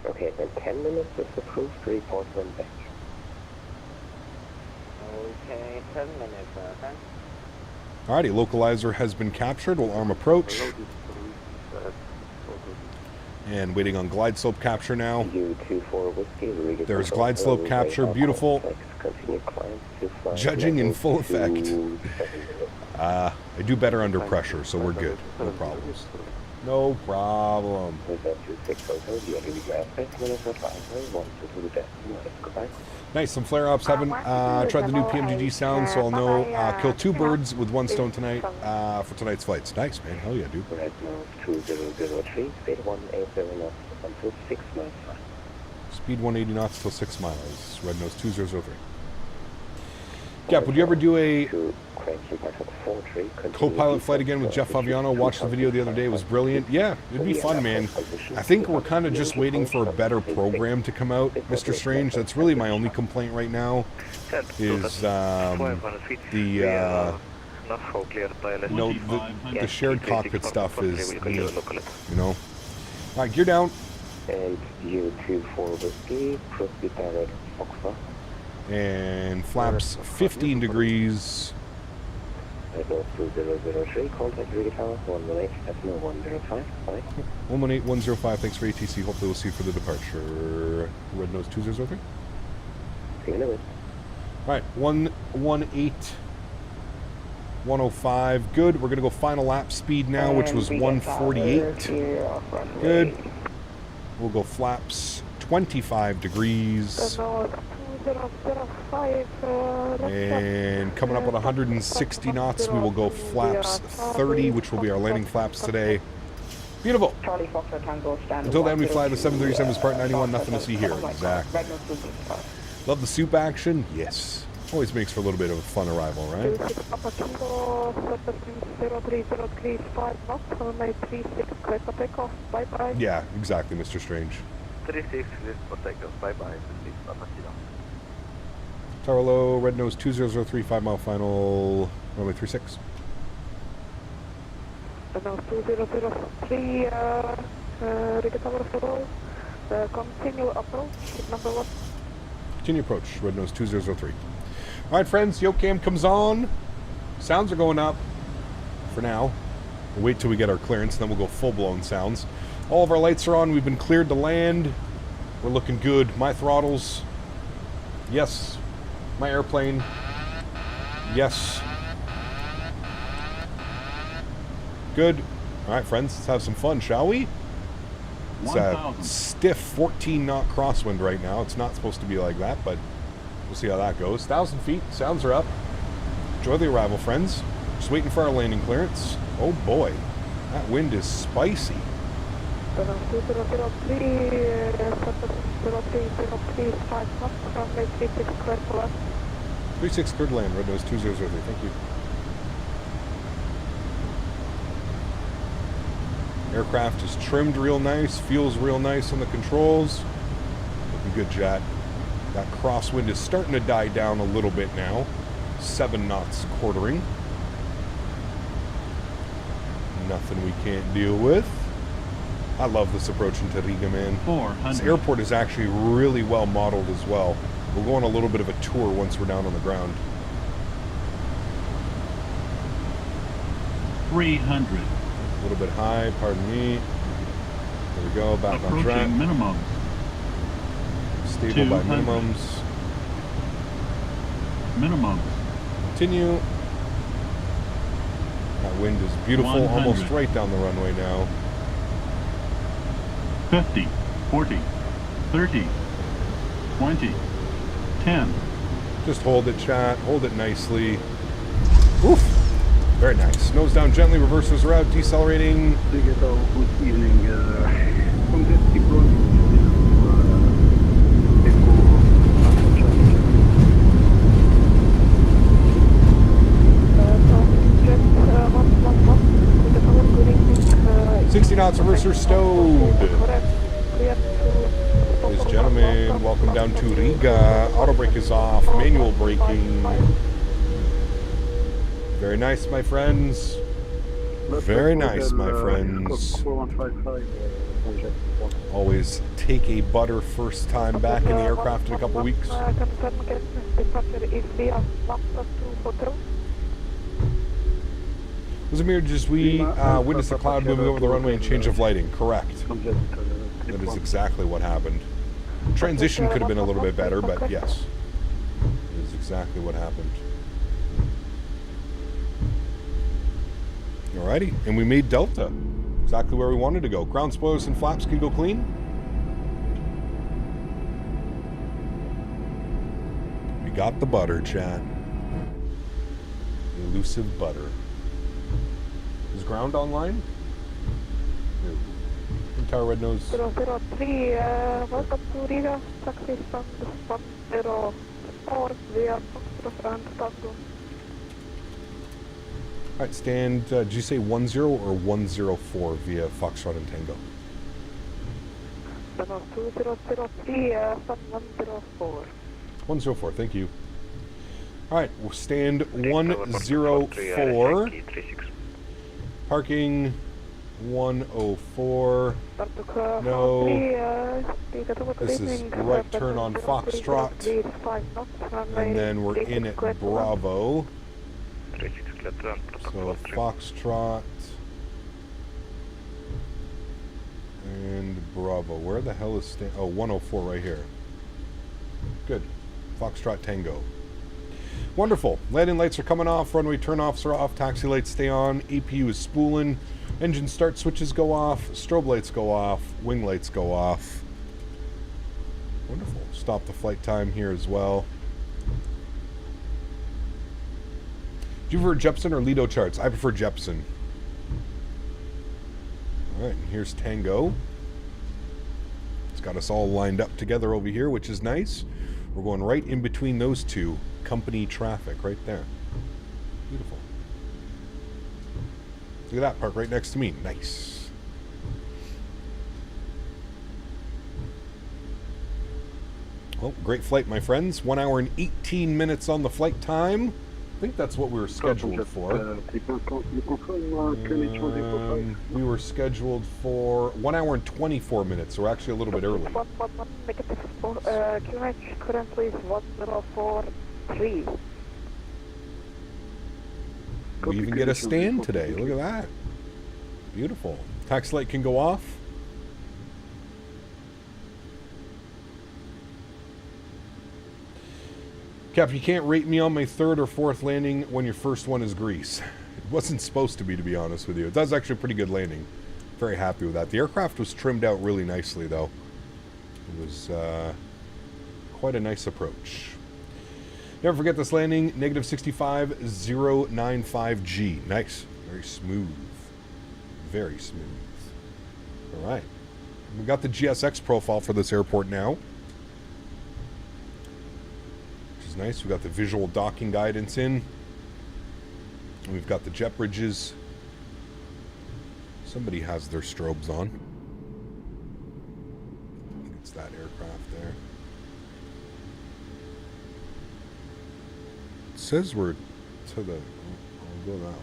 Okay, then 10 minutes is approved. Report when back. Okay, 10 minutes, okay. Alrighty, localizer has been captured. We'll arm approach. And waiting on glide slope capture now. There's glide slope capture, beautiful. Judging in full effect. I do better under pressure, so we're good. No problems. No problem. Nice, some flare-ups. Haven't tried the new PMGG sound, so I'll know. Kill 2 birds with 1 stone tonight for tonight's flights. Nice, man. Hell yeah, dude. 2003, speed 180 knots until 6 miles. Speed 180 knots till 6 miles. Red Nose 2003. Gap, would you ever do a co-pilot flight again with Jeff Favignano? Watched the video the other day. It was brilliant. Yeah, it'd be fun, man. I think we're kind of just waiting for a better program to come out, Mr. Strange. That's really my only complaint right now is the shared cockpit stuff is neat, you know. All right, gear down. And U24 whiskey, proceed direct Foxtrot. And flaps 15 degrees. Red Nose 2003, contact Riga Tower 118, decimal 105, bye. 118-105, thanks for ATC. Hopefully we'll see you for the departure. Red Nose 2003. See you in a minute. Alright, 118, 105, good. We're going to go final lap speed now, which was 148. Good. We'll go flaps 25 degrees. And coming up at 160 knots, we will go flaps 30, which will be our landing flaps today. Beautiful. Charlie Foxtrot Tango stand. Until then, we fly the 737's Part 91. Nothing to see here. Exactly. Love the soup action? Yes. Always makes for a little bit of a fun arrival, right? Yeah, exactly, Mr. Strange. 36, for takeoff. Bye-bye. Tower low, red nose 2003, 5 mile final, runway 36. Nose 2003, Riga Tower Roll, continue approach, number 1. Continue approach, red nose 2003. Alright friends, Yocam comes on. Sounds are going up for now. We'll wait till we get our clearance, then we'll go full-blown sounds. All of our lights are on, we've been cleared to land. We're looking good. My throttles. Yes. My airplane. Yes. Good. Alright friends, let's have some fun, shall we? It's a stiff 14 knot crosswind right now. It's not supposed to be like that, but we'll see how that goes. 1,000 feet, sounds are up. Enjoy the arrival, friends. Just waiting for our landing clearance. Oh boy, that wind is spicy. 36 cleared land, red nose 2003, thank you. Aircraft is trimmed real nice, feels real nice on the controls. Looking good, Jet. That crosswind is starting to die down a little bit now. 7 knots quartering. Nothing we can't deal with. I love this approach into Riga, man. 400. This airport is actually really well modeled as well. We'll go on a little bit of a tour once we're down on the ground. 300. A little bit high, pardon me. There we go, back on track. Minimums. Stable by minimums. Minimums. Continue. That wind is beautiful, 100. almost right down the runway now. 50, 40, 30, 20, 10. Just hold it, chat. Hold it nicely. Oof. Very nice. Nose down gently. Reversers are out. Decelerating. Good evening. From this approach, echo. 60 knots. Reverser stowed. Ladies and gentlemen, welcome down to Riga. Auto brake is off. Manual braking. Very nice, my friends. Very nice, my friends. Always take a butter first time back in the aircraft in a couple weeks. Was it mere just we witnessed a cloud moving over the runway and change of lighting? Correct. That is exactly what happened. Transition could have been a little bit better, but yes. It is exactly what happened. Alrighty, and we made Delta. Exactly where we wanted to go. Ground spoilers and flaps can go clean. We got the butter, chat. The elusive butter. Is ground online? No. Entire red nose. 003, welcome to Riga. Taxi from the spot 04 via Foxtrot and Tango. Alright, stand, did you say 10 or 104 via Foxtrot and Tango? 2003, 104. 104, thank you. Alright, we'll stand 104. Parking 104. No. This is right turn on Foxtrot. And then we're in at Bravo. So Foxtrot and Bravo. Where the hell is oh, 104 right here. Good. Foxtrot Tango. Wonderful. Landing lights are coming off. Runway turn-offs are off. Taxi lights stay on. APU is spooling. Engine start switches go off. Strobe lights go off. Wing lights go off. Wonderful. Stop the flight time here as well. Do you prefer Jepson or Lido charts? I prefer Jepson. Alright, and here's Tango. It's got us all lined up together over here, which is nice. We're going right in between those two. Company traffic right there. Beautiful. Look at that, park right next to me. Nice. Well, great flight, my friends. 1 hour and 18 minutes on the flight time. I think that's what we were scheduled for. We were scheduled for 1 hour and 24 minutes, so we're actually a little bit early. QNH currently is 1043. We even get a stand today. Look at that. Beautiful. Taxi light can go off. Cap, you can't rate me on my third or fourth landing when your first one is Greece. It wasn't supposed to be honest with you. That was actually a pretty good landing. Very happy with that. The aircraft was trimmed out really nicely, though. It was quite a nice approach. Never forget this landing, negative 65095G. Nice. Very smooth. Very smooth. All right. We got the GSX profile for this airport now. Which is nice. We got the visual docking guidance in. And we've got the jet bridges. Somebody has their strobes on. I think it's that aircraft there. It says we're to the... I'll go that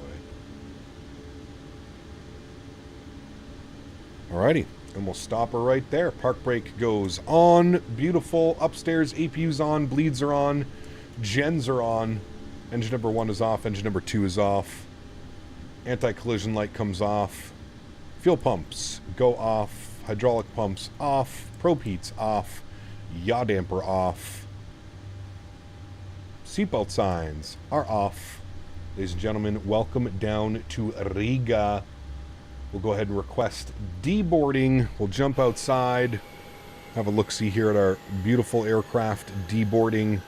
way. Alrighty. And we'll stop her right there. Park brake goes on. Beautiful. Upstairs, APU's on. Bleeds are on. Gens are on. Engine number 1 is off. Engine number 2 is off. Anti-collision light comes off. Fuel pumps go off. Hydraulic pumps off. Probe heats off. Yaw damper off. Seatbelt signs are off. Ladies and gentlemen, welcome down to Riga. We'll go ahead and request deboarding. We'll jump outside. Have a look-see here at our beautiful aircraft deboarding.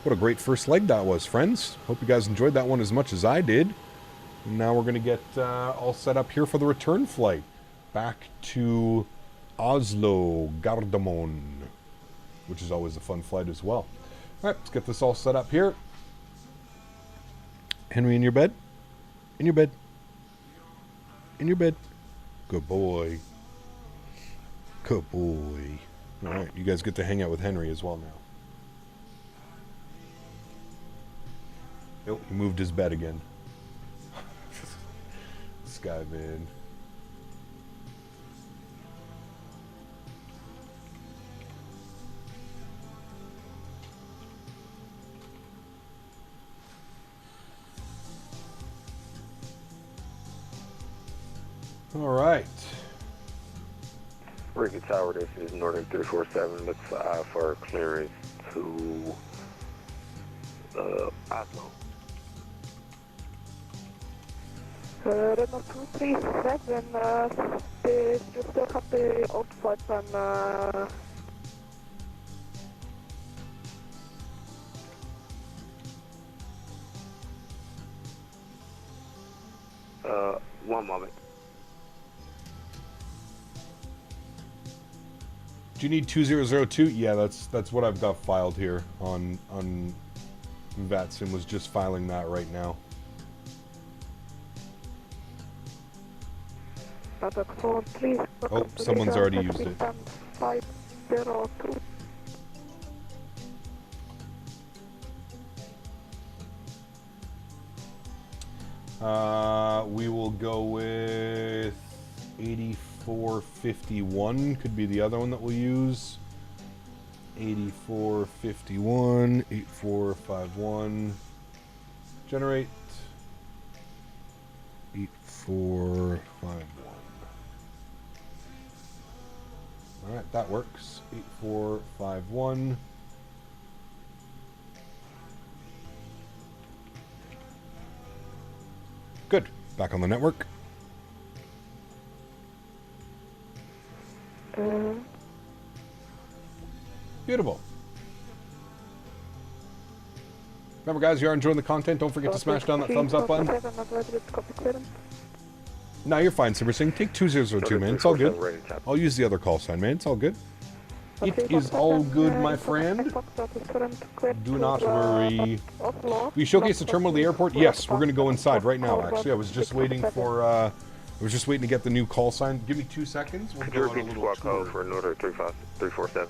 What a great first leg that was, friends. Hope you guys enjoyed that one as much as I did. And now we're going to get all set up here for the return flight. Back to Oslo, Gardermoen. Which is always a fun flight as well. Alright, let's get this all set up here. Henry, in your bed? In your bed. In your bed. Good boy. Good boy. Alright, you guys get to hang out with Henry as well now. Nope, he moved his bed again. This guy, man. All right. Riga Tower, this is Northern 347. Look for clearance to Oslo. Renault 237, you still have the old flights on one moment. Do you need 2002? Yeah, that's what I've got filed here on VATSIM. Was just filing that right now. Oh, someone's already used it. 502. We will go with 8451. Could be the other one that we'll use. 8451, 8451. Generate. 8451. Alright, that works. 8451. Good. Back on the network. Beautiful. Remember, guys, you are enjoying the content. Don't forget to smash down that thumbs up button. No, you're fine, Simmersing. Take 2002, man. It's all good. I'll use the other call sign, man. It's all good. It is all good, my friend. Do not worry. We showcase the terminal of the airport? Yes, we're going to go inside right now, actually. I was just waiting for, to get the new call sign. Give me 2 seconds. We'll go on a little tour. For Nordic 347.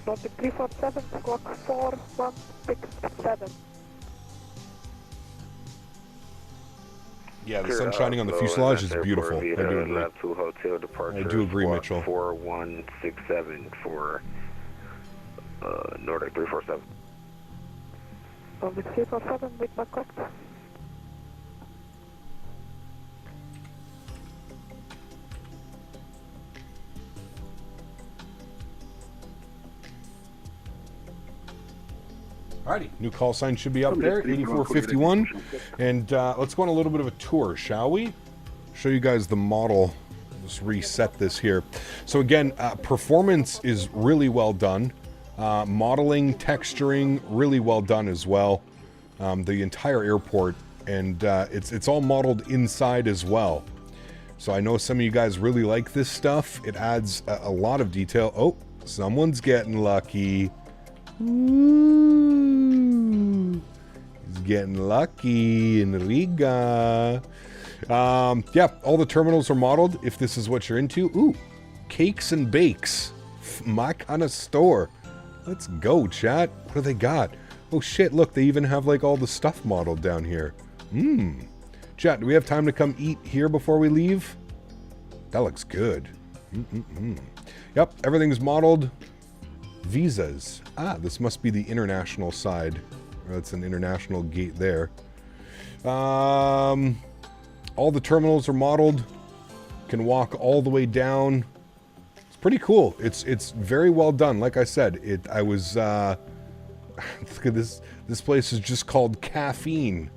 Nordic 347, squawk 4167. Yeah, the sun shining on the fuselage is beautiful. I do agree. I do agree, Mitchell. 4167 for Nordic 347. Nordic 347, with my correct. Alrighty, new call sign should be up there, 8451. And let's go on a little bit of a tour, shall we? Show you guys the model. Just reset this here. So again, performance is really well done. Modeling, texturing, really well done as well. The entire airport, and it's all modeled inside as well. So I know some of you guys really like this stuff. It adds a lot of detail. Oh, someone's getting lucky. Ooh, he's getting lucky in Riga. Yeah, all the terminals are modeled, if this is what you're into. Ooh, cakes and bakes. My kind of store. Let's go, chat. What do they got? Oh shit, look, they even have like all the stuff modeled down here. Chat, do we have time to come eat here before we leave? That looks good. Yep, everything's modeled. Visas. Ah, this must be the international side. That's an international gate there. All the terminals are modeled. Can walk all the way down. It's pretty cool. It's very well done. Like I said, I was look at this. This place is just called Caffeine.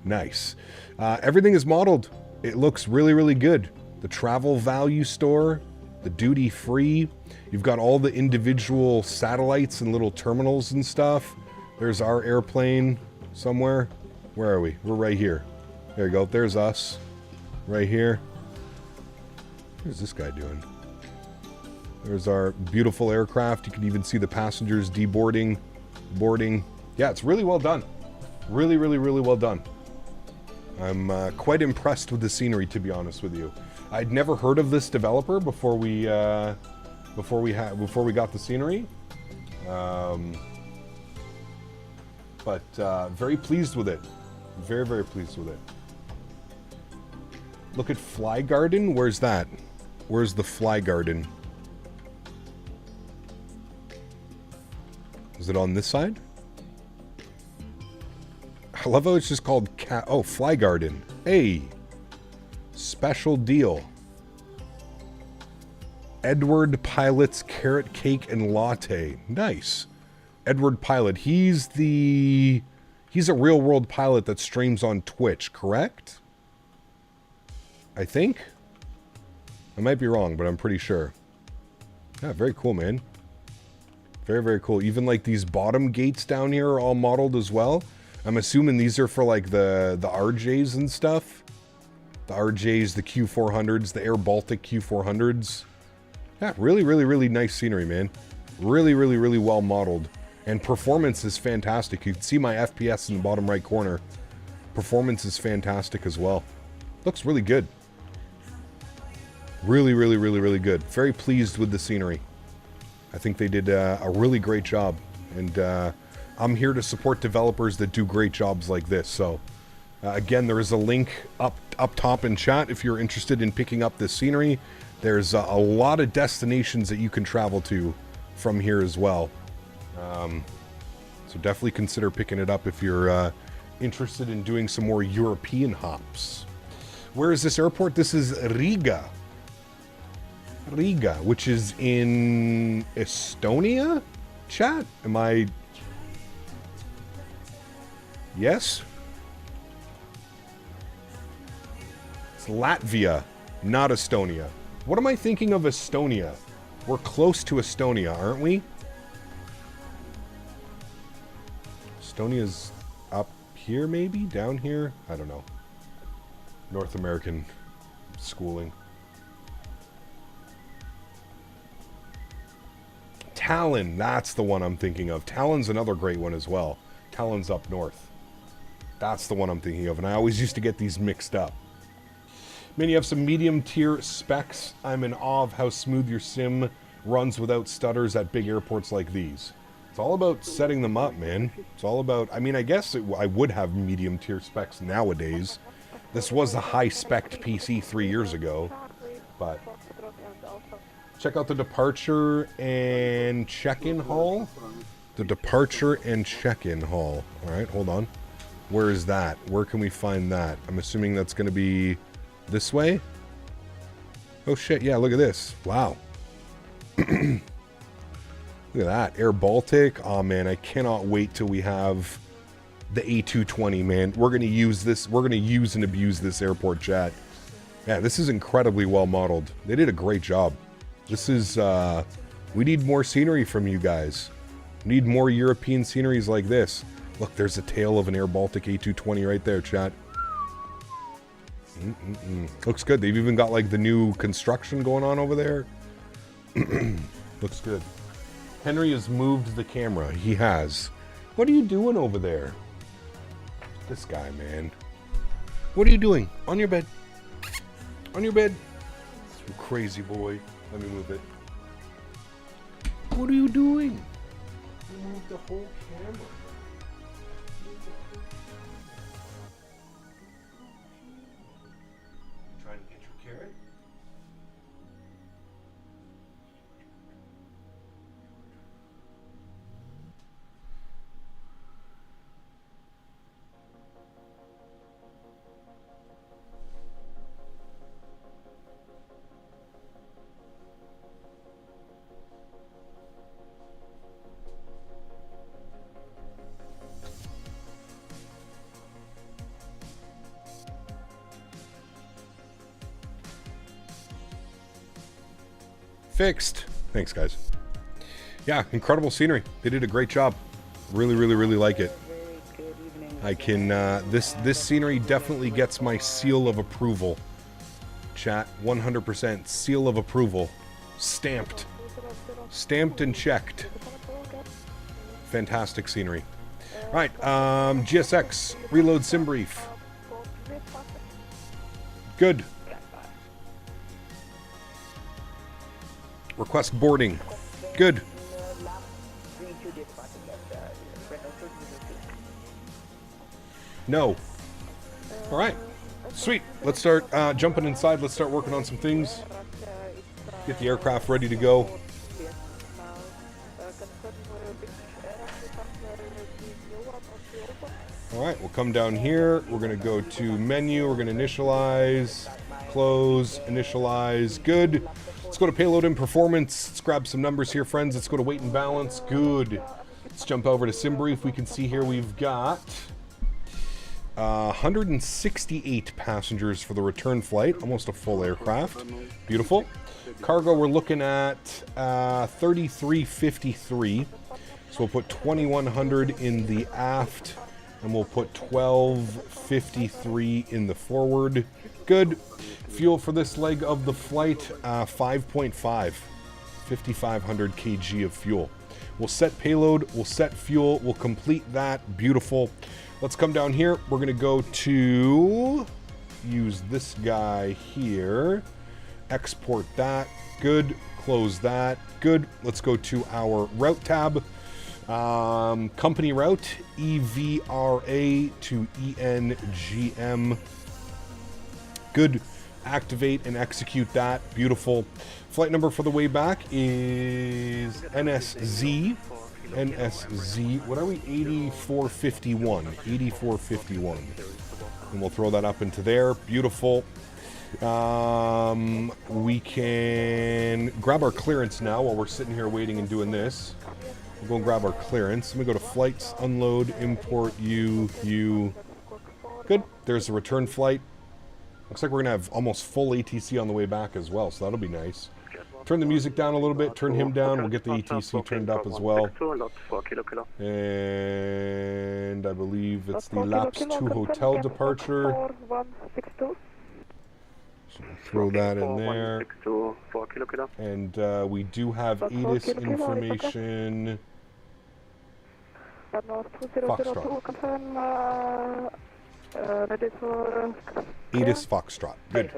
Nice. Everything is modeled. It looks really, really good. The travel value store, the duty free. You've got all the individual satellites and little terminals and stuff. There's our airplane somewhere. Where are we? We're right here. There you go. There's us. Right here. What's this guy doing? There's our beautiful aircraft. You can even see the passengers deboarding, boarding. Yeah, it's really well done. Really, really, really well done. I'm quite impressed with the scenery, to be honest with you. I'd never heard of this developer before we got the scenery, but very pleased with it. Very, very pleased with it. Look at Fly Garden. Where's that? Where's the Fly Garden? Is it on this side? I love how it's just called Fly Garden. Hey, special deal. Edward Pilot's Carrot Cake and Latte. Nice. Edward Pilot. He's a real world pilot that streams on Twitch, correct? I think. I might be wrong, but I'm pretty sure. Yeah, very cool, man. Very, very cool. Even like these bottom gates down here are all modeled as well. I'm assuming these are for like the RJs and stuff. The RJs, the Q400s, the Air Baltic Q400s. Yeah, really, really, really nice scenery, man. Really, really, really well modeled. And performance is fantastic. You can see my FPS in the bottom right corner. Performance is fantastic as well. Looks really good. Really, really, really, really good. Very pleased with the scenery. I think they did a really great job. And I'm here to support developers that do great jobs like this. So, again, there is a link up top in chat if you're interested in picking up this scenery. There's a lot of destinations that you can travel to from here as well. So definitely consider picking it up if you're interested in doing some more European hops. Where is this airport? This is Riga. Riga, which is in Estonia? Chat? Am I... Yes? It's Latvia, not Estonia. What am I thinking of Estonia? We're close to Estonia, aren't we? Estonia's up here, maybe? Down here? I don't know. North American schooling. Tallinn, that's the one I'm thinking of. Tallinn's another great one as well. Tallinn's up north. That's the one I'm thinking of, and I always used to get these mixed up. Man, you have some medium tier specs. I'm in awe of how smooth your sim runs without stutters at big airports like these. It's all about setting them up, man. It's all about, I mean, I guess I would have medium tier specs nowadays. This was a high spec PC 3 years ago, but check out the departure and check-in hall. The departure and check-in hall. All right, hold on. Where is that? Where can we find that? I'm assuming that's going to be this way. Oh shit, yeah, look at this. Wow. Look at that. Air Baltic. Oh man, I cannot wait till we have the A220, man. We're going to use this. We're going to use and abuse this airport jet. Yeah, this is incredibly well modeled. They did a great job. This is, we need more scenery from you guys. We need more European sceneries like this. Look, there's a tail of an Air Baltic A220 right there, chat. Looks good. They've even got like the new construction going on over there. Looks good. Henry has moved the camera. He has. What are you doing over there? This guy, man. What are you doing? On your bed. On your bed. You crazy boy. Let me move it. What are you doing? You moved the whole camera. Trying to get your carrot? Fixed. Thanks, guys. Yeah, incredible scenery. They did a great job. Really, really, really like it. I can, this scenery definitely gets my seal of approval. Chat, 100% seal of approval. Stamped. Stamped and checked. Fantastic scenery. All right, GSX, reload sim brief. Good. Request boarding. Good. No. All right. Sweet. Let's start jumping inside. Let's start working on some things. Get the aircraft ready to go. All right. We'll come down here. We're going to go to menu. We're going to initialize, close, initialize. Good. Let's go to payload and performance. Let's grab some numbers here, friends. Let's go to weight and balance. Good. Let's jump over to sim brief. We can see here we've got 168 passengers for the return flight. Almost a full aircraft. Beautiful. Cargo, we're looking at 3353. So we'll put 2100 in the aft, and we'll put 1253 in the forward. Good. Fuel for this leg of the flight, 5.5. 5,500 kg of fuel. We'll set payload, we'll set fuel, we'll complete that. Beautiful. Let's come down here. We're going to go to use this guy here. Export that. Good. Close that. Good. Let's go to our route tab. Company route, EVRA to ENGM. Good. Activate and execute that. Beautiful. Flight number for the way back is NSZ. NSZ. What are we? 8451. 8451. And we'll throw that up into there. Beautiful. We can grab our clearance now while we're sitting here waiting and doing this. We'll go and grab our clearance. Let me go to flights, unload, import, U. Good. There's the return flight. Looks like we're going to have almost full ATC on the way back as well, so that'll be nice. Turn the music down a little bit. Turn him down. We'll get the ETC turned up as well. And I believe it's the Laps 2 hotel departure. So we'll throw that in there. And we do have ATIS information. Foxtrot. ATIS Foxtrot. Good.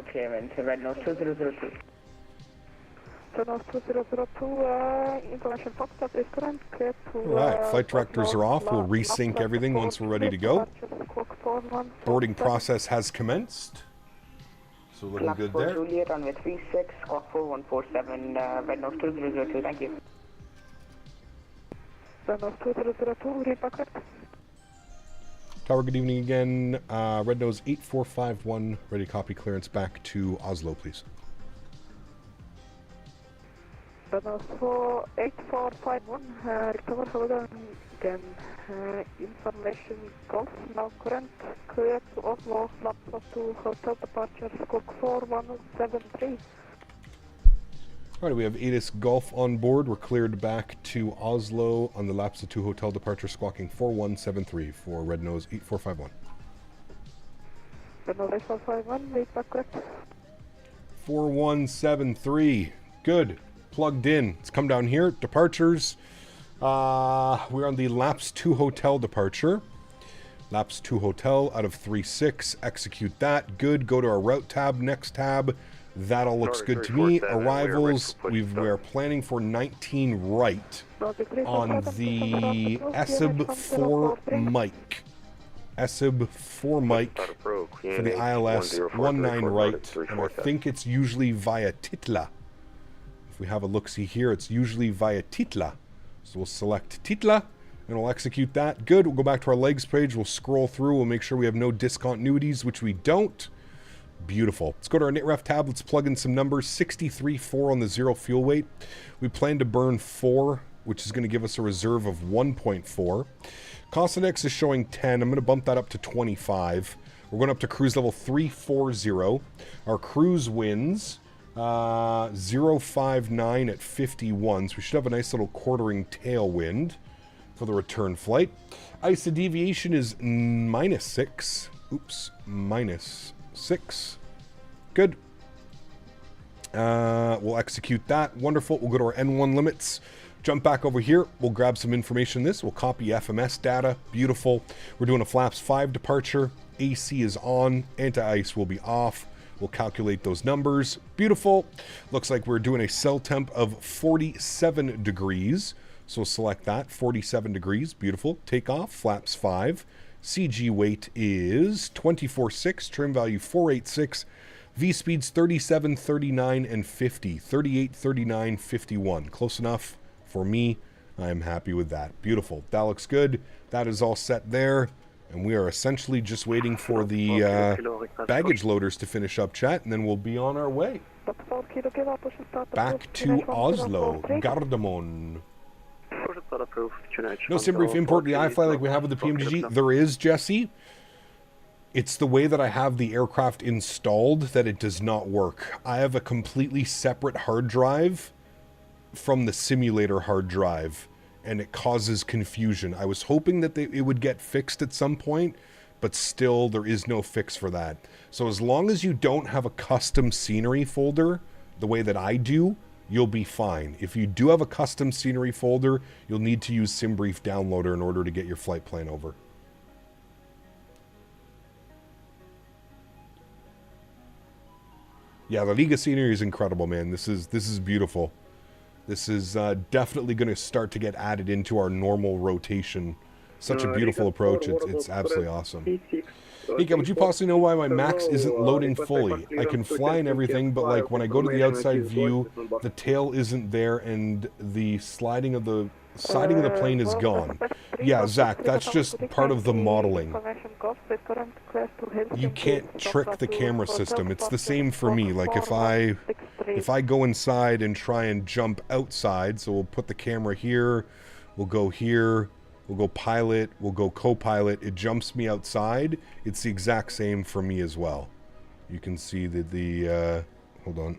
Alright, flight directors are off. We'll resync everything once we're ready to go. Boarding process has commenced. So looking good there. Juliet on 36, squawk 4147, red nose 2002, thank you. Red nose 2002, read back correct. Tower, good evening again. Red nose 8451, ready to copy clearance back to Oslo, please. Red nose 8451, recover, hold on again. Information Golf, now current, clear to Oslo, Laps 2 hotel departure, squawk 4173. Alright, we have ATIS Golf on board. We're cleared back to Oslo on the Laps 2 hotel departure, squawking 4173 for Red Nose 8451. Red Nose 8451, read back correct. 4173. Good. Plugged in. Let's come down here. Departures. We're on the Laps 2 hotel departure. Laps 2 hotel out of 36. Execute that. Good. Go to our route tab. Next tab. That all looks good to me. Arrivals. We're planning for 19 right on the ESIB 4 mic. ESIB 4 mic for the ILS 19 right. And I think it's usually via Titla. If we have a look-see here, it's usually via Titla. So we'll select Titla, and we'll execute that. Good, we'll go back to our legs page, we'll scroll through, we'll make sure we have no discontinuities, which we don't. Beautiful. Let's go to our NITREF tab, let's plug in some numbers. 63.4 on the 0 fuel weight. We plan to burn 4, which is going to give us a reserve of 1.4. Cost index is showing 10, I'm going to bump that up to 25. We're going up to cruise level 340. Our cruise winds... 059 at 51, so we should have a nice little quartering tailwind for the return flight. ISA deviation is -6. Oops, -6. Good. We'll execute that. Wonderful. We'll go to our N1 limits. Jump back over here. We'll grab some information in this. We'll copy FMS data. Beautiful. We're doing a Flaps 5 departure. AC is on. Anti-ice will be off. We'll calculate those numbers. Beautiful. Looks like we're doing a cell temp of 47 degrees. So select that, 47 degrees. Beautiful. Takeoff, flaps 5. CG weight is 24.6, trim value 486. V speeds 37, 39, and 50. 38, 39, 51. Close enough for me. I'm happy with that. Beautiful. That looks good. That is all set there. And we are essentially just waiting for the baggage loaders to finish up, chat, and then we'll be on our way. Back to Oslo, Gardermoen. No sim brief import the iFly like we have with the PMDG. There is, Jesse. It's the way that I have the aircraft installed that it does not work. I have a completely separate hard drive from the simulator hard drive. And it causes confusion. I was hoping that it would get fixed at some point, but still there is no fix for that. So as long as you don't have a custom scenery folder, the way that I do, you'll be fine. If you do have a custom scenery folder, you'll need to use SimBrief Downloader in order to get your flight plan over. Yeah, the Riga scenery is incredible, man. This is beautiful. This is definitely going to start to get added into our normal rotation. Such a beautiful approach. It's absolutely awesome. Ika, would you possibly know why my Max isn't loading fully? I can fly and everything, but like when I go to the outside view, the tail isn't there and the siding of the plane is gone. Yeah, Zach, that's just part of the modeling. You can't trick the camera system. It's the same for me. Like if I go inside and try and jump outside, so we'll put the camera here, we'll go here, we'll go pilot, we'll go co-pilot, it jumps me outside. It's the exact same for me as well. You can see that the hold on.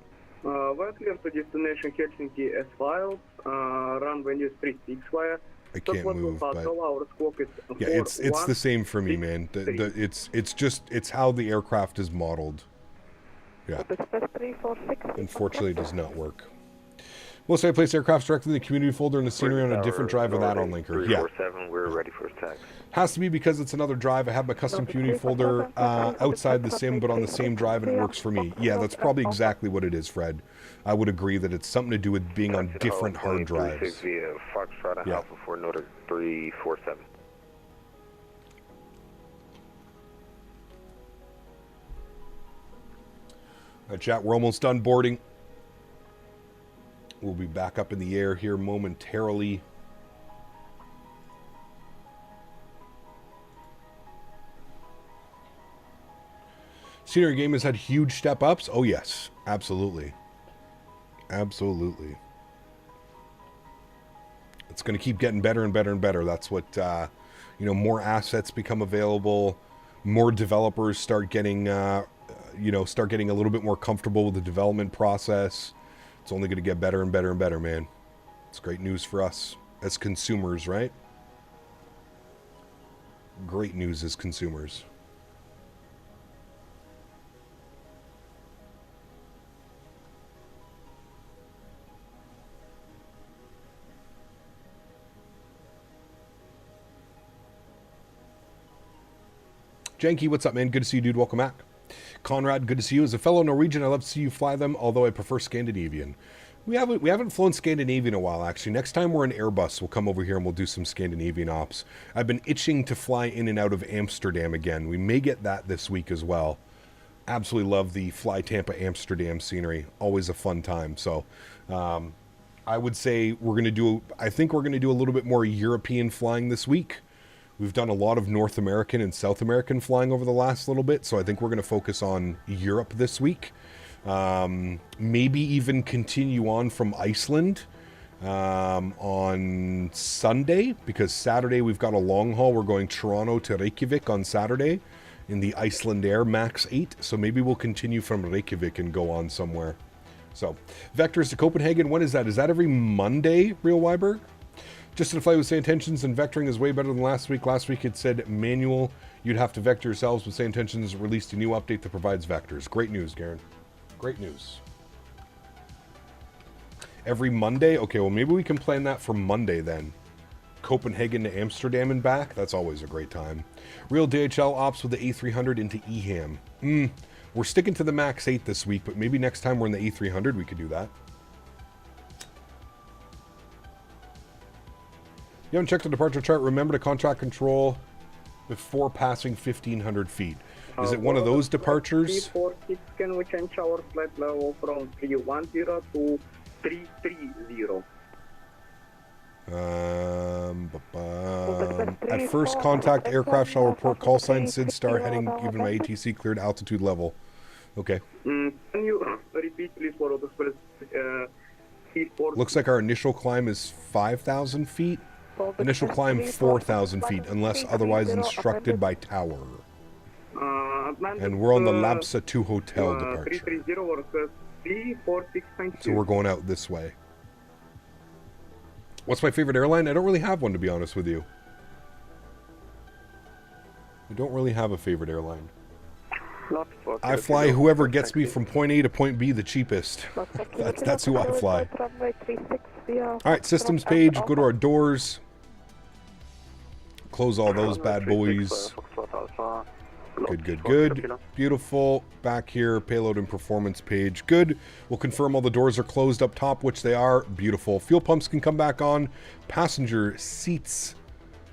we're clear to destination Helsinki as filed. Runway news 36 via. I can't move, but yeah, it's the same for me, man. It's how the aircraft is modeled. Yeah. Unfortunately, it does not work. Most I place aircraft directly in the community folder in the scenery on a different drive with that on linker. Yeah. 347, we're ready for tax. Has to be because it's another drive. I have my custom community folder outside the sim, but on the same drive, and it works for me. Yeah, that's probably exactly what it is, Fred. I would agree that it's something to do with being on different hard drives. Via Foxtrot Yeah. Alpha 4 Noted 347. All right, chat, we're almost done boarding. We'll be back up in the air here momentarily. Scenery game has had huge step ups. Oh yes, absolutely. Absolutely. It's going to keep getting better and better and better. That's what, more assets become available. More developers start getting, start getting a little bit more comfortable with the development process. It's only going to get better and better and better, man. It's great news for us as consumers, right? Great news as consumers. Janky, what's up, man? Good to see you, dude. Welcome back. Conrad, good to see you. As a fellow Norwegian, I love to see you fly them, although I prefer Scandinavian. We haven't flown Scandinavian in a while, actually. Next time we're in Airbus, we'll come over here and we'll do some Scandinavian ops. I've been itching to fly in and out of Amsterdam again. We may get that this week as well. Absolutely love the Fly Tampa Amsterdam scenery. Always a fun time. So I would say I think we're going to do a little bit more European flying this week. We've done a lot of North American and South American flying over the last little bit, so I think we're going to focus on Europe this week. Maybe even continue on from Iceland on Sunday, because Saturday we've got a long haul. We're going Toronto to Reykjavik on Saturday in the Iceland Air MAX8, so maybe we'll continue from Reykjavik and go on somewhere. So, vectors to Copenhagen, when is that? Is that every Monday, Real Weiberg? Just to fly with say intentions, and vectoring is way better than last week. Last week it said manual. You'd have to vector yourselves, with say intentions released a new update that provides vectors. Great news, Garen. Great news. Every Monday? Okay, well maybe we can plan that for Monday then. Copenhagen to Amsterdam and back. That's always a great time. Real DHL ops with the A300 into EHAM. We're sticking to the MAX8 this week, but maybe next time we're in the A300 we could do that. You haven't checked the departure chart. Remember to contract control before passing 1,500 feet. Is it one of those departures? 346, can we change our flight level from 310 to 330? At first contact, aircraft shall report call sign SID star heading given my ATC cleared altitude level. Okay. Can you repeat please for the Looks like our initial climb is 5,000 feet. Initial climb 4,000 feet, unless otherwise instructed by tower. And we're on the Labsa 2 hotel departure. So we're going out this way. What's my favorite airline? I don't really have one, to be honest with you. I don't really have a favorite airline. I fly whoever gets me from point A to point B the cheapest. That's who I fly. Alright, systems page, go to our doors. Close all those bad boys. Good, good, good. Beautiful. Back here, payload and performance page. Good. We'll confirm all the doors are closed up top, which they are. Beautiful. Fuel pumps can come back on. Passenger seats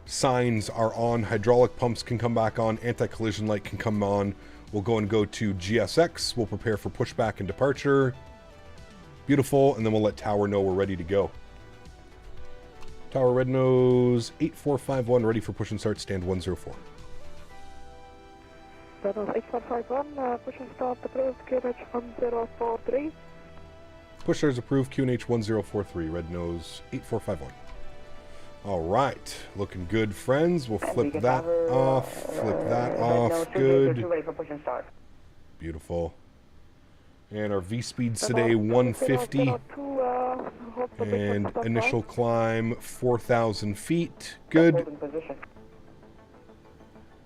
signs are on. Hydraulic pumps can come back on. Anti-collision light can come on. We'll go to GSX. We'll prepare for pushback and departure. Beautiful. And then we'll let Tower know we're ready to go. Tower red nose 8451 ready for push and start, stand 104. Red nose 8451, push and start approved, QNH 1043. Push start is approved, QNH 1043, red nose 8451. Alright, looking good, friends. We'll flip that off, flip that off, good. Beautiful. And our V-speeds today, 150. And initial climb, 4,000 feet. Good.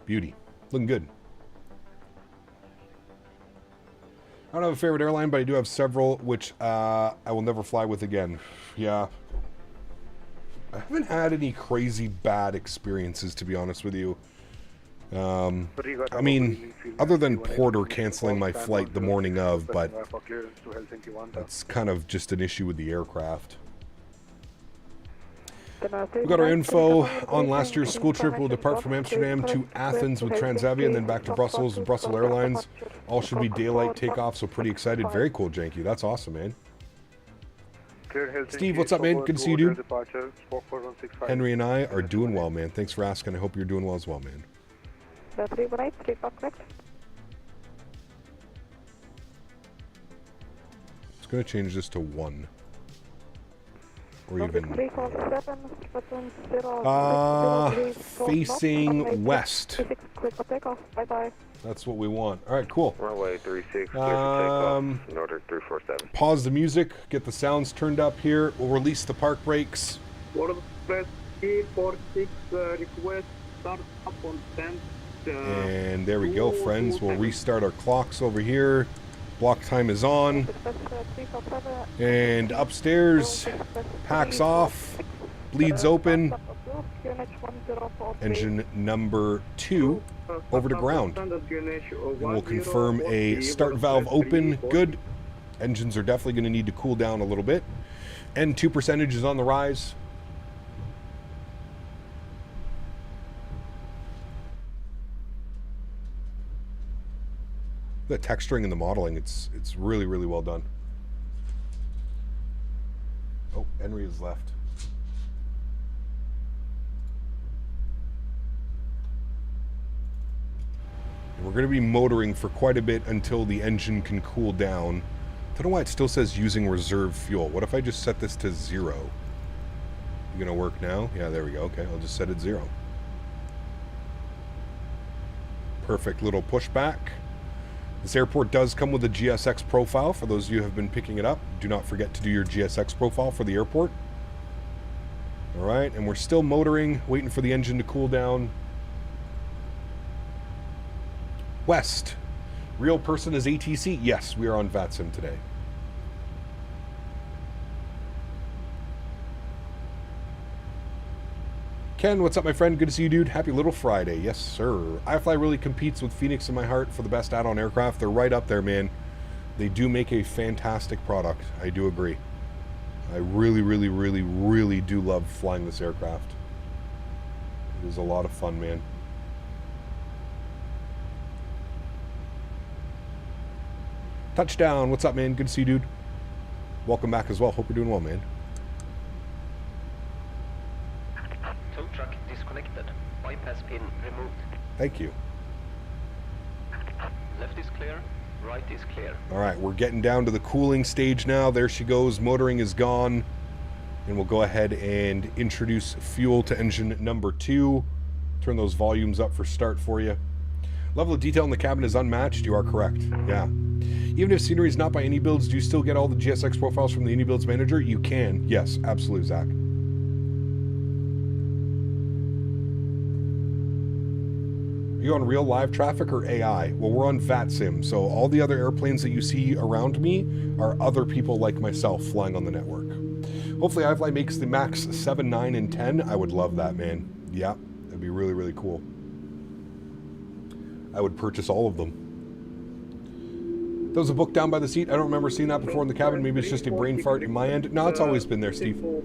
Beauty. Looking good. I don't have a favorite airline, but I do have several, which I will never fly with again. Yeah. I haven't had any crazy bad experiences, to be honest with you. I mean, other than Porter canceling my flight the morning of, but that's kind of just an issue with the aircraft. We got our info on last year's school trip. We'll depart from Amsterdam to Athens with Transavia and then back to Brussels with Brussels Airlines. All should be daylight takeoff, so pretty excited. Very cool, Janky. That's awesome, man. Steve, what's up, man? Good to see you, dude. Henry and I are doing well, man. Thanks for asking. I hope you're doing well as well, man. It's going to change this to 1. Or even... facing west. That's what we want. Alright, cool. Runway 36, Nordic 347. Pause the music, get the sounds turned up here. We'll release the park brakes. Request start up on 10. And there we go, friends. We'll restart our clocks over here. Block time is on. And upstairs, packs off, bleeds open. Engine number 2 over to ground. And we'll confirm a start valve open. Good. Engines are definitely going to need to cool down a little bit. N2 percentage is on the rise. The texturing and the modeling, it's really, really well done. Oh, Henry has left. And we're going to be motoring for quite a bit until the engine can cool down. I don't know why it still says using reserve fuel. What if I just set this to 0? You gonna work now? Yeah, there we go. Okay, I'll just set it 0. Perfect little pushback. This airport does come with a GSX profile. For those of you who have been picking it up, do not forget to do your GSX profile for the airport. Alright, and we're still motoring, waiting for the engine to cool down. West. Real person is ATC? Yes, we are on VATSIM today. Ken, what's up, my friend? Good to see you, dude. Happy little Friday. Yes, sir. iFly really competes with Phoenix in my heart for the best add-on aircraft. They're right up there, man. They do make a fantastic product. I do agree. I really, really, really, really do love flying this aircraft. It is a lot of fun, man. Touchdown. What's up, man? Good to see you, dude. Welcome back as well. Hope you're doing well, man. Tow truck disconnected. Bypass pin removed. Thank you. Left is clear. Right is clear. All right, we're getting down to the cooling stage now. There she goes. Motoring is gone. And we'll go ahead and introduce fuel to engine number 2. Turn those volumes up for start for you. Level of detail in the cabin is unmatched. You are correct. Yeah. Even if scenery is not by any builds, do you still get all the GSX profiles from the any builds manager? You can. Yes, absolutely, Zach. Are you on real live traffic or AI? Well, we're on VATSIM, so all the other airplanes that you see around me are other people like myself flying on the network. Hopefully iFly makes the MAX 7, 9, and 10. I would love that, man. Yeah, that'd be really, really cool. I would purchase all of them. There was a book down by the seat. I don't remember seeing that before in the cabin. Maybe it's just a brain fart in my end. No, it's always been there, Steve. Alright,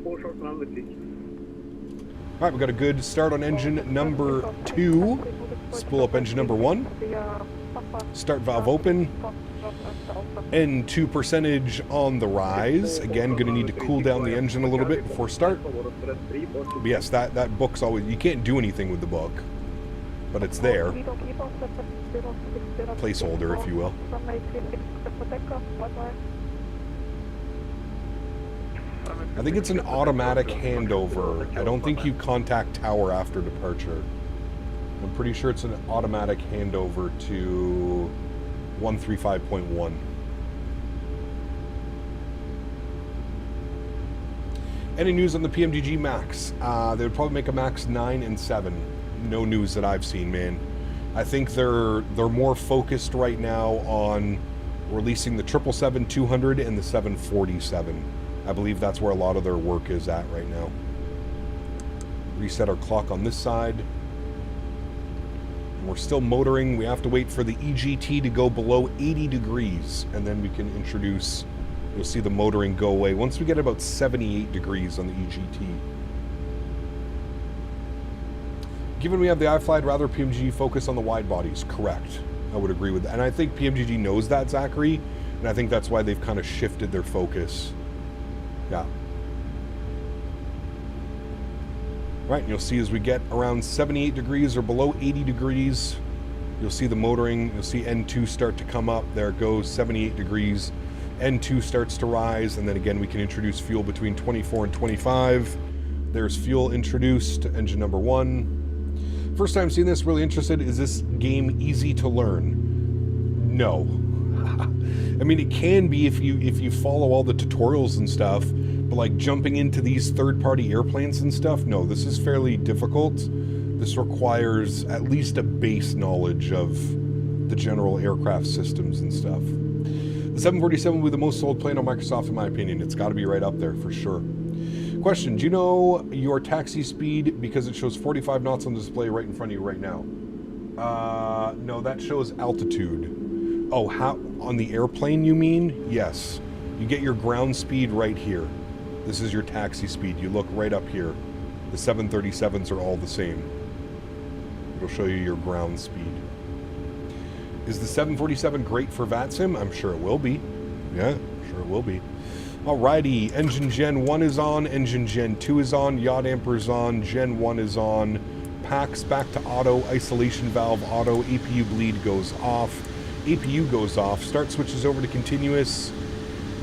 we got a good start on engine number 2. Spool up engine number 1. Start valve open. N2 percentage on the rise. Again, going to need to cool down the engine a little bit before start. But yes, that book's always... You can't do anything with the book. But it's there. Placeholder, if you will. I think it's an automatic handover. I don't think you contact tower after departure. I'm pretty sure it's an automatic handover to 135.1. Any news on the PMDG Max? They would probably make a Max 9 and 7. No news that I've seen, man. I think they're more focused right now on releasing the 777-200 and the 747. I believe that's where a lot of their work is at right now. Reset our clock on this side. And we're still motoring. We have to wait for the EGT to go below 80 degrees, and then we can introduce... You'll see the motoring go away once we get about 78 degrees on the EGT. Given we have the iFly, I'd rather PMG focus on the wide bodies. Correct. I would agree with that. And I think PMGG knows that, Zachary. And I think that's why they've kind of shifted their focus. Yeah. Right, and you'll see as we get around 78 degrees or below 80 degrees, you'll see the motoring, you'll see N2 start to come up. There it goes, 78 degrees. N2 starts to rise, and then again we can introduce fuel between 24 and 25. There's fuel introduced, engine number 1. First time seeing this, really interested. Is this game easy to learn? No. I mean, it can be if you follow all the tutorials and stuff, but like jumping into these third-party airplanes and stuff, no, this is fairly difficult. This requires at least a base knowledge of the general aircraft systems and stuff. The 747 will be the most sold plane on Microsoft, in my opinion. It's got to be right up there for sure. Question, do you know your taxi speed because it shows 45 knots on the display right in front of you right now? No, that shows altitude. Oh, how on the airplane you mean? Yes. You get your ground speed right here. This is your taxi speed. You look right up here. The 737s are all the same. It'll show you your ground speed. Is the 747 great for VATSIM? I'm sure it will be. Yeah, I'm sure it will be. Alrighty, engine Gen 1 is on, engine Gen 2 is on, yaw damper is on, Gen 1 is on, packs back to auto, isolation valve auto, APU bleed goes off, APU goes off, start switches over to continuous.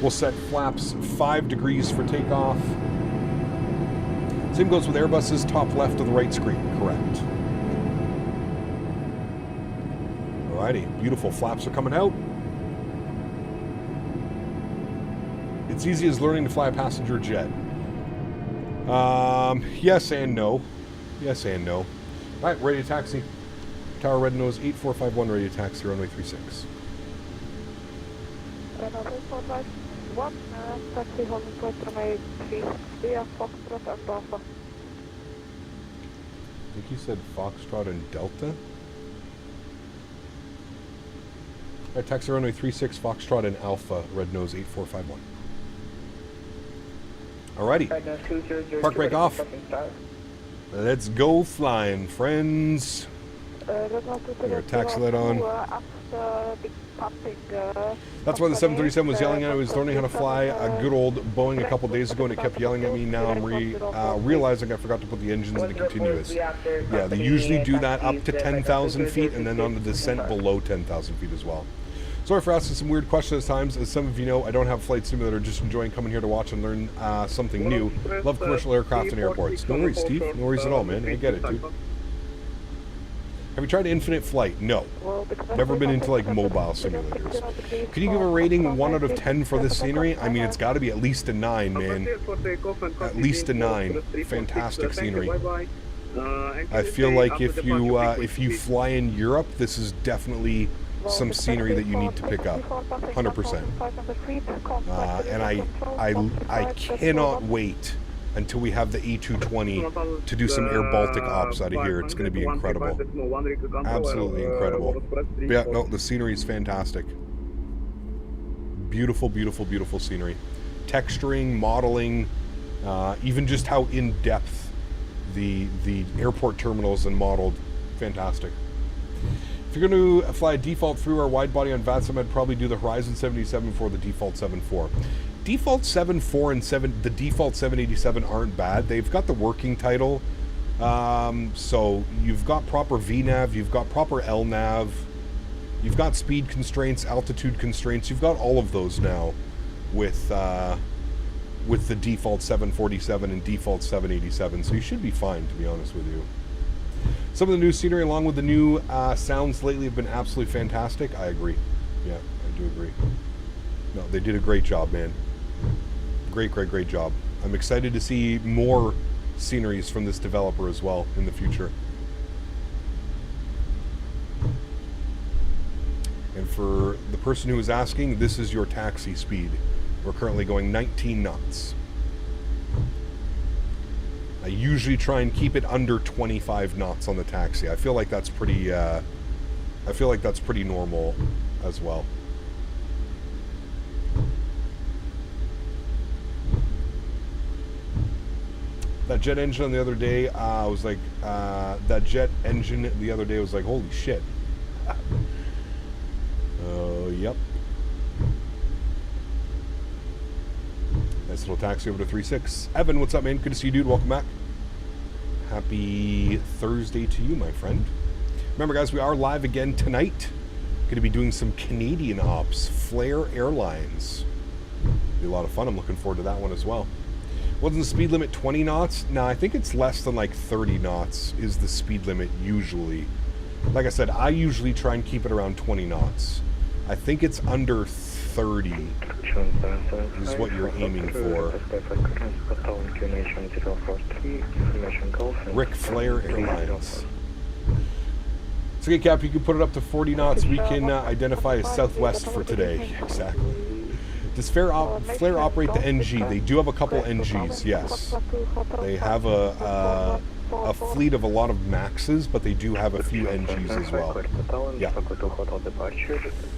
We'll set flaps 5 degrees for takeoff. Same goes with Airbus's top left of the right screen, correct. Alrighty, beautiful flaps are coming out. It's easy as learning to fly a passenger jet. Yes and no. Yes and no. Alright, ready to taxi. Tower Red Nose 8451, ready to taxi, runway 36. Red Nose 8451, taxi holding point runway 36, Foxtrot and Alpha. I think you said Foxtrot and Delta? Alright, taxi runway 36, Foxtrot and Alpha, Red Nose 8451. Alrighty. Park brake off. Let's go flying, friends. Our taxi light on. That's why the 737 was yelling at me. I was learning how to fly a good old Boeing a couple days ago, and it kept yelling at me. Now I'm realizing I forgot to put the engines in the continuous. Yeah, they usually do that up to 10,000 feet, and then on the descent below 10,000 feet as well. Sorry for asking some weird questions at times. As some of you know, I don't have Flight Simulator, just enjoying coming here to watch and learn something new. Love commercial aircraft and airports. No worries, Steve. No worries at all, man. I get it, dude. Have you tried Infinite Flight? No. Never been into, like, mobile simulators. Could you give a rating 1 out of 10 for this scenery? I mean, it's got to be at least a 9, man. At least a 9. Fantastic scenery. I feel like if you fly in Europe, this is definitely some scenery that you need to pick up, 100%. And I cannot wait until we have the A220 to do some Air Baltic ops out of here. It's going to be incredible. Absolutely incredible. But yeah, no, the scenery is fantastic. Beautiful, beautiful, beautiful scenery. Texturing, modeling, even just how in-depth the airport terminals and modeled. Fantastic. If you're going to fly a default through our wide body on VATSIM, I'd probably do the Horizon 77 for the default 7.4. Default 7.4 and the default 787 aren't bad. They've got the working title. So you've got proper VNAV, you've got proper LNAV, you've got speed constraints, altitude constraints. You've got all of those now with the default 747 and default 787. So you should be fine, to be honest with you. Some of the new scenery along with the new sounds lately have been absolutely fantastic. I agree. Yeah, I do agree. No, they did a great job, man. Great, great, great job. I'm excited to see more sceneries from this developer as well in the future. And for the person who is asking, this is your taxi speed. We're currently going 19 knots. I usually try and keep it under 25 knots on the taxi. I feel like that's pretty normal as well. That jet engine the other day, was like, that jet engine the other day was like, holy shit. Yep. Nice little taxi over to 36. Evan, what's up, man? Good to see you, dude. Welcome back. Happy Thursday to you, my friend. Remember, guys, we are live again tonight. Going to be doing some Canadian ops. Flair Airlines. Be a lot of fun. I'm looking forward to that one as well. Wasn't the speed limit 20 knots? No, I think it's less than like 30 knots is the speed limit usually. Like I said, I usually try and keep it around 20 knots. I think it's under 30 is what you're aiming for. Rick Flair Airlines. It's okay, Cap, you can put it up to 40 knots. We can identify as Southwest for today. Exactly. Does Flair operate the NG? They do have a couple NGs, yes. They have a fleet of a lot of Maxes, but they do have a few NGs as well. Yeah.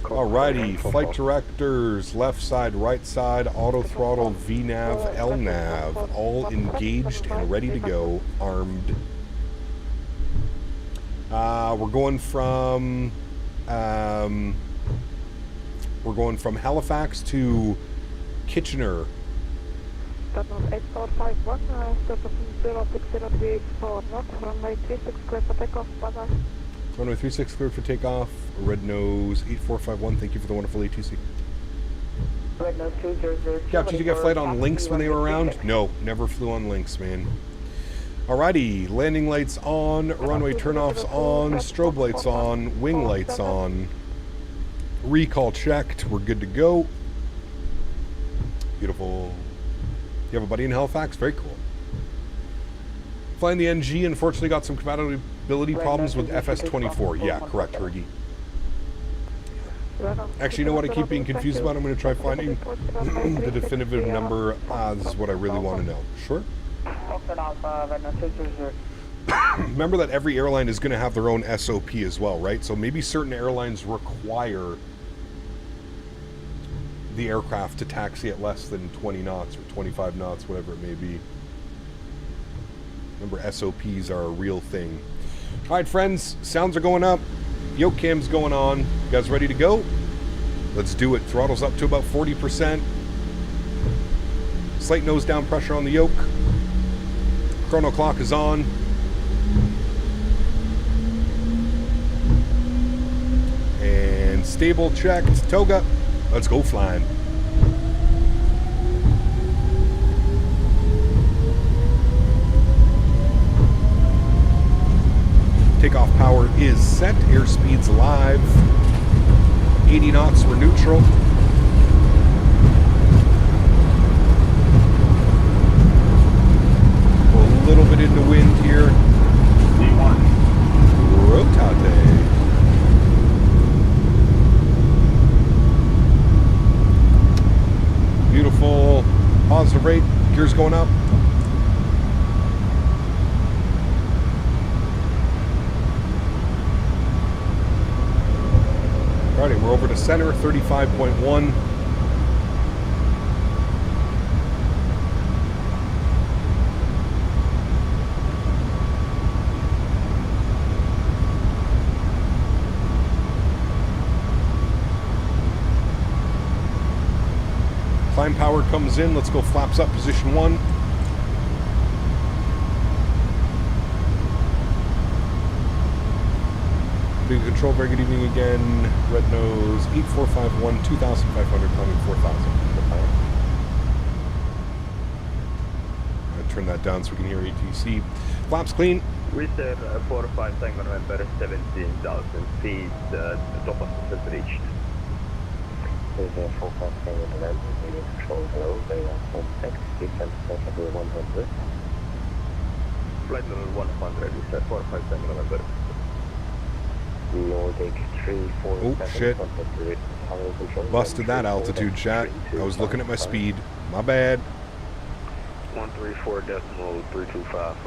Alrighty, flight directors, left side, right side, auto throttle, VNAV, LNAV, all engaged and ready to go, armed. We're going from Halifax to Kitchener. Runway 8451, runway 36 clear for takeoff, bye-bye. Runway 36 cleared for takeoff, red nose 8451, thank you for the wonderful ATC. Red nose 200. Cap, did you get flight on Lynx when they were around? No, never flew on Lynx, man. Alrighty, landing lights on, runway turnoffs on, strobe lights on, wing lights on. Recall checked, we're good to go. Beautiful. You have a buddy in Halifax? Very cool. Flying the NG, unfortunately got some compatibility problems with FS24. Yeah, correct, Hergy. Actually, you know what I keep being confused about? I'm going to try finding the definitive number. This is what I really want to know. Sure. Remember that every airline is going to have their own SOP as well, right? So maybe certain airlines require the aircraft to taxi at less than 20 knots or 25 knots, whatever it may be. Remember, SOPs are a real thing. All right, friends, sounds are going up. Yoke cam's going on. You guys ready to go? Let's do it. Throttle's up to about 40%. Slight nose down pressure on the yoke. Chrono clock is on. And stable checked. Toga. Let's go flying. Takeoff power is set. Airspeed's live. 80 knots, we're neutral. A little bit into wind here. Rotate. Beautiful. Positive rate. Gears going up. Alrighty, we're over to center, 35.1. Climb power comes in. Let's go flaps up, position 1. Big control, very good evening again. Red nose, 8451, 2,500, climbing 4,000. I'll turn that down so we can hear ATC. Flaps clean. Reserve 45 Tango November, 17,000 feet, top of the reached. There's a forecast staying in the land, radio control below, radar contact, descent at level 100. Flight level 100, you said 457 November. Nordic 347. Oh, shit. Power control. Busted that altitude, chat. I was looking at my speed. My bad. 134.325 for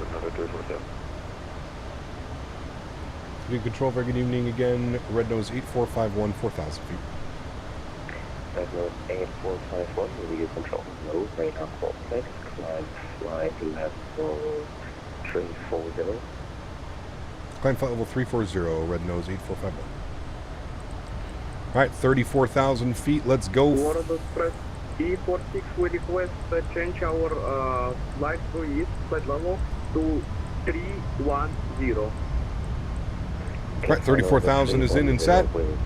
another 347. Good control, very good evening again. Red nose 8451, 4,000 feet. Red nose 8451, radio control low, radar contact, climb flight level 340. Climb flight level 340, red nose 8451. Alright, 34,000 feet, let's go. E46, we request change our flight to east, flight level to 310. Right, 34,000 is in and set. Group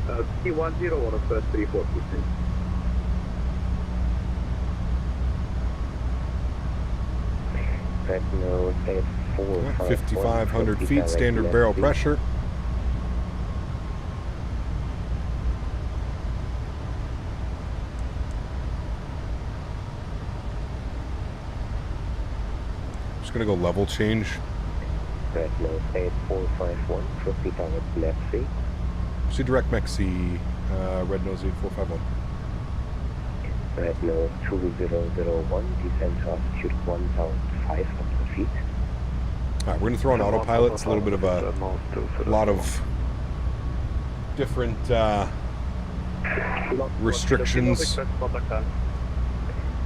T10 or first 340. Red nose 8451. 5,500 feet, standard barrel pressure. Just gonna go level change. Red nose 8451, proceed towards MAX8. Proceed direct MAX8, red nose 8451. Red nose 2001, descent to altitude 1,500 feet. Alright, we're gonna throw on autopilot. It's a little bit of a lot of different restrictions.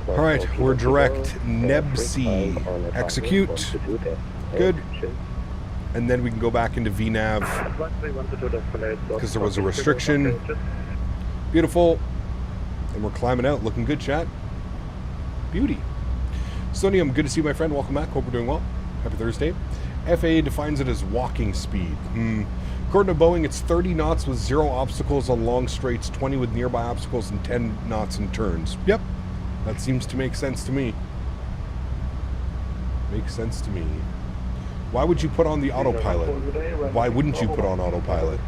Alright, we're direct NEBC. Execute. Good. And then we can go back into VNAV because there was a restriction. Beautiful. And we're climbing out. Looking good, chat. Beauty. Sonium, good to see you, my friend. Welcome back. Hope we're doing well. Happy Thursday. FAA defines it as walking speed. According to Boeing, it's 30 knots with 0 obstacles on long straights, 20 with nearby obstacles, and 10 knots in turns. Yep. That seems to make sense to me. Makes sense to me. Why would you put on the autopilot? Why wouldn't you put on autopilot?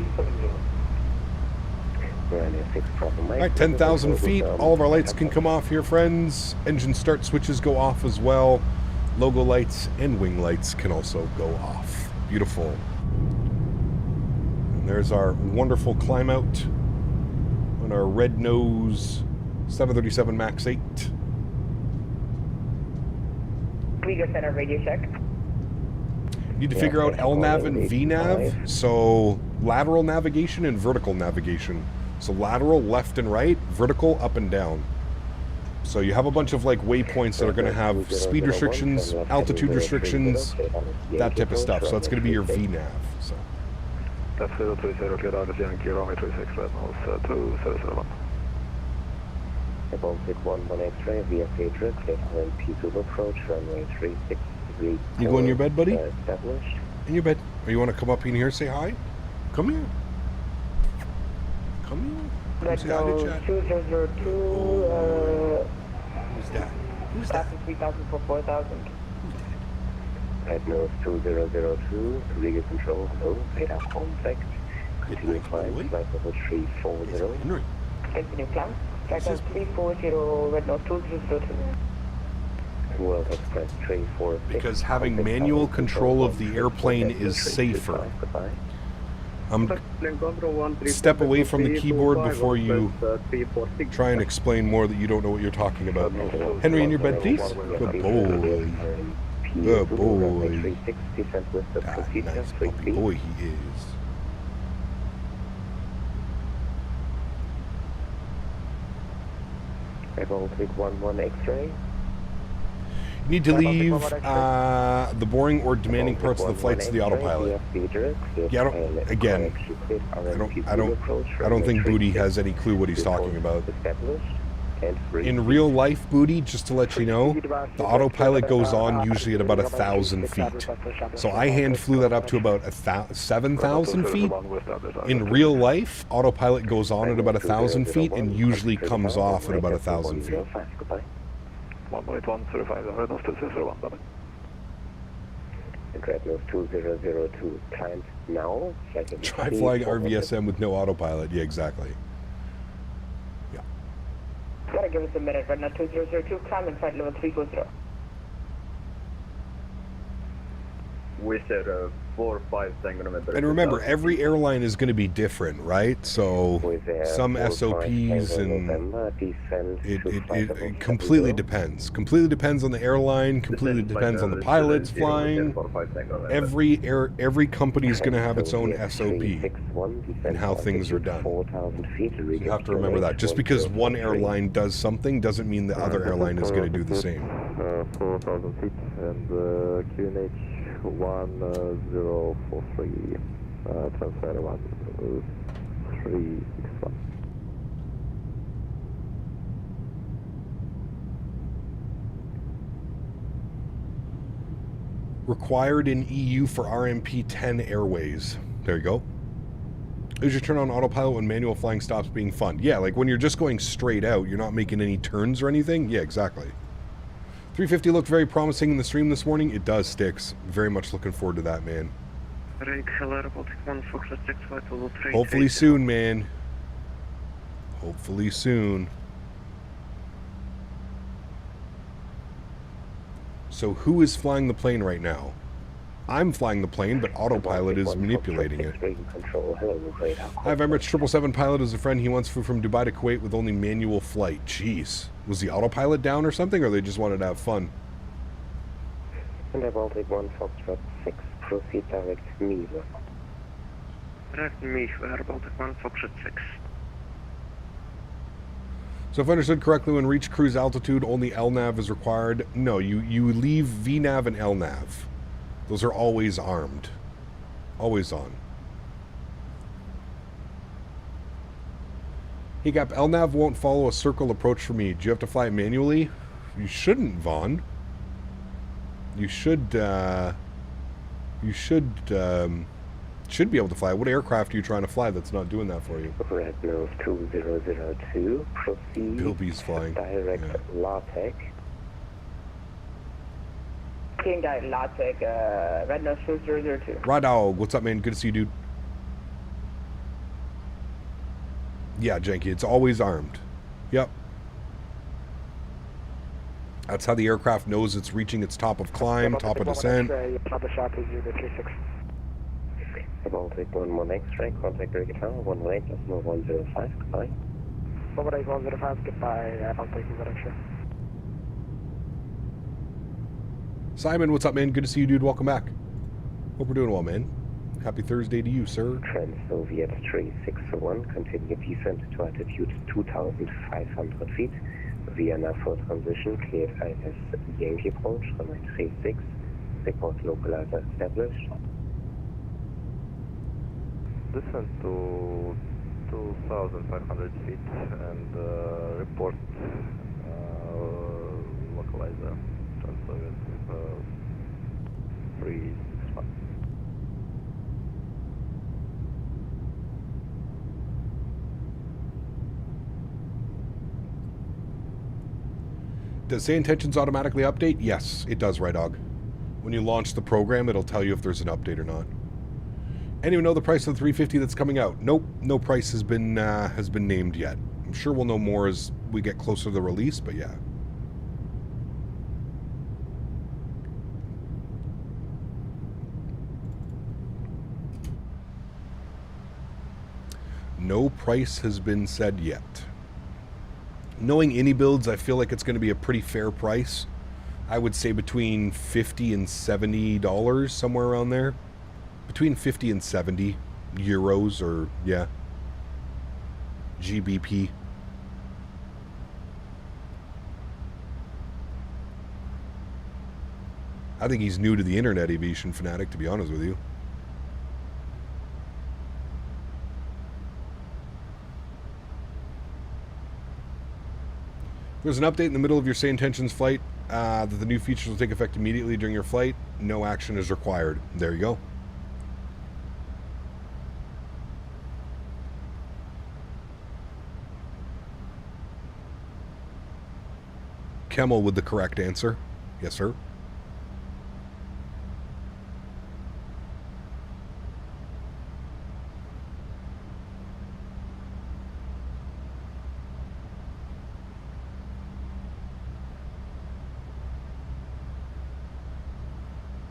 Alright, 10,000 feet. All of our lights can come off here, friends. Engine start switches go off as well. Logo lights and wing lights can also go off. Beautiful. And there's our wonderful climb out on our red nose 737 MAX8. Riga Center radio check. Need to figure out LNAV and VNAV. So lateral navigation and vertical navigation. So lateral left and right, vertical up and down. So you have a bunch of like waypoints that are going to have speed restrictions, altitude restrictions, that type of stuff. So that's going to be your VNAV. So. Baltic 11 X-ray via Patriot, P2 approach, runway 36 degrees. You go in your bed, buddy? Established. In your bed. Or you want to come up in here and say hi? Come here. Come here. Red nose 2002, who's that? Who's that? 3,000 for 4,000. Red nose 2002, Riga control, low, radar contact. Continue climb, flight level 340. Henry. Continue climb. Flight level 340, red nose 2002. World Express 346. Because having manual control of the airplane is safer. Step away from the keyboard before you try and explain more that you don't know what you're talking about. Henry, in your bed, please. Good boy. Good boy. Ah, nice puppy boy he is. Baltic 11 X-ray. You need to leave the boring or demanding parts of the flights to the autopilot. Yeah, I don't think Booty has any clue what he's talking about. In real life, Booty, just to let you know, the autopilot goes on usually at about 1,000 feet. So I hand flew that up to about 7,000 feet. In real life, autopilot goes on at about 1,000 feet and usually comes off at about 1,000 feet. 1.105, Dreadnought 2002, climb now. Try flying RVSM with no autopilot. Yeah, exactly. Yeah. Gotta give us a minute. Dreadnought 2002, climb in flight level 340. We said 4-5 centimeters. And remember, every airline is going to be different, right? So some SOPs and it completely depends. Completely depends on the airline. Completely depends on the pilots flying. Every company is going to have its own SOP and how things are done. You have to remember that. Just because one airline does something doesn't mean the other airline is going to do the same. 4,000 feet and QNH 1043, transfer 1361. Required in EU for RMP-10 Airways. There you go. Is your turn on autopilot when manual flying stops being fun? Yeah, like when you're just going straight out, you're not making any turns or anything? Yeah, exactly. 350 looked very promising in the stream this morning. It does, Sticks. Very much looking forward to that, man. Hopefully soon, man. Hopefully soon. So who is flying the plane right now? I'm flying the plane, but autopilot is manipulating it. I have Emirates 777 pilot as a friend. He once flew from Dubai to Kuwait with only manual flight. Jeez. Was the autopilot down or something, or they just wanted to have fun? And I will take 1 Foxtrot 6, proceed direct Mila. Direct Mila, Baltic 1 Foxtrot 6. So if I understood correctly, when reach cruise altitude, only LNAV is required. No, you leave VNAV and LNAV. Those are always armed. Always on. Hey Gap, LNAV won't follow a circle approach for me. Do you have to fly it manually? You shouldn't, Vaughn. You should be able to fly. What aircraft are you trying to fly that's not doing that for you? Dreadnought 2002, proceed. Bilby's flying. Direct LATEC. King Guy LATEC, Dreadnought 2002. Rod Dog, what's up, man? Good to see you, dude. Yeah, Janky, it's always armed. Yep. That's how the aircraft knows it's reaching its top of climb, top of descent. Baltic 11 X-ray, contact Riga Tower, 18 plus 105, goodbye. 105, goodbye, Baltic X-ray. Simon, what's up, man? Good to see you, dude. Welcome back. Hope we're doing well, man. Happy Thursday to you, sir. Trans-Soviet 361, continue descent to altitude 2,500 feet. Vienna for transition, cleared IS Yankee approach, runway 36, report localizer established. Descent to 2,500 feet and report localizer Trans-Soviet 361. Does say intentions automatically update? Yes, it does, Dog. When you launch the program, it'll tell you if there's an update or not. Anyone know the price of the 350 that's coming out? Nope, no price has been named yet. I'm sure we'll know more as we get closer to the release, but yeah. No price has been said yet. Knowing any builds, I feel like it's going to be a pretty fair price. I would say between $50 and $70, somewhere around there. Between 50 and 70 euros, or yeah, GBP. I think he's new to the internet, aviation fanatic, to be honest with you. There's an update in the middle of your say intentions flight that the new features will take effect immediately during your flight. No action is required. There you go. Kemmel with the correct answer. Yes, sir.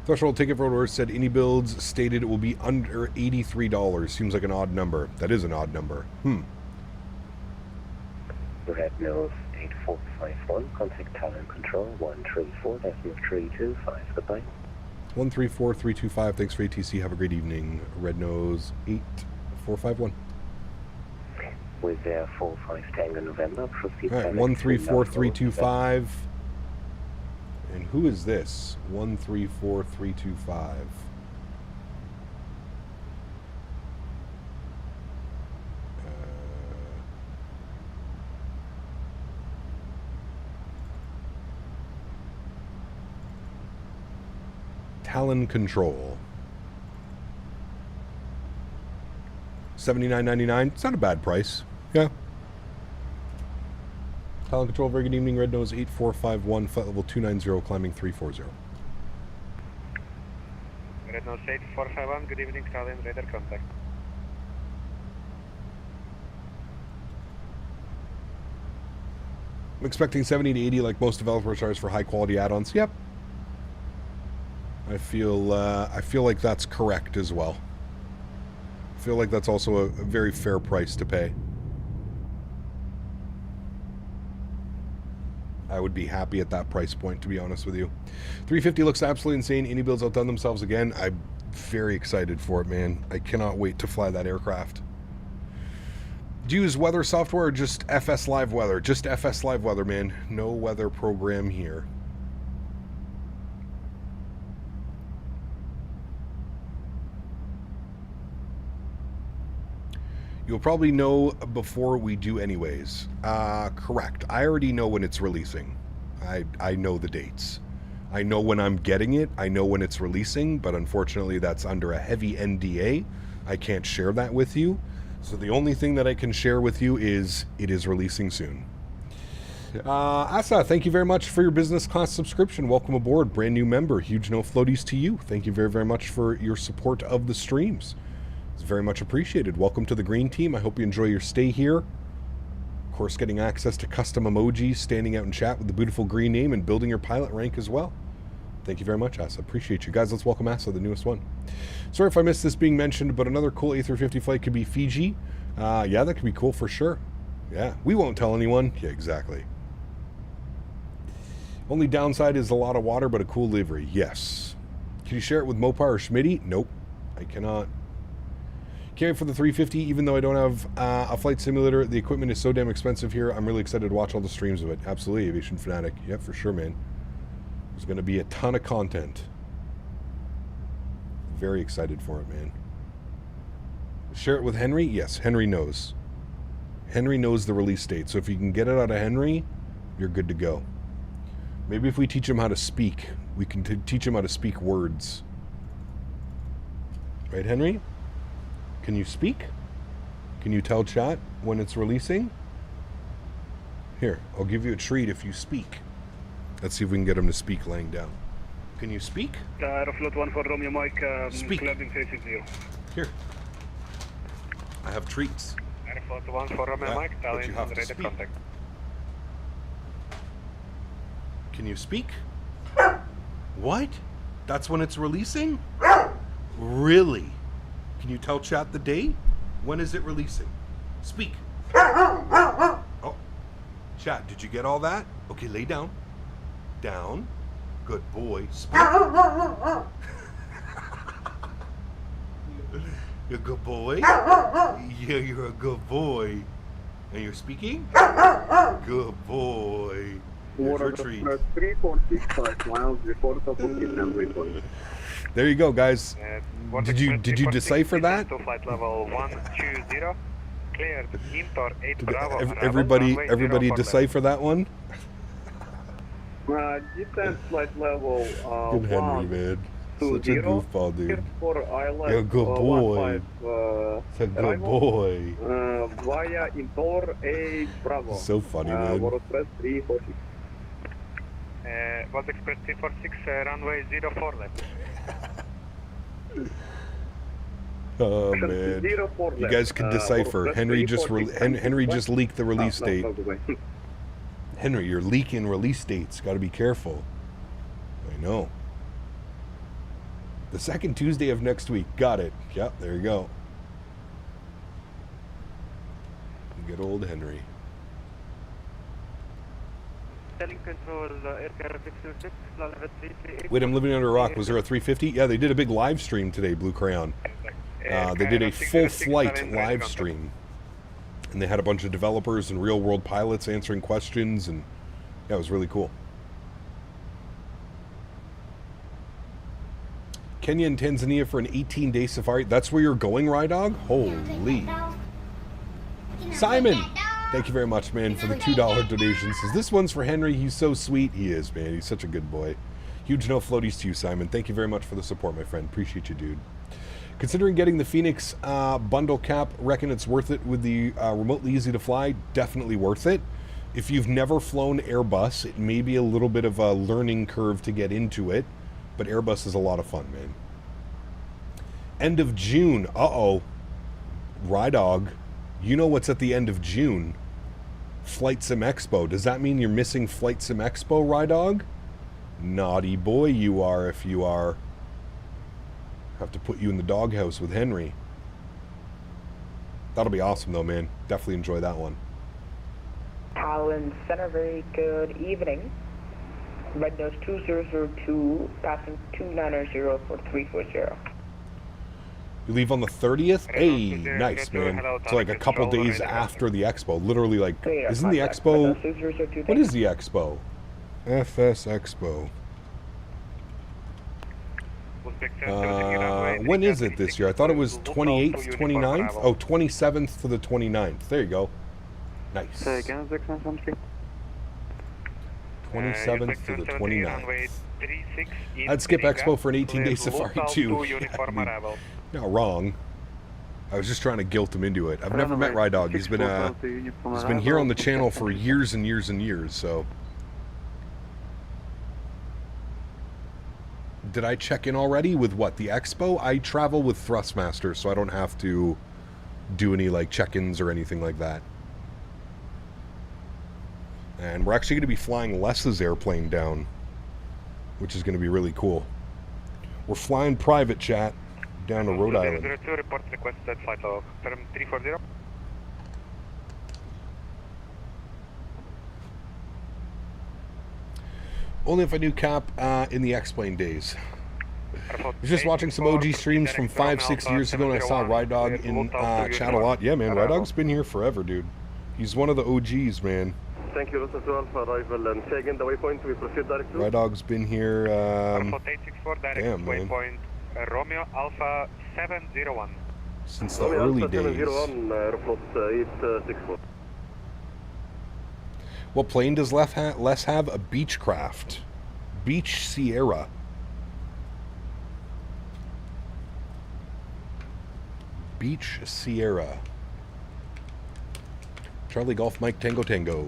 Threshold ticket for order said any builds stated it will be under $83. Seems like an odd number. That is an odd number. Red Nose 8451, contact Talon Control 134.325, goodbye. 134325, thanks for ATC, have a great evening. Red Nose 8451. With their 45 Tango November, proceed. Alright, 134325. And who is this? 134325. Talon Control. $79.99. It's not a bad price. Yeah. Talon Control, very good evening. Red Nose 8451, flight level 290, climbing 340. Red Nose 8451, good evening, Talon, radar contact. I'm expecting 70 to 80 like most developers are for high quality add-ons. Yep. I feel like that's correct as well. I feel like that's also a very fair price to pay. I would be happy at that price point, to be honest with you. 350 looks absolutely insane. Any builds outdone themselves again. I'm very excited for it, man. I cannot wait to fly that aircraft. Do you use weather software or just FS Live Weather? Just FS Live Weather, man. No weather program here. You'll probably know before we do anyways. Correct. I already know when it's releasing. I know the dates. I know when I'm getting it. I know when it's releasing, but unfortunately that's under a heavy NDA. I can't share that with you. So the only thing that I can share with you is it is releasing soon. Asa, thank you very much for your business class subscription. Welcome aboard, brand new member. Huge no floaties to you. Thank you very, very much for your support of the streams. It's very much appreciated. Welcome to the Green Team. I hope you enjoy your stay here. Of course, getting access to custom emojis, standing out in chat with the beautiful green name, and building your pilot rank as well. Thank you very much, Asa. Appreciate you. Guys, let's welcome Asa, the newest one. Sorry if I missed this being mentioned, but another cool A350 flight could be Fiji. Yeah, that could be cool for sure. Yeah, we won't tell anyone. Yeah, exactly. Only downside is a lot of water, but a cool livery. Yes. Can you share it with Mopar or Smitty? Nope, I cannot. Can't wait for the 350, even though I don't have a flight simulator. The equipment is so damn expensive here. I'm really excited to watch all the streams of it. Absolutely, Aviation Fanatic. Yep, for sure, man. There's going to be a ton of content. Very excited for it, man. Share it with Henry? Yes, Henry knows. Henry knows the release date, so if you can get it out of Henry, you're good to go. Maybe if we teach him how to speak, we can teach him how to speak words. Right, Henry? Can you speak? Can you tell chat when it's releasing? Here, I'll give you a treat if you speak. Let's see if we can get him to speak laying down. Can you speak? Aeroflot 1 for Romeo Mike, speak. landing 360. Here. I have treats. Aeroflot 1 for Romeo Mike, Talon, radar contact. Can you speak? What? That's when it's releasing? Really? Can you tell chat the date? When is it releasing? Speak. Oh, chat, did you get all that? Okay, lay down. Down. Good boy. Speak. You're a good boy? Yeah, you're a good boy. And you're speaking? Good boy. Here's your treat. 3465 miles before top of report. There you go, guys. Did you decipher that? To flight level 120, cleared Intor 8 Bravo. Everybody decipher that one? Descent flight level Good Henry, man. Such a goofball, dude. For island, you're a good boy. It's a good boy. Via Intor 8 Bravo. So funny, man. Was Express 346. Was Express 346, runway 04 left. Oh man, you guys can decipher. Henry just leaked the release date. Henry, you're leaking release dates. Got to be careful. I know. The second Tuesday of next week. Got it. Yep, there you go. Good old Henry. Wait, I'm living under a rock. Was there a 350? Yeah, they did a big live stream today, Blue Crayon. They did a full flight live stream. And they had a bunch of developers and real-world pilots answering questions, and yeah, it was really cool. Kenya and Tanzania for an 18-day safari. That's where you're going, Rydog? Holy. Simon, thank you very much, man, for the $2 donation. Says, this one's for Henry. He's so sweet. He is, man. He's such a good boy. Huge no floaties to you, Simon. Thank you very much for the support, my friend. Appreciate you, dude. Considering getting the Phoenix bundle cap, reckon it's worth it with the remotely easy to fly. Definitely worth it. If you've never flown Airbus, it may be a little bit of a learning curve to get into it, but Airbus is a lot of fun, man. End of June. Uh-oh. Rydog. You know what's at the end of June? Flight Sim Expo. Does that mean you're missing Flight Sim Expo, Rydog? Naughty boy you are if you are. Have to put you in the doghouse with Henry. That'll be awesome though, man. Definitely enjoy that one. Holland Center, very good evening. Red Nose 2002, passing 290 for 340. You leave on the 30th? Hey, nice, man. It's like a couple days after the expo. Literally, like, isn't the expo... What is the expo? FS Expo. When is it this year? I thought it was 28th, 29th? Oh, 27th to the 29th. There you go. Nice. 27th to the 29th. I'd skip Expo for an 18-day safari too. Not wrong. I was just trying to guilt him into it. I've never met Rydog. He's been here on the channel for years and years and years, so. Did I check in already with what? The Expo? I travel with Thrustmaster, so I don't have to do any like check-ins or anything like that. And we're actually going to be flying Les's airplane down, which is going to be really cool. We're flying private, chat, down to Rhode Island. 02, report requested flight log, term 340. Only if I knew Cap in the X-Plane days. I was just watching some OG streams from 5-6 years ago, and I saw Rydog in chat a lot. Yeah, man, Rydog's been here forever, dude. He's one of the OGs, man. Thank you, Rosa for arrival and taking the waypoint. We proceed direct to. Rydog's been here. Damn, man. Waypoint Romeo Alpha 701. Since the early days. 864. What plane does Les have? A Beechcraft. Beach Sierra. Beach Sierra. Charlie Golf Mike Tango Tango.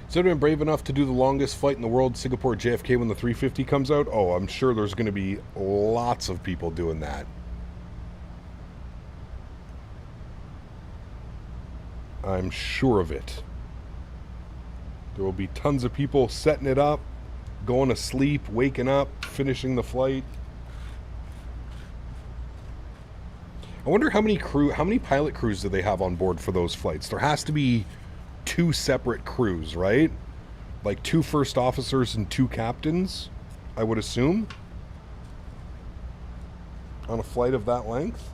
Has anyone been brave enough to do the longest flight in the world, Singapore JFK, when the 350 comes out? Oh, I'm sure there's going to be lots of people doing that. I'm sure of it. There will be tons of people setting it up, going to sleep, waking up, finishing the flight. I wonder how many pilot crews do they have on board for those flights? There has to be 2 separate crews, right? Like 2 first officers and 2 captains, I would assume, on a flight of that length.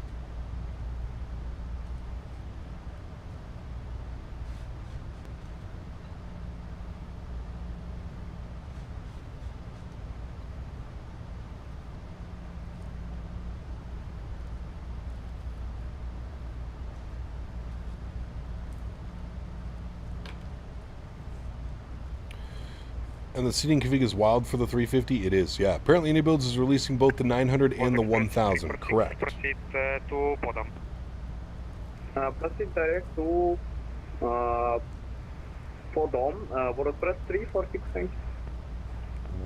And the seating config is wild for the 350? It is, yeah. Apparently AnyBuilds is releasing both the 900 and the 1000, correct. Proceed to bottom. Proceed direct to bottom. WordPress 346, thank you.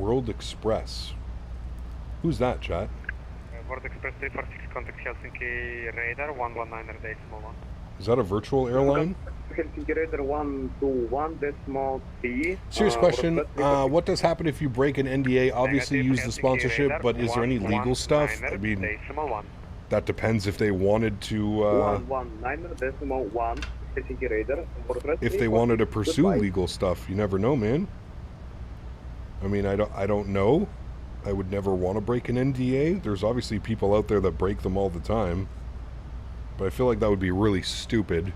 World Express. Who's that, chat? World Express 346, contact Helsinki radar 119.1. Is that a virtual airline? Helsinki radar 121.3. Serious question, what does happen if you break an NDA? Obviously you use the sponsorship, but is there any legal stuff? I mean, that depends if they wanted to... if they wanted to pursue legal stuff, you never know, man. I mean, I don't know. I would never want to break an NDA. There's obviously people out there that break them all the time. But I feel like that would be really stupid.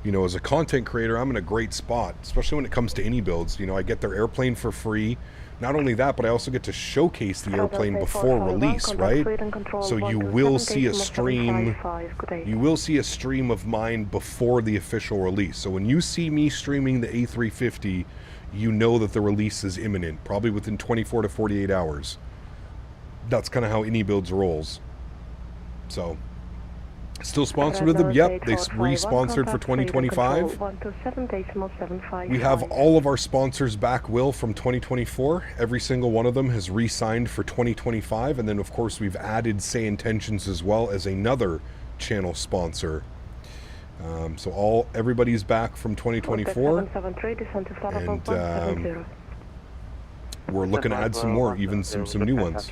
You know, as a content creator, I'm in a great spot, especially when it comes to any builds. You know, I get their airplane for free. Not only that, but I also get to showcase the airplane before release, right? So you will see a stream. You will see a stream of mine before the official release. So when you see me streaming the A350, you know that the release is imminent, probably within 24 to 48 hours. That's kind of how any builds rolls. So, still sponsored with them? Yep, they re-sponsored for 2025. We have all of our sponsors back, Will, from 2024. Every single one of them has re-signed for 2025. And then, of course, we've added Say Intentions as well as another channel sponsor. So everybody's back from 2024, and we're looking to add some more, even some new ones.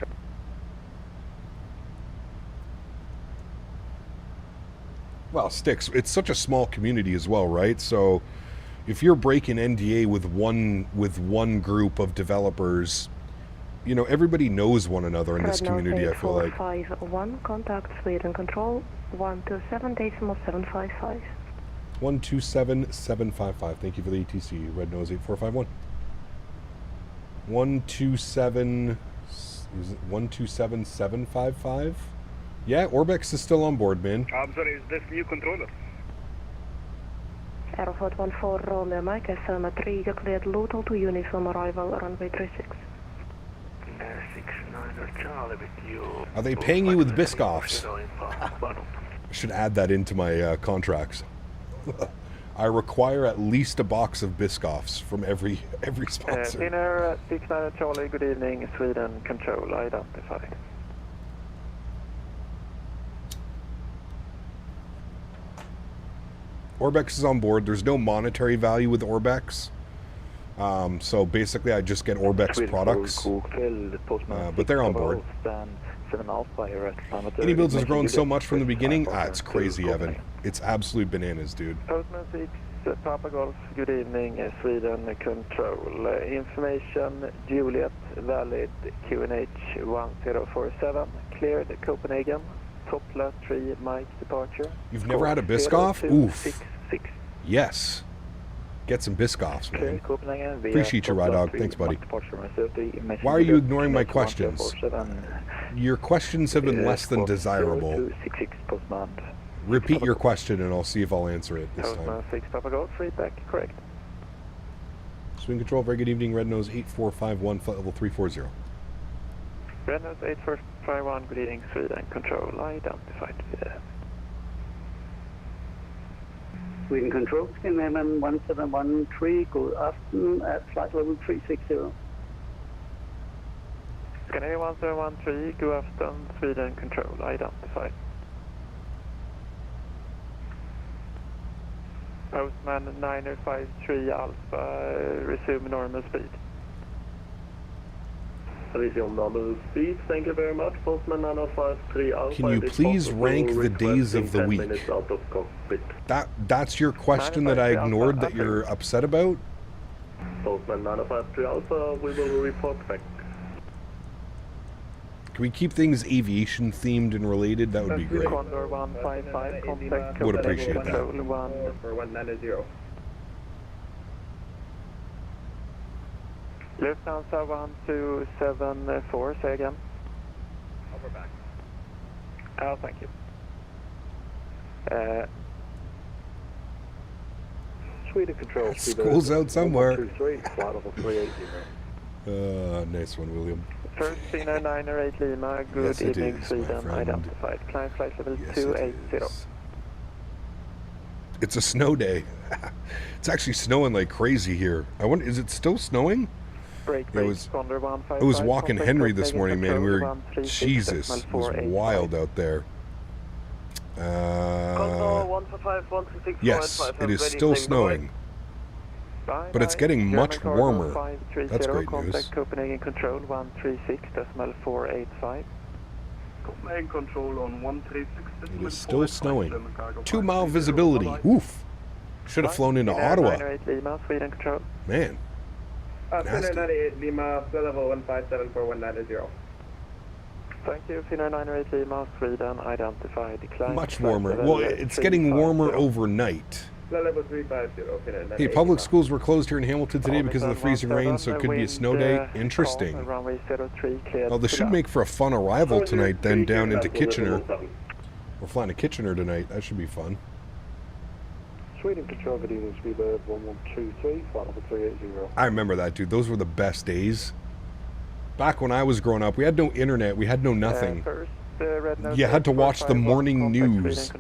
Well, Sticks, it's such a small community as well, right? So if you're breaking NDA with one group of developers, you know, everybody knows one another in this community, I feel like. 451, contact Sweden Control, 127.755. 127.755. Thank you for the ATC. Red Nose 8451. 127.755. Yeah, Orbex is still on board, man. I'm sorry, is this new controller? Aeroflot 14 Romeo Mike, SM at Riga, cleared Luton to uniform arrival, runway 36. 69 Charlie with you. Are they paying you with Biscoffs? I should add that into my contracts. I require at least a box of Biscoffs from every sponsor. Dinner 69 Charlie, good evening, Sweden Control, identified. Orbex is on board. There's no monetary value with Orbex. So basically I just get Orbex products. But they're on board. Any builds has grown so much from the beginning. It's crazy, Evan. It's absolute bananas, dude. Postman 6, Papa Golf, good evening, Sweden Control. Information, Juliet, valid QNH 1047, cleared Copenhagen, Topla 3, Mike departure. You've never had a Biscoff? Oof. Yes. Get some Biscoffs, man. Appreciate you, Ride Dog. Thanks, buddy. Why are you ignoring my questions? Your questions have been less than desirable. Repeat your question and I'll see if I'll answer it this time. 6 Papa Golf, feedback, correct. Swing Control, very good evening. Red Nose 8451, flight level 340. Red Nose 8451, good evening, Sweden Control, identified. Sweden Control, Scandinavian 1713, good afternoon at flight level 360. Scandinavian 1713, good afternoon, Sweden Control, identified. Postman 9053 Alpha, resume normal speed. Resume normal speed, thank you very much. Postman 9053 Alpha. Can you please rank the days of the week? That's your question that I ignored that you're upset about? Postman 9053 Alpha, we will report back. Can we keep things aviation themed and related? That would be great. Condor 155, contact would appreciate that. For 190. Lufthansa 1274, say again. Over back. Oh, thank you. Sweden Control. School's out somewhere. 380. Nice one, William. First Cena 908 Lima, good evening, Sweden, identified. Climb flight level 280. It's a snow day. It's actually snowing like crazy here. I wonder, is it still snowing? I was walking Henry this morning, man. We were, Jesus, it was wild out there. Yes, it is still snowing, but it's getting much warmer. That's great news. Copenhagen Control 136.485. Copenhagen Control on 136. It is still snowing. 2 mile visibility. Oof. Should have flown into Ottawa. Man. Nasty. 98 Lima, level 1574190. Thank you, Finnair 908 Lima, Sweden, identified, decline. Much warmer. Well, it's getting warmer overnight. Level 350, Hey, public schools were closed here in Hamilton today because of the freezing rain, so it could be a snow day. Interesting. Well, this should make for a fun arrival tonight, then down into Kitchener. We're flying to Kitchener tonight. That should be fun. Sweden Control, good evening, Speedbird 1123, flight number 380. I remember that, dude. Those were the best days. Back when I was growing up, we had no internet. We had no nothing. You had to watch the morning news.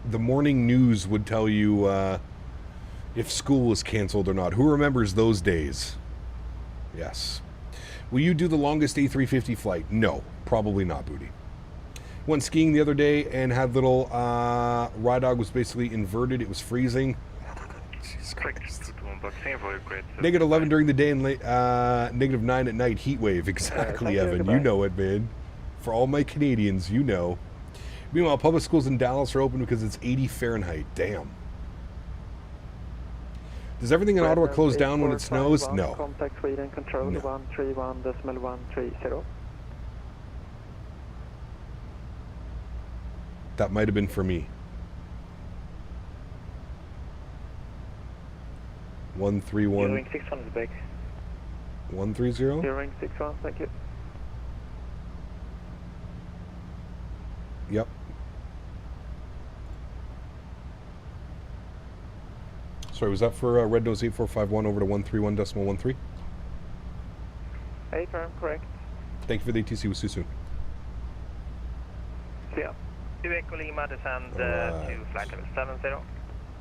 The morning news would tell you if school was canceled or not. Who remembers those days? Yes. Will you do the longest A350 flight? No, probably not, Booty. Went skiing the other day and had little ride dog was basically inverted. It was freezing. Jesus Christ. -11 during the day and -9 at night. Heat wave. Exactly, Evan. You know it, man. For all my Canadians, you know. Meanwhile, public schools in Dallas are open because it's 80 Fahrenheit. Damn. Does everything in Ottawa close down when it snows? No. Contact Sweden Control 131.130. That might have been for me. 131. Hearing 61 is back. 130? Hearing 61, thank you. Yep. Sorry, was that for Red Nose 8451 over to 131.13? Affirm, correct. Thank you for the ATC. We'll see you soon. Yeah. Echo Lima, descend to flight level 70.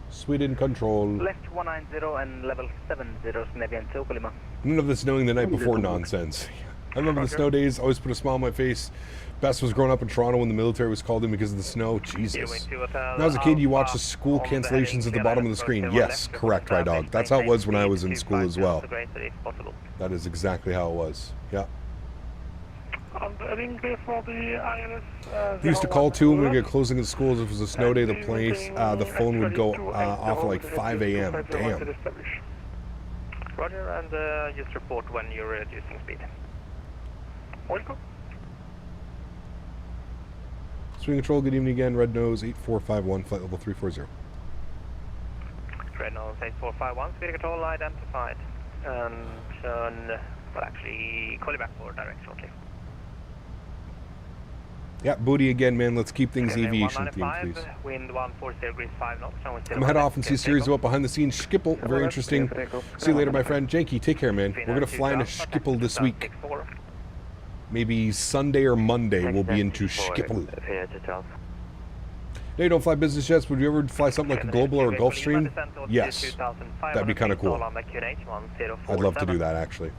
Sweden Control. Left 190 and level 70, Nadya and Echo Lima. None of this knowing the night before nonsense. I remember the snow days, always put a smile on my face. Bess was growing up in Toronto when the military was called in because of the snow. Jesus. When I was a kid, you watched the school cancellations at the bottom of the screen. Yes, correct, Ride Dog. That's how it was when I was in school as well. That is exactly how it was. Yeah. We used to call too when we get closing of the schools. If it was a snow day, the phone would go off at like 5 a.m. Damn. Roger, and just report when you're reducing speed. Welcome. Swing Control, good evening again. Red Nose 8451, flight level 340. Red Nose 8451, Speed Control identified. And turn, well actually, call you back for direct shortly. Yeah, Booty again, man. Let's keep things aviation themed, please. Wind 140 degrees 5 knots. I'm gonna head off and see a series about behind the scenes Schiphol. Very interesting. See you later, my friend. Janky, take care, man. We're gonna fly into Schiphol this week. Maybe Sunday or Monday we'll be into Schiphol. No, you don't fly business jets. Would you ever fly something like a Global or a Gulfstream? Yes. That'd be kind of cool. I'd love to do that, actually.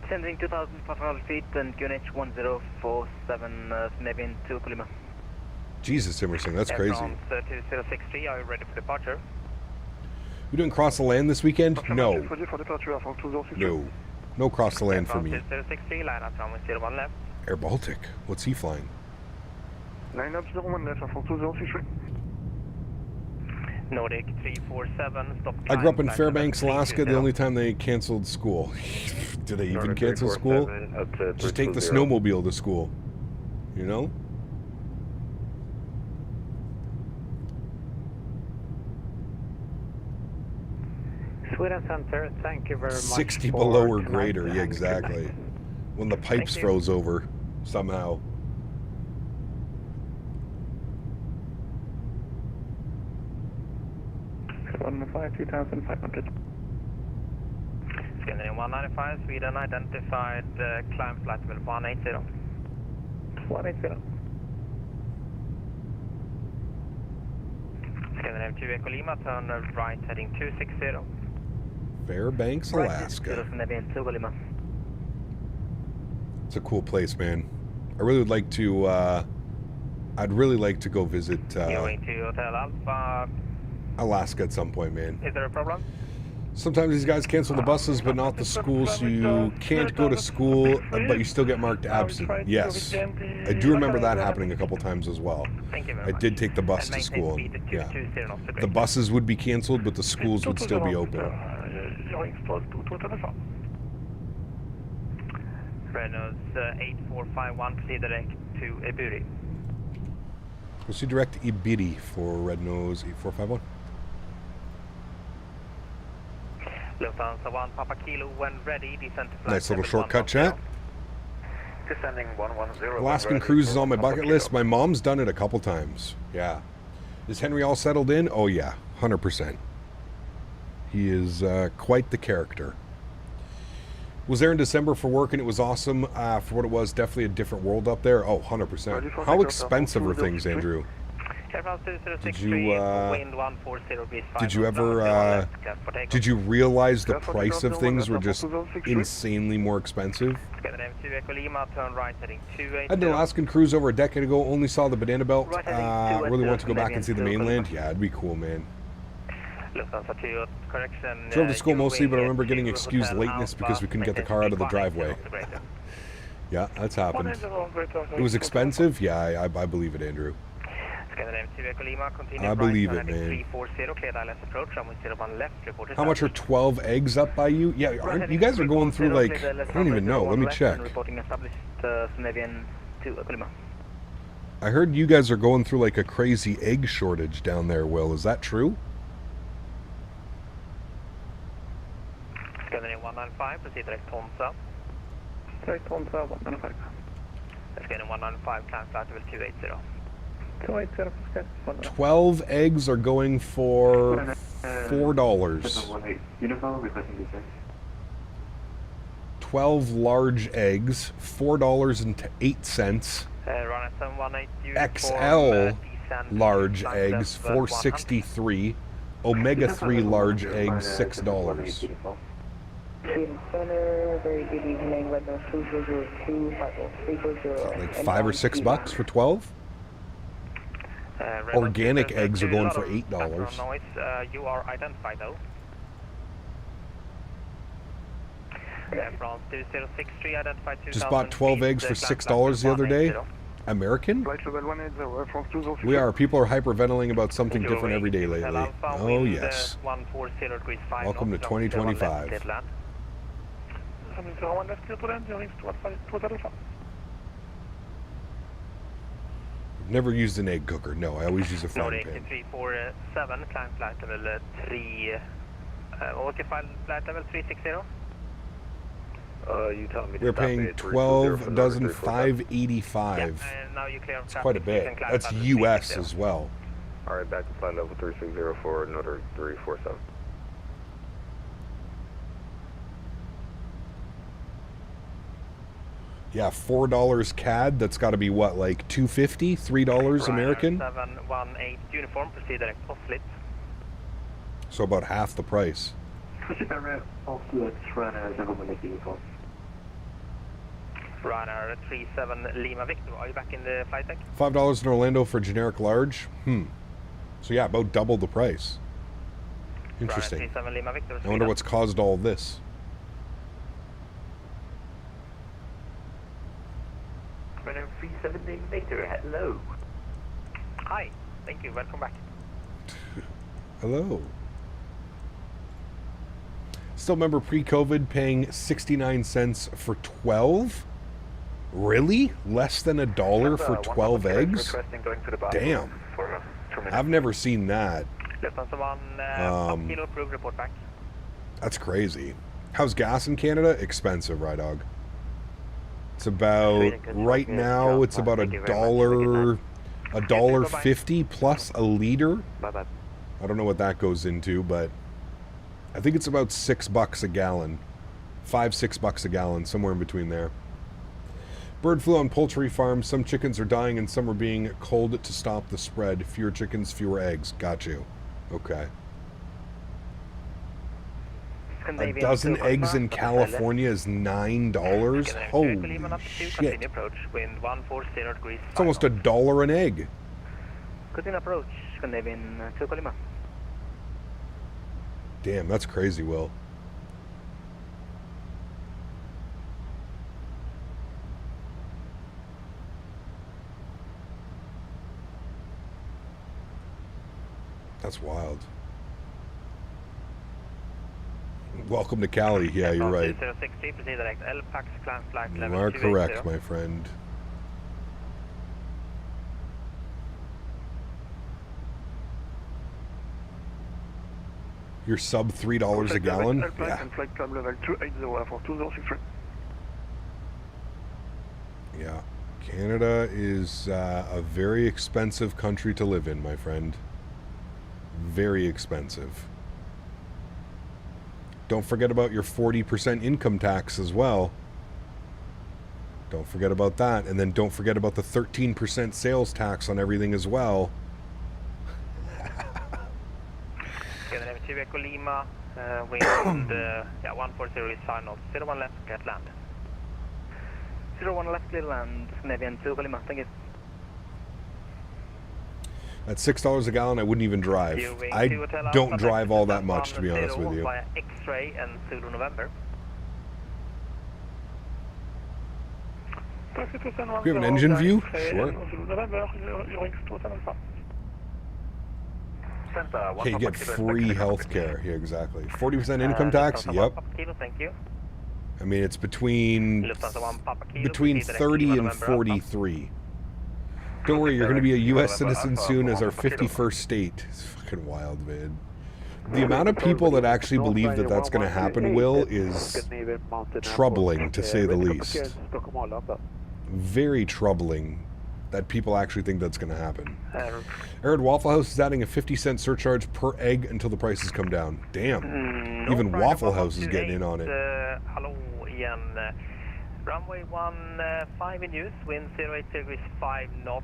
Sending 2,500 feet and QNH 1047, maybe in 2 Lima. Jesus, Emerson, that's crazy. 2063, are you ready for departure? We doing cross the land this weekend? No. No. No cross the land for me. 2063, line up from 01 left. Air Baltic. What's he flying? 901 left, 2063. Nordic 347, stop. I grew up in Fairbanks, Alaska. The only time they canceled school. Do they even cancel school? Just take the snowmobile to school. You know? Sweden Center, thank you very much. 60 below or greater, yeah, exactly. When the pipes froze over, somehow. Flight 2500. Scandinavian 195, Sweden identified, climb flight level 180. 180. Scandinavian 2 Echo Lima, turn right heading 260. Fairbanks, Alaska. It's a cool place, man. I really would like to, I'd really like to go visit Going to Hotel Alpha. Alaska at some point, man. Is there a problem? Sometimes these guys cancel the buses, but not the schools, so you can't go to school, but you still get marked absent. Yes. I do remember that happening a couple times as well. I did take the bus to school. Yeah. The buses would be canceled, but the schools would still be open. Reynolds 8451, proceed direct to Iburi. Proceed direct to Ibiri for Red Nose 8451. Lufthansa 1 Papa Kilo when ready, descent to flight. Nice little shortcut chat. Descending 110. Alaskan cruise is on my bucket list. My mom's done it a couple times. Yeah. Is Henry all settled in? Oh yeah, 100%. He is quite the character. Was there in December for work and it was awesome for what it was. Definitely a different world up there. Oh, 100%. How expensive are things, Andrew? Did you ever, did you realize the price of things were just insanely more expensive? I had an Alaskan cruise over a decade ago, only saw the Banana Belt. Really want to go back and see the mainland. Yeah, it'd be cool, man. Drove to school mostly, but I remember getting excused lateness because we couldn't get the car out of the driveway. Yeah, that's happened. It was expensive? Yeah, I believe it, Andrew. I believe it, man. How much are 12 eggs up by you? Yeah, you guys are going through like, I don't even know. Let me check. I heard you guys are going through like a crazy egg shortage down there, Will. Is that true? Scandinavian 195, proceed direct Tonsa. Direct Tonsa 195. Scandinavian 195, climb flight level 280. 280, 12 eggs are going for $4. 12 large eggs, $4.08. XL large eggs, $4.63. Omega 3 large eggs, $6. Center, very good evening, Red Nose 202, Like $5 or $6 for 12? Organic eggs are going for $8. You are identified though. France 2063 identified. Just bought 12 eggs for $6 the other day. American? We are. People are hyperventilating about something different every day lately. Oh yes. Welcome to 2025. Never used an egg cooker. No, I always use a frying pan. 347, climb flight level 3. What was your flight level 360? You tell me. We're paying 12 dozen 585. It's quite a bit. That's US as well. All right, back to flight level 360 for another 347. Yeah, $4 CAD. That's got to be what, like $2.50, $3 American. 718 uniform. Proceed direct Flite. So about half the price. Runner 37 Lima Victor. Are you back in the flight deck? $5 in Orlando for generic large. So yeah, about double the price. Interesting. 37 Lima Victor. I wonder what's caused all this. Runner 37 Lima Victor. Hello. Hi. Thank you. Welcome back. Hello. Still remember pre-COVID paying 69 cents for 12? Really? Less than $1 for 12 eggs? Damn. I've never seen that. That's crazy. How's gas in Canada? Expensive, right, dog? It's about, right now, it's about $1.50 plus a liter. I don't know what that goes into, but I think it's about $6 a gallon. $5-6 a gallon, somewhere in between there. Bird flu on poultry farms. Some chickens are dying and some are being culled to stop the spread. Fewer chickens, fewer eggs. Got you. Okay. A dozen eggs in California is $9? Holy shit. Wind 140 degrees. It's almost $1 an egg. Continue approach, Scandinavian 2 Lima. Damn, that's crazy, Will. That's wild. Welcome to Cali. Yeah, you're right. You are correct, my friend. You're sub $3 a gallon? Yeah. Yeah. Canada is a very expensive country to live in, my friend. Very expensive. Don't forget about your 40% income tax as well. Don't forget about that. And then don't forget about the 13% sales tax on everything as well. Lima, wind 140 is final. 01 left, get land. 01 left, clear land, Scandinavian 2 Lima, thank you. At $6 a gallon, I wouldn't even drive. I don't drive all that much, to be honest with you. Via X-ray and Zulu November. We have an engine view? Sure. Okay, you get free health care. Yeah, exactly. 40% income tax? Yep. Thank you. I mean, it's between 30 and 43. Don't worry, you're going to be a U.S. citizen soon as our 51st state. It's fucking wild, man. The amount of people that actually believe that that's going to happen, Will, is troubling, to say the least. Very troubling that people actually think that's going to happen. Erin, Waffle House is adding a 50-cent surcharge per egg until the prices come down. Damn. Even Waffle House is getting in on it. Hello, Ian. Runway 15 in use, wind 08 degrees 5 knots.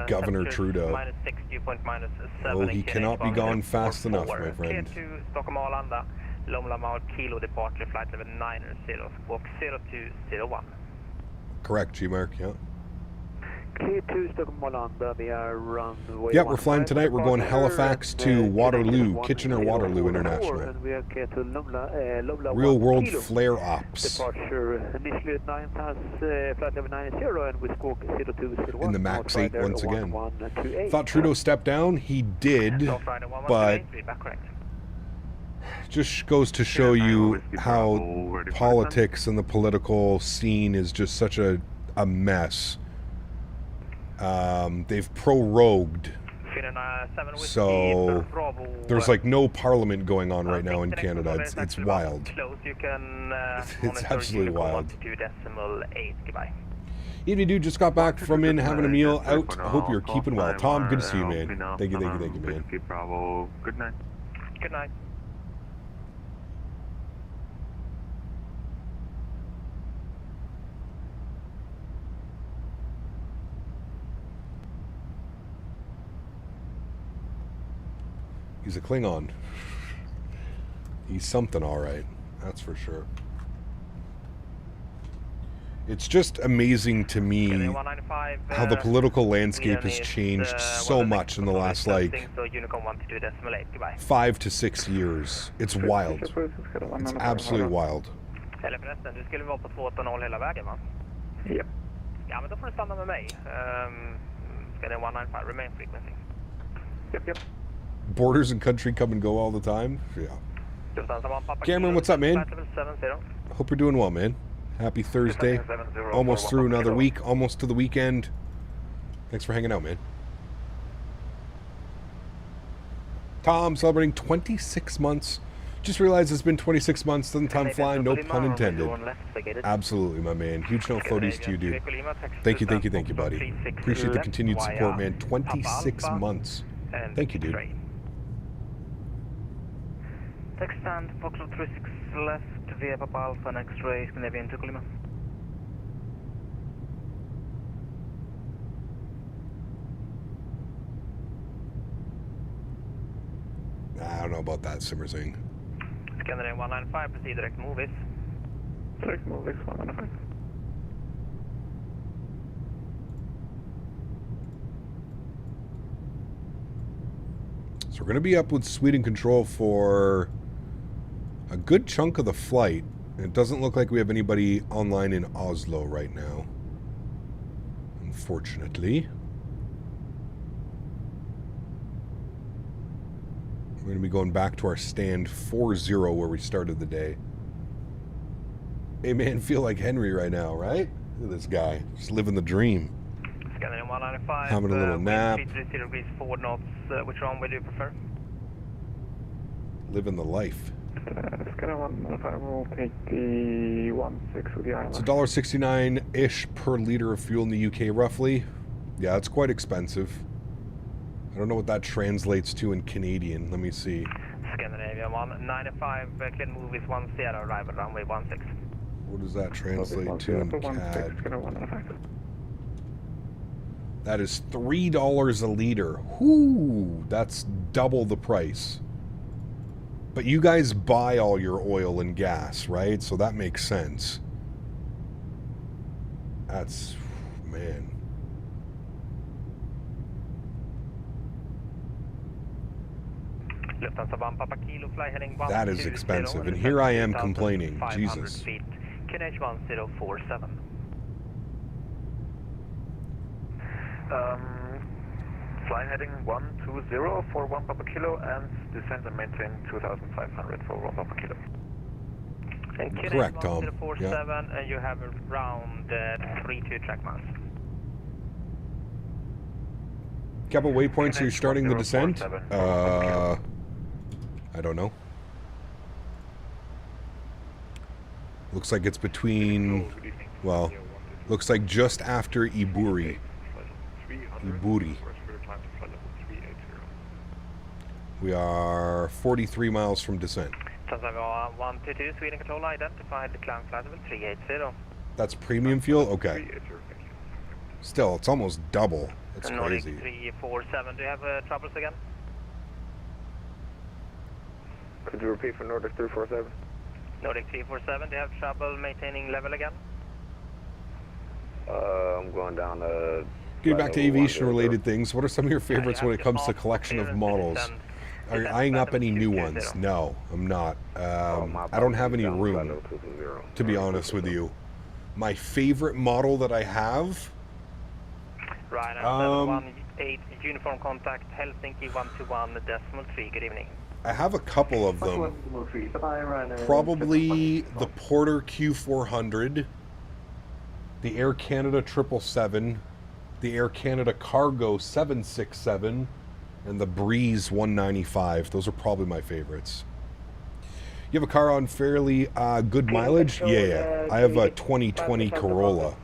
Governor Trudeau. Minus 6, dew point minus 7. Oh, he cannot be gone fast enough, my friend. Clear to Stockholm Arlanda, Lomla Mount Kilo departure, flight level 90, squawk 0201. Correct, G-Mark, yeah. Clear to Stockholm Arlanda, we are runway. Yeah, we're flying tonight. We're going Halifax to Waterloo, Kitchener-Waterloo International. And we are clear to Lomla Real world flare ops. Departure initially at 9 past flight level 90 and we squawk 0201. In the MAX8 once again. Thought Trudeau stepped down. He did, but just goes to show you how politics and the political scene is just such a mess. They've prorogued, so there's like no parliament going on right now in Canada. It's wild. It's absolutely wild. If you do just got back from in having a meal out, I hope you're keeping well. Tom, good to see you, man. Thank you, man. Good night. Good night. He's a Klingon. He's something, all right. That's for sure. It's just amazing to me how the political landscape has changed so much in the last, like, 5 to 6 years. It's wild. It's absolutely wild. Eller förresten, du skulle vara på 2.0 hela vägen, va? Yep. Ja, men då får du stanna med mig. Ska det 195 remain frequency? Yep. Borders and country come and go all the time. Yeah. Cameron, what's up, man? Hope you're doing well, man. Happy Thursday. Almost through another week. Almost to the weekend. Thanks for hanging out, man. Tom, celebrating 26 months. Just realized it's been 26 months. Doesn't time fly? No pun intended. Absolutely, my man. Huge no floaties to you, dude. Thank you, buddy. Appreciate the continued support, man. 26 months. Thank you, dude. Text stand, Foxtrot 36 left, via Papa Alpha and X-ray, Scandinavian 2 Lima. I don't know about that, Simmerzing. Scandinavian 195, proceed direct movies. Direct movies, 195. So we're going to be up with Sweden control for a good chunk of the flight. It doesn't look like we have anybody online in Oslo right now, unfortunately. We're going to be going back to our stand 4-0 where we started the day. Hey man, feel like Henry right now, right? Look at this guy, just living the dream. Scandinavian 195, having a little nap. 30 degrees 4 knots, which runway do you prefer? Living the life. Scandinavian 195 will take the 16 with the island. It's $1.69-ish per liter of fuel in the UK, roughly. Yeah, it's quite expensive. I don't know what that translates to in Canadian. Let me see. Scandinavian 195, clear movies 10, arrival runway 16. What does that translate to in CAD? That is $3 a liter. Whoo, that's double the price. But you guys buy all your oil and gas, right? So that makes sense. That's, man. That is expensive, and here I am complaining. Jesus. QNH 1047. Fly heading 120 for 1 Papa Kilo and descend and maintain 2,500 for 1 Papa Kilo. And correct, Tom. 1047, Yeah. and you have around 32 track miles. Couple waypoints, so you're starting the descent? I don't know. Looks like it's between, well, looks like just after Iburi. Iburi. We are 43 miles from descent. 122, Sweden control identified, the climb flight level 380. That's premium fuel? Okay. Still, it's almost double. That's Nordic crazy. 347, do you have troubles again? Could you repeat for Nordic 347? Nordic 347, do you have trouble maintaining level again? I'm going down to... Getting back to aviation-related things, what are some of your favorites when it comes to collection of models? Are you eyeing up any new ones? No, I'm not. I don't have any room, to be honest with you. My favorite model that I have... Right, 718, uniform contact, Helsinki 121.3, good evening. I have a couple of them. Probably the Porter Q400, the Air Canada 777, the Air Canada Cargo 767, and the Breeze 195. Those are probably my favorites. You have a car on fairly good mileage? Yeah. I have a 2020 Corolla.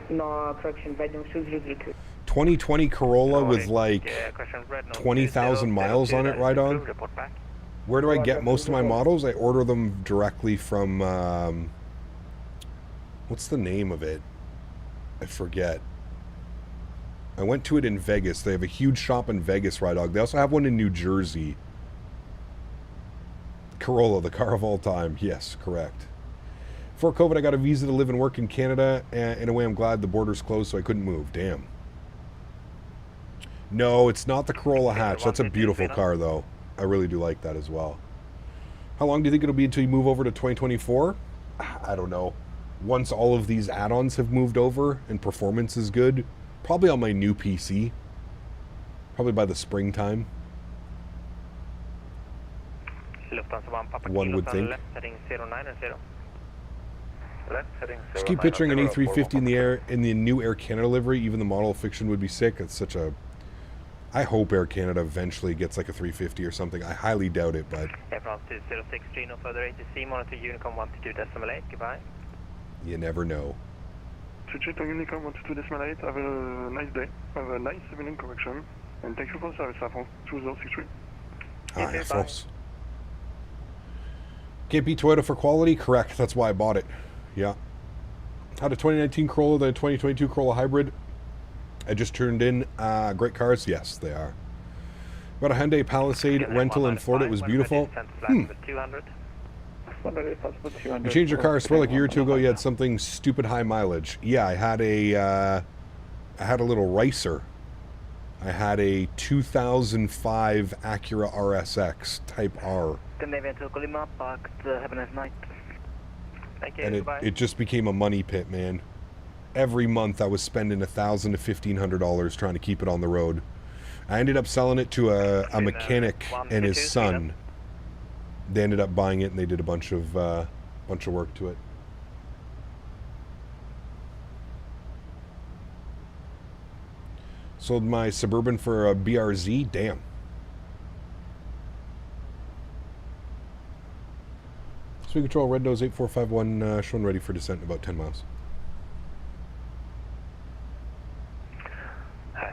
No, correction, 2020 Corolla with like 20,000 miles on it right on. Where do I get most of my models? I order them directly from, what's the name of it? I forget. I went to it in Vegas. They have a huge shop in Vegas, right, dog. They also have one in New Jersey. Corolla, the car of all time. Yes, correct. Before COVID, I got a visa to live and work in Canada. In a way, I'm glad the border's closed, so I couldn't move. Damn. No, it's not the Corolla hatch. That's a beautiful car, though. I really do like that as well. How long do you think it'll be until you move over to 2024? I don't know. Once all of these add-ons have moved over and performance is good, probably on my new PC. Probably by the springtime. One would think. Just keep picturing an A350 in the air in the new Air Canada livery. Even the model fiction would be sick. It's such a... I hope Air Canada eventually gets like a 350 or something. I highly doubt it, but... Air France 2063, no further ATC, monitor Unicom 122.8, goodbye. You never know. Switch to Unicom 122.8, have a nice day, have a nice evening correction, and thank you for the service, Air France 2063. Air France. Can't beat Toyota for quality? Correct, that's why I bought it. Yeah. Had a 2019 Corolla, then a 2022 Corolla Hybrid. I just turned in. Great cars? Yes, they are. Got a Hyundai Palisade rental in Florida. It was beautiful. You changed your car, I swear, like a year or two ago. You had something stupid high mileage. Yeah, I had a little ricer. I had a 2005 Acura RSX Type R. Have a nice night. Thank you. And it just became a money pit, man. Every month I was spending $1,000 to $1,500 trying to keep it on the road. I ended up selling it to a mechanic and his son. They ended up buying it and they did a bunch of work to it. Sold my Suburban for a BRZ. Damn. Speed control, Red Nose 8451, showing ready for descent in about 10 miles.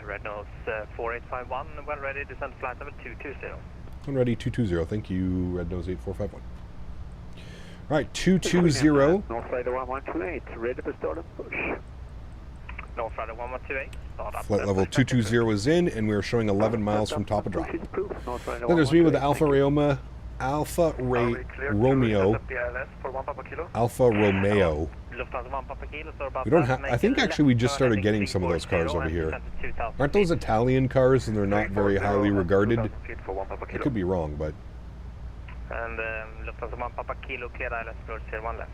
Red Nose 4851, when ready, descent flight level 220. When ready, 220. Thank you, Red Nose 8451. All right, 220. North Rider 1128, ready to start and push. North Rider 1128, start up. Flight level 220 is in, and we're showing 11 miles from top of drop. Then there's me with the Alfa Romeo. We don't have. I think actually we just started getting some of those cars over here. Aren't those Italian cars, and they're not very highly regarded? I could be wrong, but. And Lufthansa 1 Papa Kilo, clear ILS approach 01 left.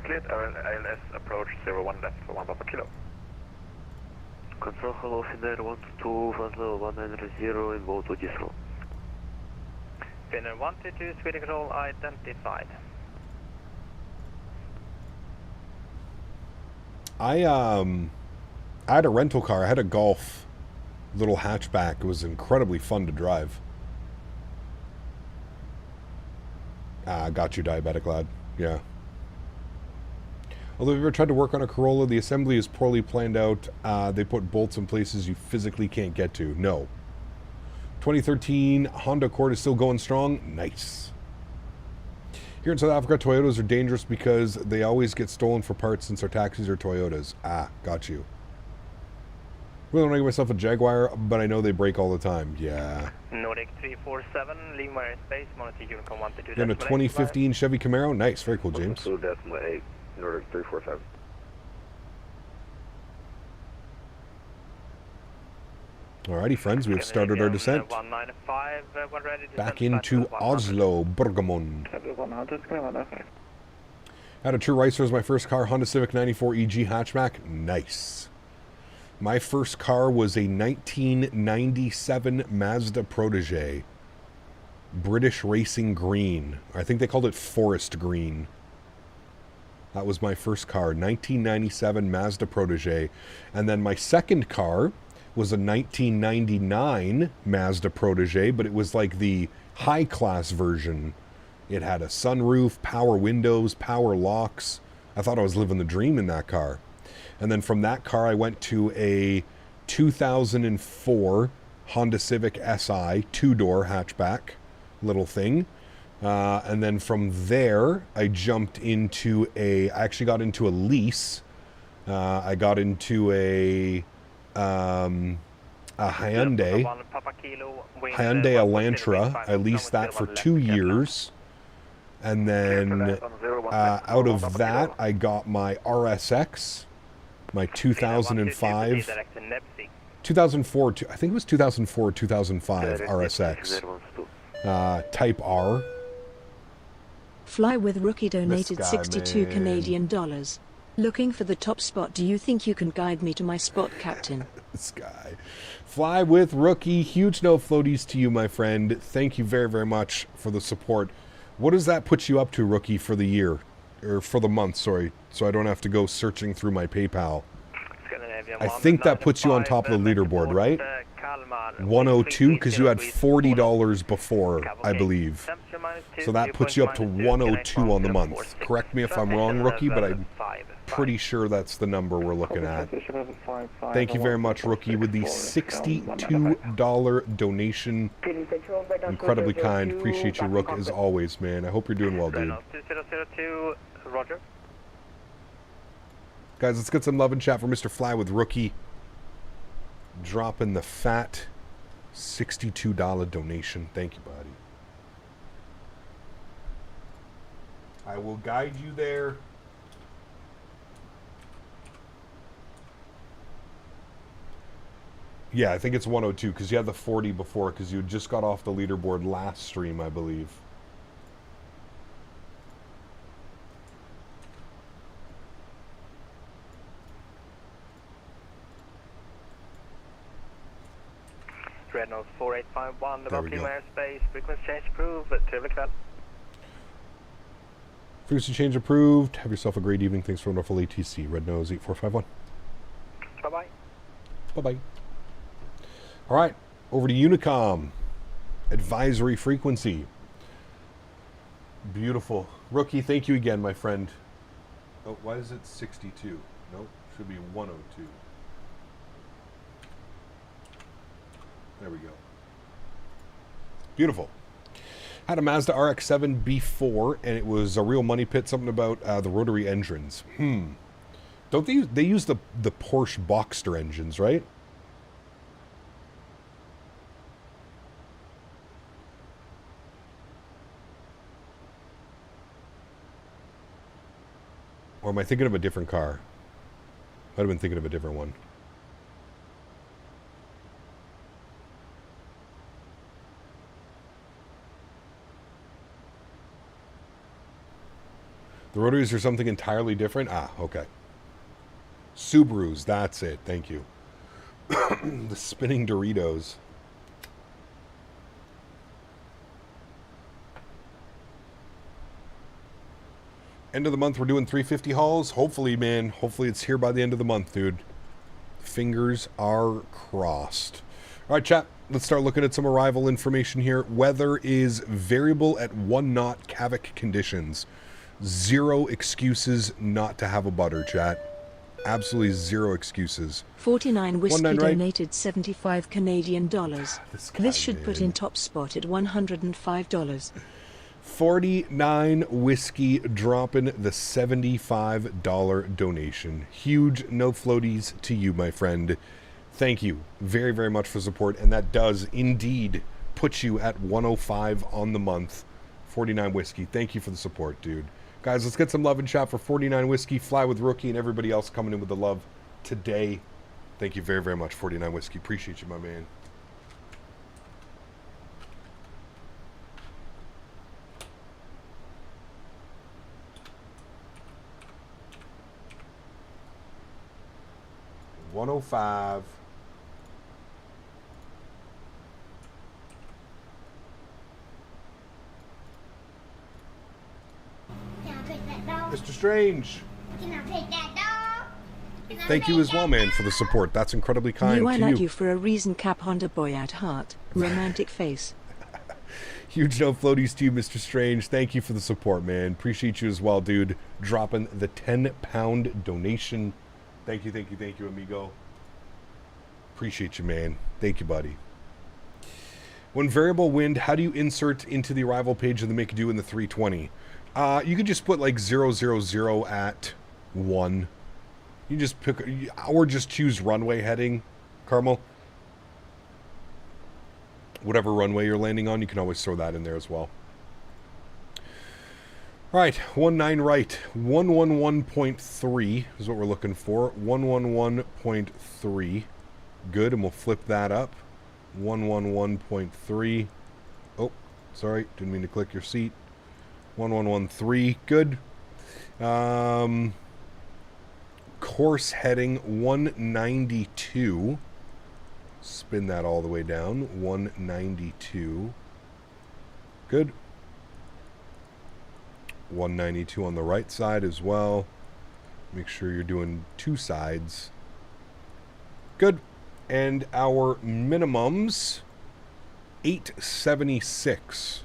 Cleared ILS approach 01 left for 1 Papa Kilo. Control hello, Finnair 122, Fazla 190 in boat Ojisro. Finnair 122, speed control identified. I had a rental car. I had a Golf little hatchback. It was incredibly fun to drive. Got you, diabetic lad. Yeah. Although if you ever tried to work on a Corolla, the assembly is poorly planned out. They put bolts in places you physically can't get to. No. 2013 Honda Accord is still going strong. Nice. Here in South Africa, Toyotas are dangerous because they always get stolen for parts since our taxis are Toyotas. Got you. Really want to give myself a Jaguar, but I know they break all the time. Yeah. Nordic 347, leave my airspace, monitor Unicom 122. Then a 2015 Chevy Camaro. Nice. Very cool, James. 2.8, Nordic 347. Alrighty, friends, we have started our descent. 195, Back into Oslo, Bergamon. Had a True Ricer as my first car, Honda Civic 94 EG hatchback. Nice. My first car was a 1997 Mazda Protege. British Racing Green. I think they called it Forest Green. That was my first car, 1997 Mazda Protege. And then my second car was a 1999 Mazda Protege, but it was like the high-class version. It had a sunroof, power windows, power locks. I thought I was living the dream in that car. And then from that car, I went to a 2004 Honda Civic SI, two-door hatchback little thing. And then from there, I jumped into I actually got into a lease. I got into a Hyundai Elantra. I leased that for 2 years. And then out of that, I got my RSX. My 2005, 2004, I think it was 2004, 2005 RSX, Type R. Fly with Rookie donated guy, 62 man. Canadian dollars. Looking for the top spot. Do you think you can guide me to my spot, Captain? This guy. Fly with Rookie. Huge no floaties to you, my friend. Thank you very, very much for the support. What does that put you up to, Rookie, for the year? Or for the month, sorry. So I don't have to go searching through my PayPal. I think that puts you on top of the leaderboard, right? 102, because you had $40 before, I believe. So that puts you up to 102 on the month. Correct me if I'm wrong, Rookie, but I'm pretty sure that's the number we're looking at. Thank you very much, Rookie, with the $62 donation. Incredibly kind. Appreciate you, Rook, as always, man. I hope you're doing well, dude. 2002, Roger. Guys, let's get some love and chat for Mr. Fly with Rookie. Dropping the fat $62 donation. Thank you, buddy. I will guide you there. Yeah, I think it's 102 because you had the 40 before because you had just got off the leaderboard last stream, I believe. Red Nose 4851, There we about go. airspace, frequency change approved, Trevor. Frequency change approved. Have yourself a great evening. Thanks for a wonderful ATC. Red Nose 8451. Bye-bye. Bye-bye. All right, over to Unicom. Advisory frequency. Beautiful. Rookie, thank you again, my friend. Oh, why is it 62? Nope, should be 102. There we go. Beautiful. Had a Mazda RX-7 B4, and it was a real money pit. Something about the rotary engines. Don't they use the Porsche Boxster engines, right? Or am I thinking of a different car? Might have been thinking of a different one. The rotaries are something entirely different? Ah, okay. Subarus, that's it. Thank you. The spinning Doritos. End of the month, we're doing 350 hauls. Hopefully, man. Hopefully it's here by the end of the month, dude. Fingers are crossed. All right, chat. Let's start looking at some arrival information here. Weather is variable at 1 knot Kavik conditions. 0 excuses not to have a butter, chat. Absolutely 0 excuses. 49 Whiskey 19 right. donated 75 Canadian dollars. This should put in top spot at $105. 49 Whiskey dropping the $75 donation. Huge no floaties to you, my friend. Thank you very, very much for support. And that does indeed put you at 105 on the month. 49 Whiskey. Thank you for the support, dude. Guys, let's get some love and chat for 49 Whiskey, Fly with Rookie, and everybody else coming in with the love today. Thank you very, very much, 49 Whiskey. Appreciate you, my man. $105. Mr. Strange. Can I take that dog? Thank you as well, man, for the support. That's incredibly kind I to like you. you for a reason, Cap Honda boy at heart. Romantic face. Huge no floaties to you, Mr. Strange. Thank you for the support, man. Appreciate you as well, dude. Dropping the £10 donation. Thank you, thank you, thank you, amigo. Appreciate you, man. Thank you, buddy. When variable wind, how do you insert into the arrival page of the make do in the 320? You could just put like 000 at 1. You just pick, or just choose runway heading, Carmel. Whatever runway you're landing on, you can always throw that in there as well. All right, 19 right, 111.3 is what we're looking for. 111.3, good, and we'll flip that up. 111.3. Oh, sorry, didn't mean to click your seat. 1113, good. Course heading 192. Spin that all the way down. 192. Good. 192 on the right side as well. Make sure you're doing 2 sides. Good. And our minimums, 876.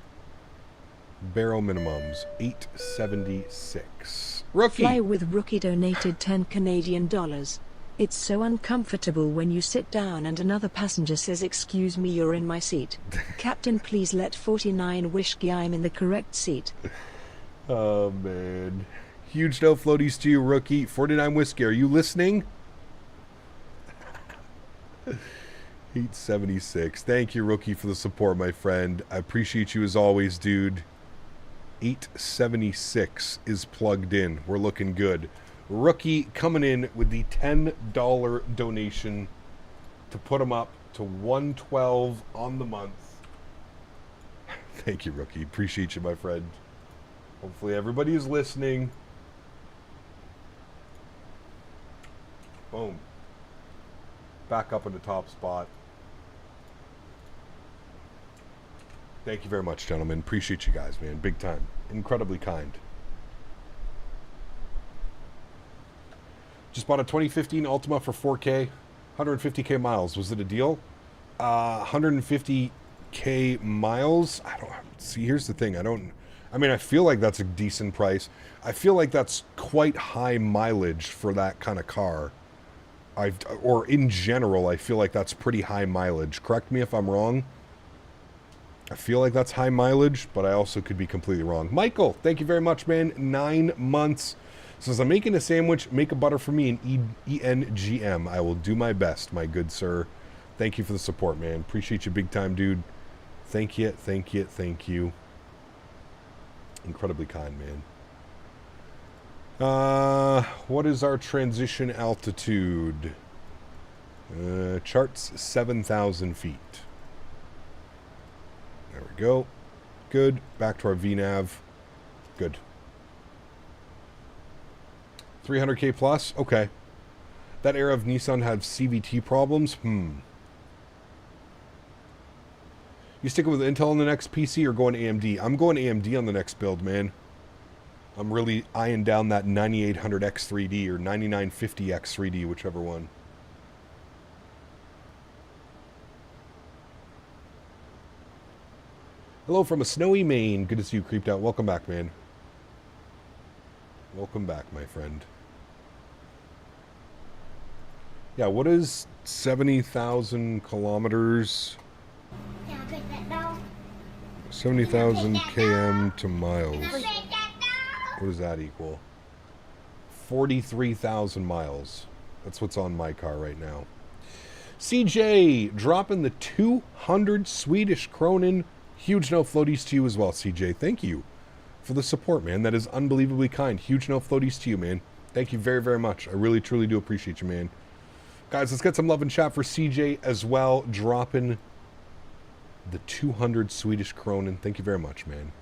Barrel minimums, 876. Rookie. Fly with Rookie donated 10 Canadian dollars. It's so uncomfortable when you sit down and another passenger says, "Excuse me, you're in my seat." Captain, please let 49 Whiskey, I'm in the correct seat. Oh, man. Huge no floaties to you, Rookie. 49 Whiskey, are you listening? 876. Thank you, Rookie, for the support, my friend. I appreciate you as always, dude. 876 is plugged in. We're looking good. Rookie coming in with the $10 donation to put him up to 112 on the month. Thank you, Rookie. Appreciate you, my friend. Hopefully everybody is listening. Boom. Back up in the top spot. Thank you very much, gentlemen. Appreciate you guys, man. Big time. Incredibly kind. Just bought a 2015 Altima for 4K. 150K miles. Was it a deal? 150K miles? I don't... See, here's the thing. I mean, I feel like that's a decent price. I feel like that's quite high mileage for that kind of car. Or in general, I feel like that's pretty high mileage. Correct me if I'm wrong. I feel like that's high mileage, but I also could be completely wrong. Michael, thank you very much, man. 9 months. Says, I'm making a sandwich. Make a butter for me in ENGM. I will do my best, my good sir. Thank you for the support, man. Appreciate you big time, dude. Thank you, thank you, thank you. Incredibly kind, man. What is our transition altitude? Charts 7,000 feet. There we go. Good. Back to our VNav. Good. 300K plus? Okay. That era of Nissan had CVT problems? You sticking with Intel on the next PC or going AMD? I'm going AMD on the next build, man. I'm really eyeing down that 9800X3D or 9950X3D, whichever one. Hello from a snowy Maine. Good to see you, Creeped Out. Welcome back, man. Welcome back, my friend. Yeah, what is 70,000 kilometers? 70,000 km to miles. What does that equal? 43,000 miles. That's what's on my car right now. CJ, dropping the 200 Swedish kronen. Huge no floaties to you as well, CJ. Thank you for the support, man. That is unbelievably kind. Huge no floaties to you, man. Thank you very, very much. I really, truly do appreciate you, man. Guys, let's get some love and chat for CJ as well. Dropping the 200 Swedish kronen. Thank you very much, man.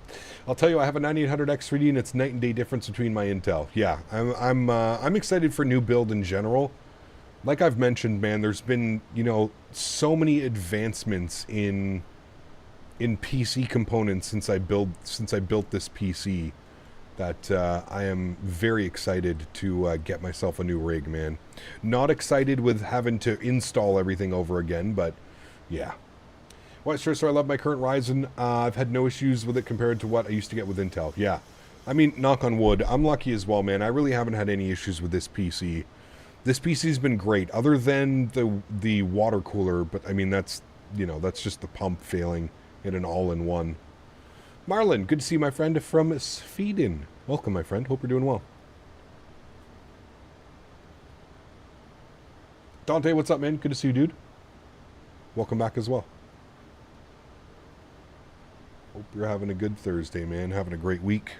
I'll tell you, I have a 9800X3D, and it's night and day difference between my Intel. Yeah, I'm excited for new build in general. Like I've mentioned, man, there's been, you know, so many advancements in PC components since I built this PC that I am very excited to get myself a new rig, man. Not excited with having to install everything over again, but yeah. Well, sure, so I love my current Ryzen. I've had no issues with it compared to what I used to get with Intel. Yeah. I mean, knock on wood, I'm lucky as well, man. I really haven't had any issues with this PC. This PC's been great, other than the water cooler, but I mean, that's, you know, that's just the pump failing in an all-in-one. Marlon, good to see you, my friend, from Sweden. Welcome, my friend. Hope you're doing well. Dante, what's up, man? Good to see you, dude. Welcome back as well. Hope you're having a good Thursday, man. Having a great week.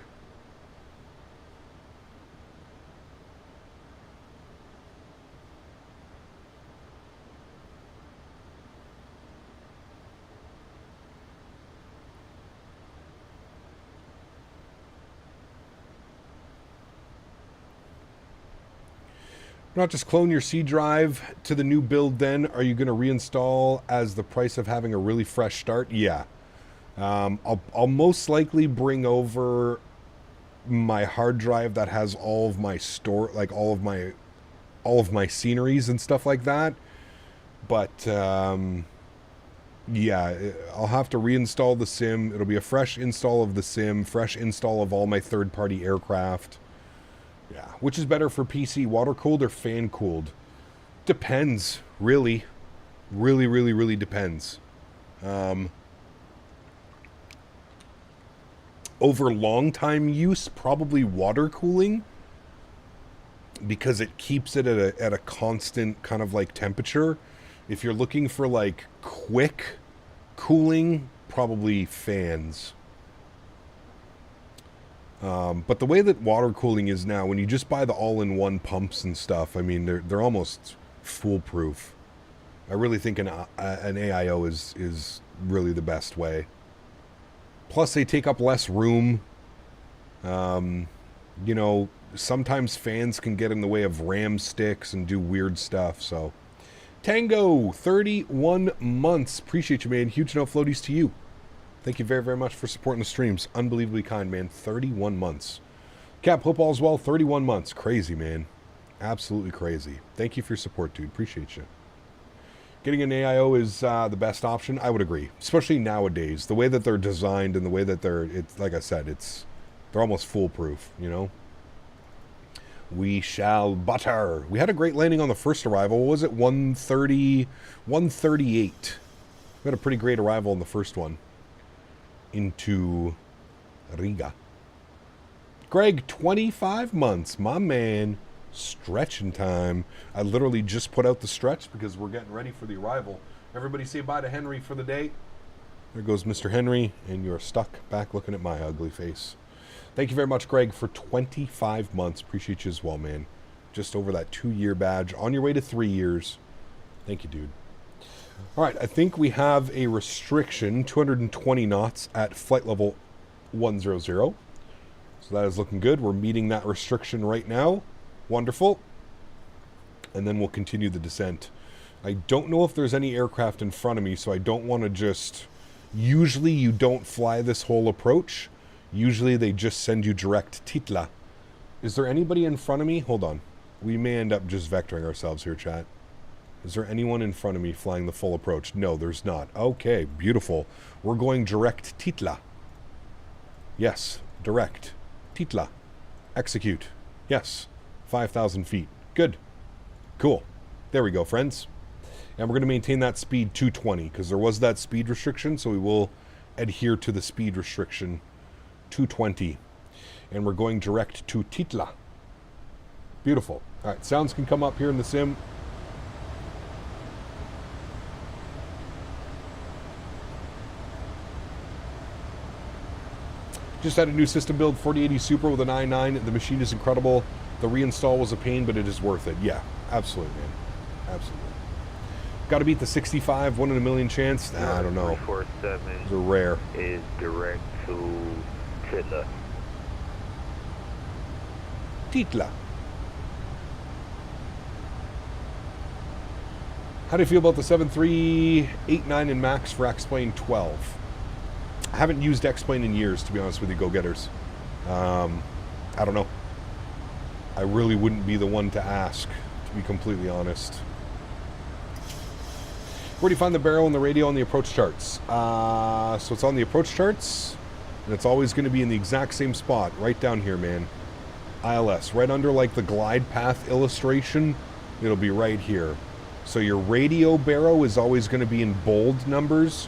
Not just clone your C drive to the new build then. Are you going to reinstall as the price of having a really fresh start? Yeah. I'll most likely bring over my hard drive that has all of my all of my sceneries and stuff like that. But yeah, I'll have to reinstall the sim. It'll be a fresh install of the sim, fresh install of all my third-party aircraft. Yeah, which is better for PC, water-cooled or fan-cooled? Depends, really. Really, really, really depends. Over long-time use, probably water cooling, because it keeps it at a constant kind of like temperature. If you're looking for like quick cooling, probably fans. But the way that water cooling is now, when you just buy the all-in-one pumps and stuff, I mean, they're almost foolproof. I really think an AIO is really the best way. Plus, they take up less room. You know, sometimes fans can get in the way of RAM sticks and do weird stuff, so... Tango, 31 months. Appreciate you, man. Huge no floaties to you. Thank you very, very much for supporting the streams. Unbelievably kind, man. 31 months. Cap, hope all's well. 31 months. Crazy, man. Absolutely crazy. Thank you for your support, dude. Appreciate you. Getting an AIO is the best option. I would agree. Especially nowadays. The way that they're designed and the way that it's like I said, they're almost foolproof, you know? We shall butter. We had a great landing on the first arrival. What was it? 130, 138. We had a pretty great arrival on the first one. Into Riga. Greg, 25 months. My man. Stretching time. I literally just put out the stretch because we're getting ready for the arrival. Everybody say bye to Henry for the day. There goes Mr. Henry, and you're stuck back looking at my ugly face. Thank you very much, Greg, for 25 months. Appreciate you as well, man. Just over that 2-year badge. On your way to 3 years. Thank you, dude. All right, I think we have a restriction, 220 knots at flight level 100. So that is looking good. We're meeting that restriction right now. Wonderful. And then we'll continue the descent. I don't know if there's any aircraft in front of me, so I don't want to just... Usually you don't fly this whole approach. Usually they just send you direct Titla. Is there anybody in front of me? Hold on. We may end up just vectoring ourselves here, chat. Is there anyone in front of me flying the full approach? No, there's not. Okay, beautiful. We're going direct Titla. Yes, direct. Titla. Execute. Yes. 5,000 feet. Good. Cool. There we go, friends. And we're going to maintain that speed 220 because there was that speed restriction, so we will adhere to the speed restriction 220. And we're going direct to Titla. Beautiful. All right, sounds can come up here in the sim. Just had a new system build, 4080 Super with an i9. The machine is incredible. The reinstall was a pain, but it is worth it. Yeah, absolutely, man. Absolutely. Got to beat the 65, 1 in a million chance? Nah, I don't know. 347 Those are rare. is direct to Titla. Titla. How do you feel about the 7389 in MAX for X-Plane 12? I haven't used X-Plane in years, to be honest with you, go-getters. I don't know. I really wouldn't be the one to ask, to be completely honest. Where do you find the barrel and the radio on the approach charts? So it's on the approach charts, and it's always going to be in the exact same spot, right down here, man. ILS, right under like the glide path illustration, it'll be right here. So your radio barrow is always going to be in bold numbers.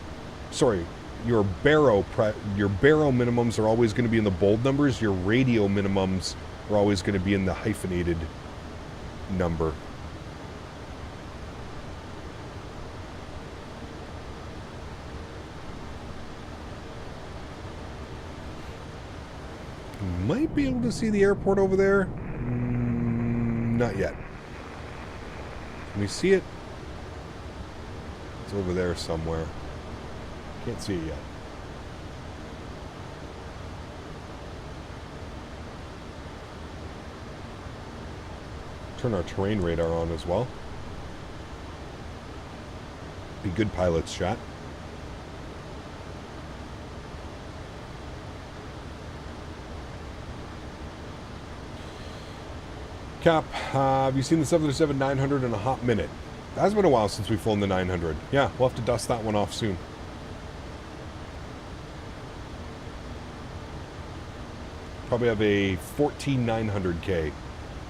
Sorry, your barrow minimums are always going to be in the bold numbers. Your radio minimums are always going to be in the hyphenated number. Might be able to see the airport over there. Not yet. Can we see it? It's over there somewhere. Can't see it yet. Turn our terrain radar on as well. Be good pilots, chat. Cap, have you seen the 737-900 in a hot minute? It has been a while since we've flown the 900. Yeah, we'll have to dust that one off soon. Probably have a 14900K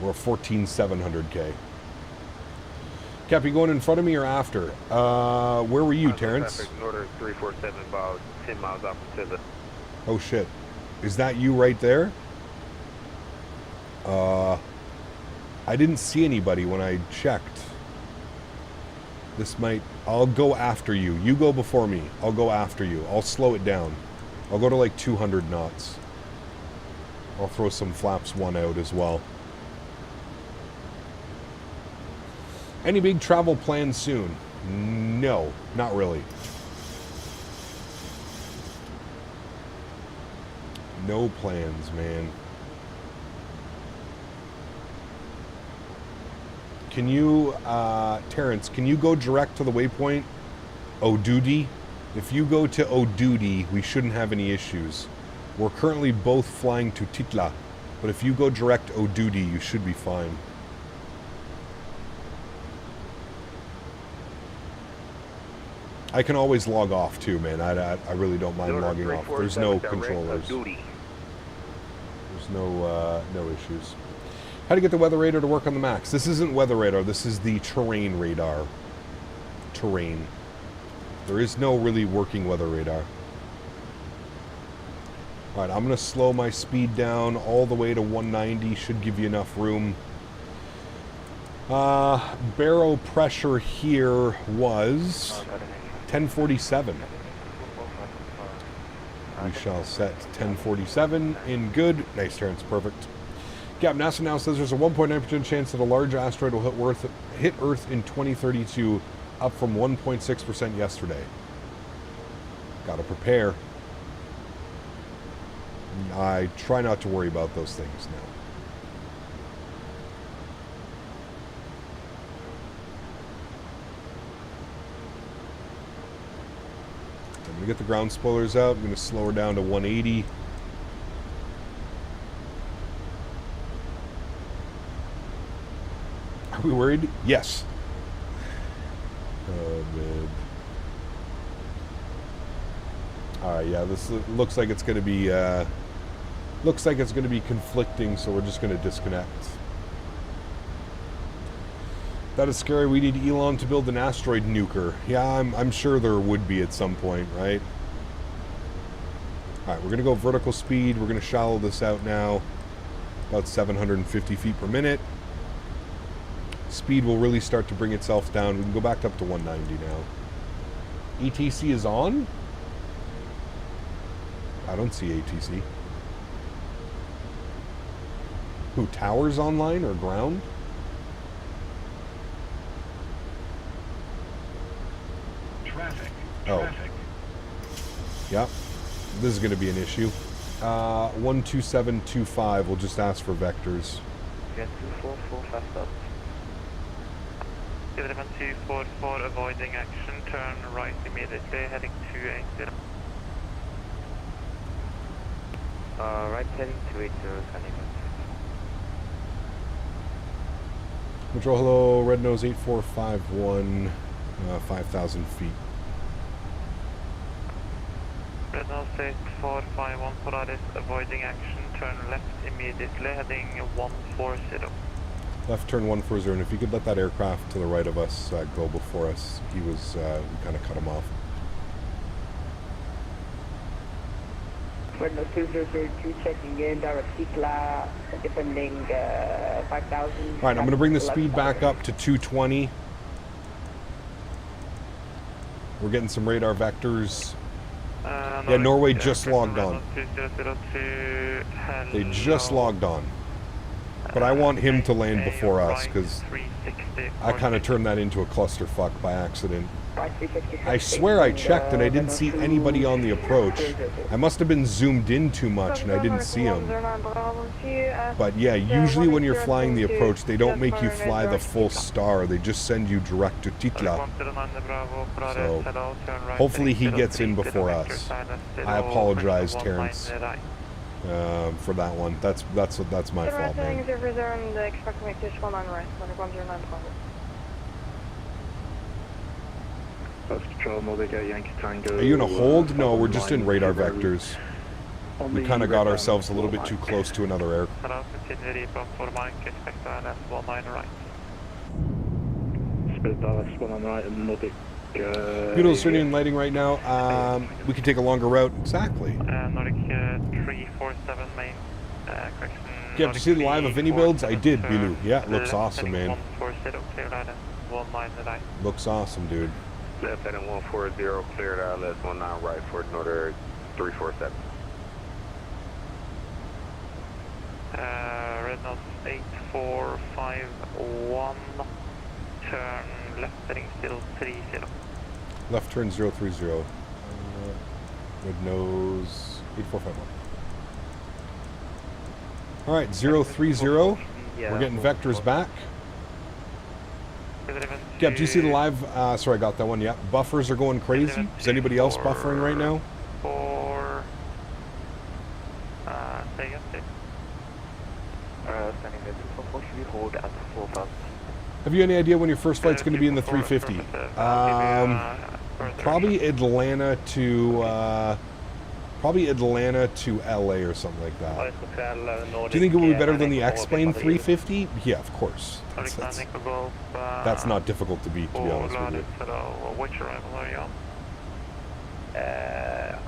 or a 14700K. Cap, you going in front of me or after? Where were you, Terrence? Northern 347, about 10 miles off of Souza. Oh shit. Is that you right there? I didn't see anybody when I checked. This might... I'll go after you. You go before me. I'll go after you. I'll slow it down. I'll go to like 200 knots. I'll throw some flaps 1 out as well. Any big travel plans soon? No, not really. No plans, man. Can you, Terrence, can you go direct to the waypoint? Odudi? If you go to Odudi, we shouldn't have any issues. We're currently both flying to Titla, but if you go direct Odudi, you should be fine. I can always log off too, man. I really don't mind logging off. There's no controllers. There's no issues. How to get the weather radar to work on the MAX? This isn't weather radar. This is the terrain radar. Terrain. There is no really working weather radar. Alright, I'm going to slow my speed down all the way to 190. Should give you enough room. Barrow pressure here was 1047. We shall set 1047 in good. Nice turns, perfect. Cap, NASA now says there's a 1.9% chance that a large asteroid will hit Earth in 2032, up from 1.6% yesterday. Gotta prepare. I try not to worry about those things now. I'm going to get the ground spoilers out. I'm going to slow her down to 180. Are we worried? Yes. Oh, man. Alright, yeah, this looks like it's going to be, conflicting, so we're just going to disconnect. That is scary. We need Elon to build an asteroid nuker. Yeah, I'm sure there would be at some point, right? Alright, we're going to go vertical speed. We're going to shallow this out now. About 750 feet per minute. Speed will really start to bring itself down. We can go back up to 190 now. ETC is on? I don't see ATC. Who, towers online or ground? Traffic. Oh. Traffic. Yep. This is going to be an issue. 12725. We'll just ask for vectors. Get 244 fast up. 244 avoiding action. Turn right immediately, heading 280. Right heading 280, Control, hello, Red Nose 8451, 5,000 feet. Red Nose 8451, Polaris, avoiding action, turn left immediately, heading 140. Left turn 140, and if you could let that aircraft to the right of us go before us. He was, we kind of cut him off. Red Nose 2002, checking in, direct Titla, defending 5,000. Alright, I'm going to bring the speed back up to 220. We're getting some radar vectors. Yeah, Norway just logged on. They just logged on. But I want him to land before us, because I kind of turned that into a clusterfuck by accident. I swear I checked and I didn't see anybody on the approach. I must have been zoomed in too much and I didn't see him. But yeah, usually when you're flying the approach, they don't make you fly the full star. They just send you direct to Titla. So hopefully he gets in before us. I apologize, Terrence, for that one. That's my fault, man. Are you in a hold? No, we're just in radar vectors. We kind of got ourselves a little bit too close to another air. Beautiful Serenian lighting right now. We can take a longer route. Exactly. Nordic 347 main, correction. Yeah, did you see the live of any builds? I did, Bilu. Yeah, it looks awesome, man. Looks awesome, dude. Left heading 140, cleared out, left 19 right for Northern 347. Red nose 8451, turn left heading 030. Left turn 030. Red nose 8451. Alright, 030. We're getting vectors back. Yep, do you see the live? Sorry, I got that one. Yeah, buffers are going crazy. Is anybody else buffering right now? Say again, please. Standing there, 244, should we hold at 4,000? Have you any idea when your first flight's going to be in the 350? Probably Atlanta to LA or something like that. Do you think it will be better than the X-Plane 350? Yeah, of course. That's not difficult to beat, to be honest with you. Which arrival are you on?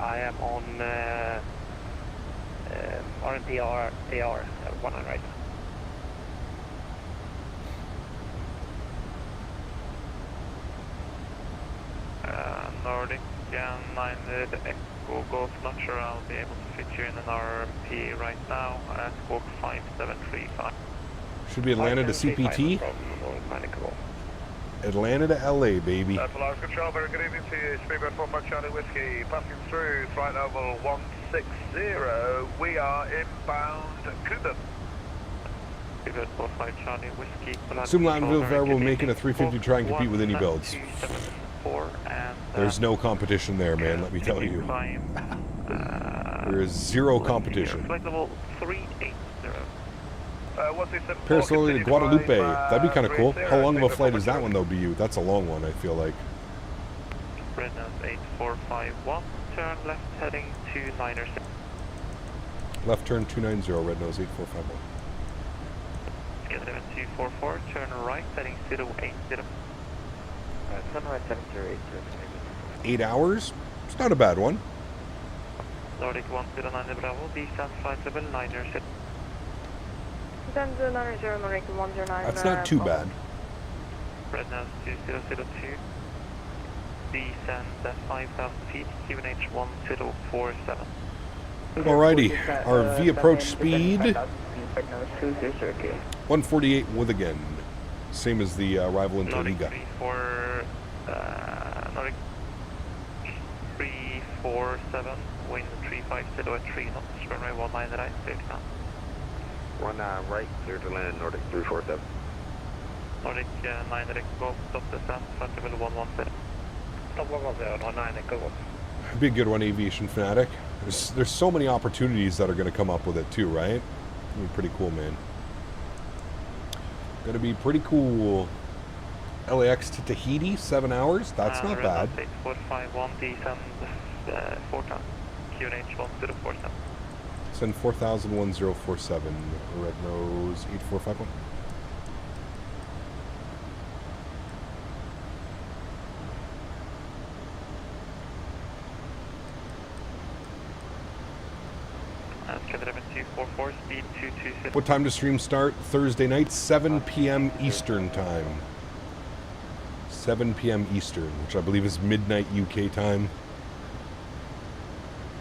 I am on RMP AR 100. Nordic 900 Echo Golf, not sure I'll be able to fit you in an RMP right now at Koch 5735. Should be Atlanta to CPT. Atlanta to LA, baby. Live Control, very good evening to you. Speedbird 4 Charlie Whiskey, passing through flight level 160. We are inbound Cuban. Speedbird 4 Charlie Whiskey. Assume Latinville variable making a 350 try and compete with any builds. There's no competition there, man, let me tell you. There is zero competition. Flight level 380. Parasol to Guadalupe. That'd be kind of cool. How long of a flight is that one, though, BU? That's a long one, I feel like. Red nose 8451. Turn left heading 290. Left turn 290, red nose 8451. Skydiver 244. Turn right heading 080. Turn right 708. 8 hours? It's not a bad one. Nordic 109 Bravo. Descent flight level 906. Descend 90, Nordic 109. That's not too bad. Red nose 2002. Descend at 5,000 feet. QNH 1047. Alrighty, our V approach speed 148 with again. Same as the arrival into Riga. Nordic 347, wind 350 at 3 knots, runway 19 right, 50 knots. 1 right, clear to land, Nordic 347. Nordic 9 Echo, stop descent, flight level 110. Stop 110, 9 Echo. Be a good one, Aviation Fanatic. There's so many opportunities that are going to come up with it too, right? It'll be pretty cool, man. Gonna be pretty cool. LAX to Tahiti, 7 hours. That's not bad. 8451, descend 4,000. QNH 1047. Send 4,000 1047. Red nose 8451. Speed 226. What time does stream start? Thursday night, 7 p.m. Eastern time. 7 p.m. Eastern, which I believe is midnight UK time.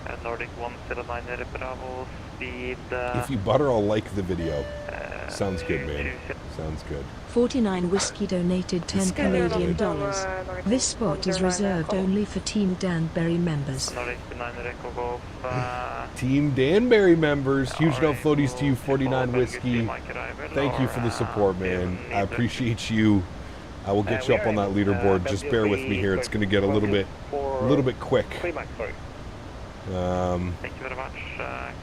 And Nordic 109 Bravo, speed... if you butter, I'll like the video. Sounds good, man. Sounds good. 49 Whiskey donated 10 Canadian dollars. This spot is reserved only for Team Danbury members. Team Danbury members, huge no floaties to you, 49 Whiskey. Thank you for the support, man. I appreciate you. I will get you up on that leaderboard. Just bear with me here. It's going to get a little bit quick. Thank you very much.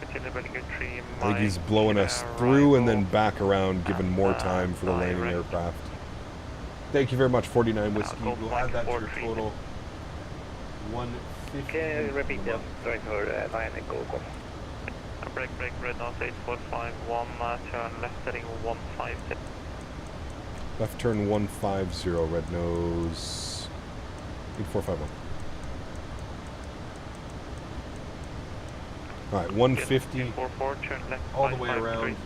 Continue building good tree. I think he's blowing us through and then back around, giving more time for the landing aircraft. Thank you very much, 49 Whiskey. We'll add that to your total. 150. Can you repeat that? Sorry for 9 Echo. Break, red nose 8451, turn left heading 150. Left turn 150, red nose 8451. Alright, 150 all the way around.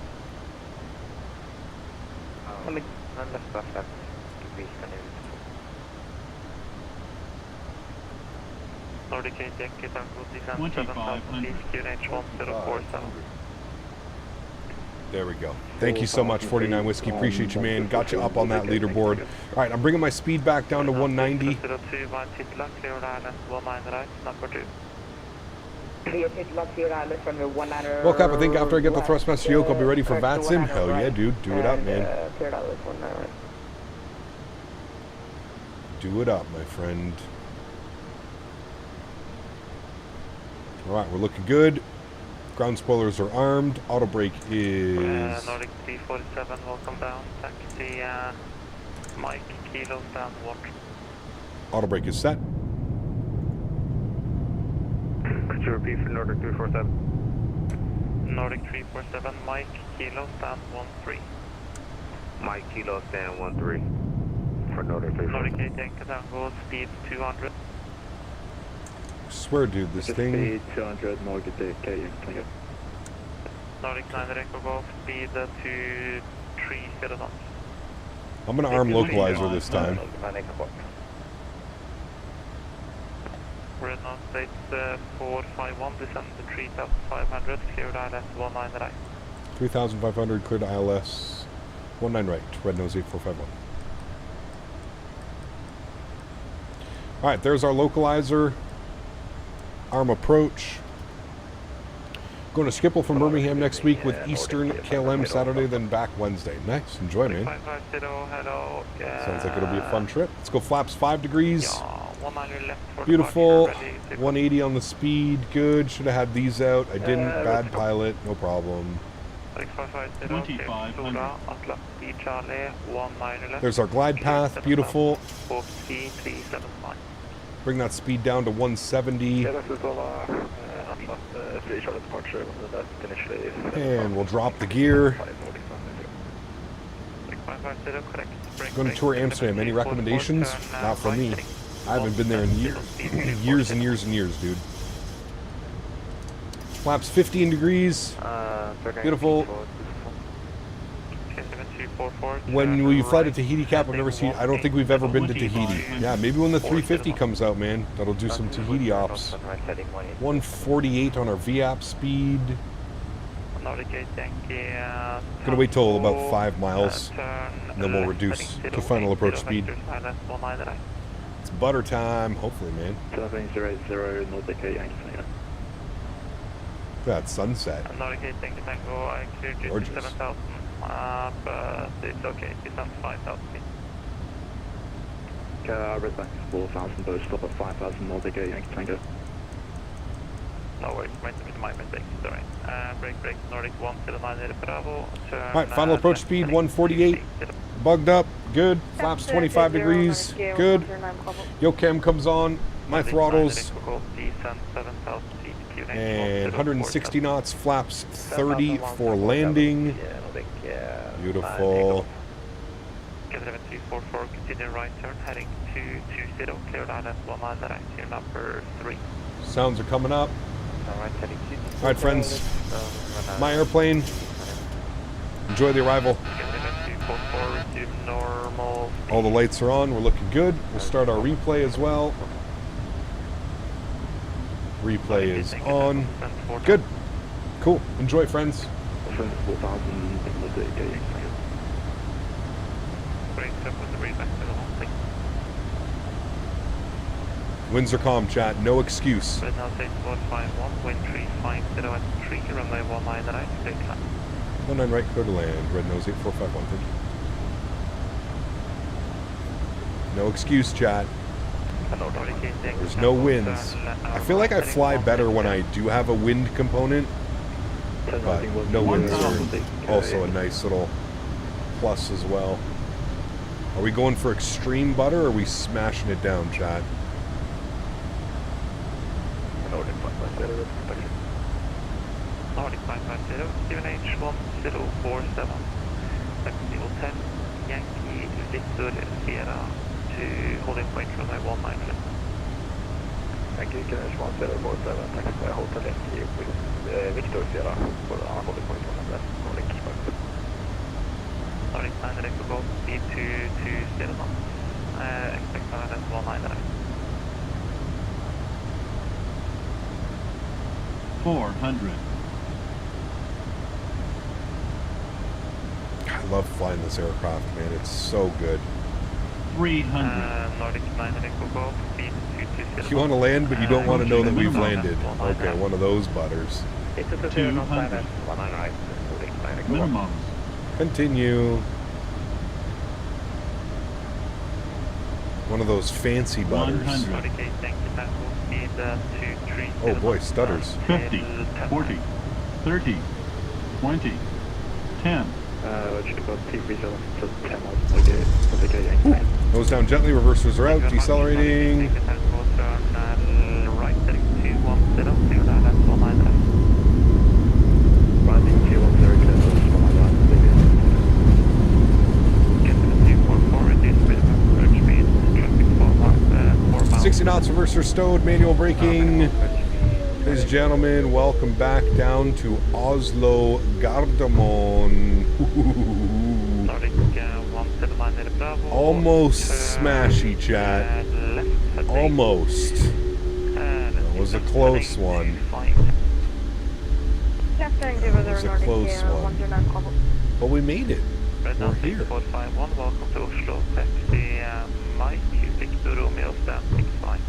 Nordic 8 Yankee Tango, descent 7,000 feet, QNH 1047. There we go. Thank you so much, 49 Whiskey. Appreciate you, man. Got you up on that leaderboard. All right, I'm bringing my speed back down to 190. Well, Cap, I think after I get the Thrustmaster yoke, I'll be ready for VATSIM. Hell yeah, dude. Do it up, man. Do it up, my friend. All right, we're looking good. Ground spoilers are armed. Auto brake is... Nordic 347, welcome down. Taxi, Mike, kilos down, watch. Auto brake is set. Could you repeat for Nordic 347? Nordic 347, Mike, kilos down 13. Mike, kilos down 13. For Nordic 347. Nordic 8 Yankee Tango, speed 200. I swear, dude, this thing... Speed 200, Nordic 8 Yankee Tango. Nordic 9 Echo Golf, speed 230 knots. I'm going to arm localizer this time. Red North States 451, descend to 3500, cleared ILS 19 right. 3500, cleared ILS 19 right, Red Nose 8451. Alright, there's our localizer. Arm approach. Going to Schiphol from Birmingham next week with Eastern KLM Saturday, then back Wednesday. Nice. Enjoy, man. Sounds like it'll be a fun trip. Let's go flaps 5 degrees. Beautiful. 180 on the speed. Good. Should have had these out. I didn't. Bad pilot. No problem. 2550. There's our glide path. Beautiful. Bring that speed down to 170. And we'll drop the gear. Going to tour Amsterdam. Any recommendations? Not from me. I haven't been there in years and years and years, dude. Flaps 15 degrees. Beautiful. When we fly to Tahiti, Cap, I've never seen... I don't think we've ever been to Tahiti. Yeah, maybe when the 350 comes out, man. That'll do some Tahiti ops. 148 on our VAP speed. Gonna wait till about 5 miles, and then we'll reduce to final approach speed. It's butter time, hopefully, man. That sunset. Gorgeous. But it's okay, it's on 5,000 feet. Red Bank 4,000, both stop at 5,000 Nordic 8 Yankee Tango. No worries, my mistake, sorry. Break, Nordic 109 Bravo. Alright, final approach speed 148. Bugged up, good. Flaps 25 degrees, good. Yocam comes on, my throttles. And 160 knots, flaps 30 for landing. Beautiful. Castevens 244, continue right turn, heading 220, cleared ILS 19 right, here number 3. Sounds are coming up. Alright, heading 220. Alright, friends. My airplane. Enjoy the arrival. Castevens 244, resume normal. All the lights are on, we're looking good. We'll start our replay as well. Replay is on. Good. Cool. Enjoy, friends. Winds are calm, chat. No excuse. Red North 8451, wind 350 at 3, runway 19 right, straight line. 19 right, clear to land. Red Nose 8451, thank you. No excuse, chat. There's no winds. I feel like I fly better when I do have a wind component, but no winds are also a nice little plus as well. Are we going for extreme butter, or are we smashing it down, chat? Nordic 550, Steven H1047, taxi 10, Yankee Victor Sierra to holding point runway 19 left. Yankee H1047, taxi Hotel Yankee with Victor Sierra for holding point runway left, Nordic 550. Nordic 9 Echo Golf, speed 220 knots, expect ILS 19 right. 400. love flying this aircraft, man. It's so good. 300. Nordic 9 Echo Golf, speed 220. You want to land, but you don't want to know that we've landed. Okay, one of those butters. 200. Minimum. Continue. One of those fancy butters. 100. Oh boy, stutters. 50, 40, 30, 20, 10. Nose down gently, reversers are out, decelerating. Running 60 knots, reverser stowed, manual braking. Ladies and gentlemen, welcome back down to Oslo Gardermoen. Almost smashy, chat. Almost. That was a close one. That was a close one. But we made it. We're here. Welcome to Oslo. Taxi Mike Victor Romeo stand 65.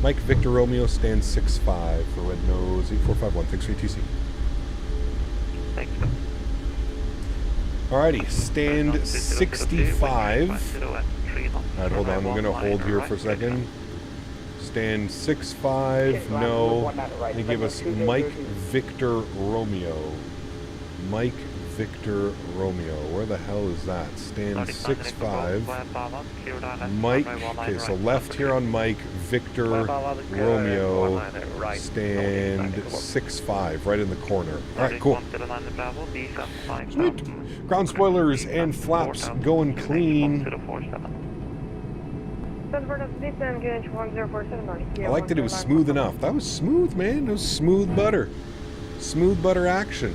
Mike Victor Romeo stand 65 for red nose 8451. Thanks for ATC. Thanks, sir. Alrighty, stand 65. Alright, hold on, I'm going to hold here for a second. Stand 65, no. They give us Mike Victor Romeo. Mike Victor Romeo. Where the hell is that? Stand 65. Mike, okay, so left here on Mike Victor Romeo. Stand 65, right in the corner. Alright, cool. Sweet. Ground spoilers and flaps going clean. I like that it was smooth enough. That was smooth, man. That was smooth butter. Smooth butter action.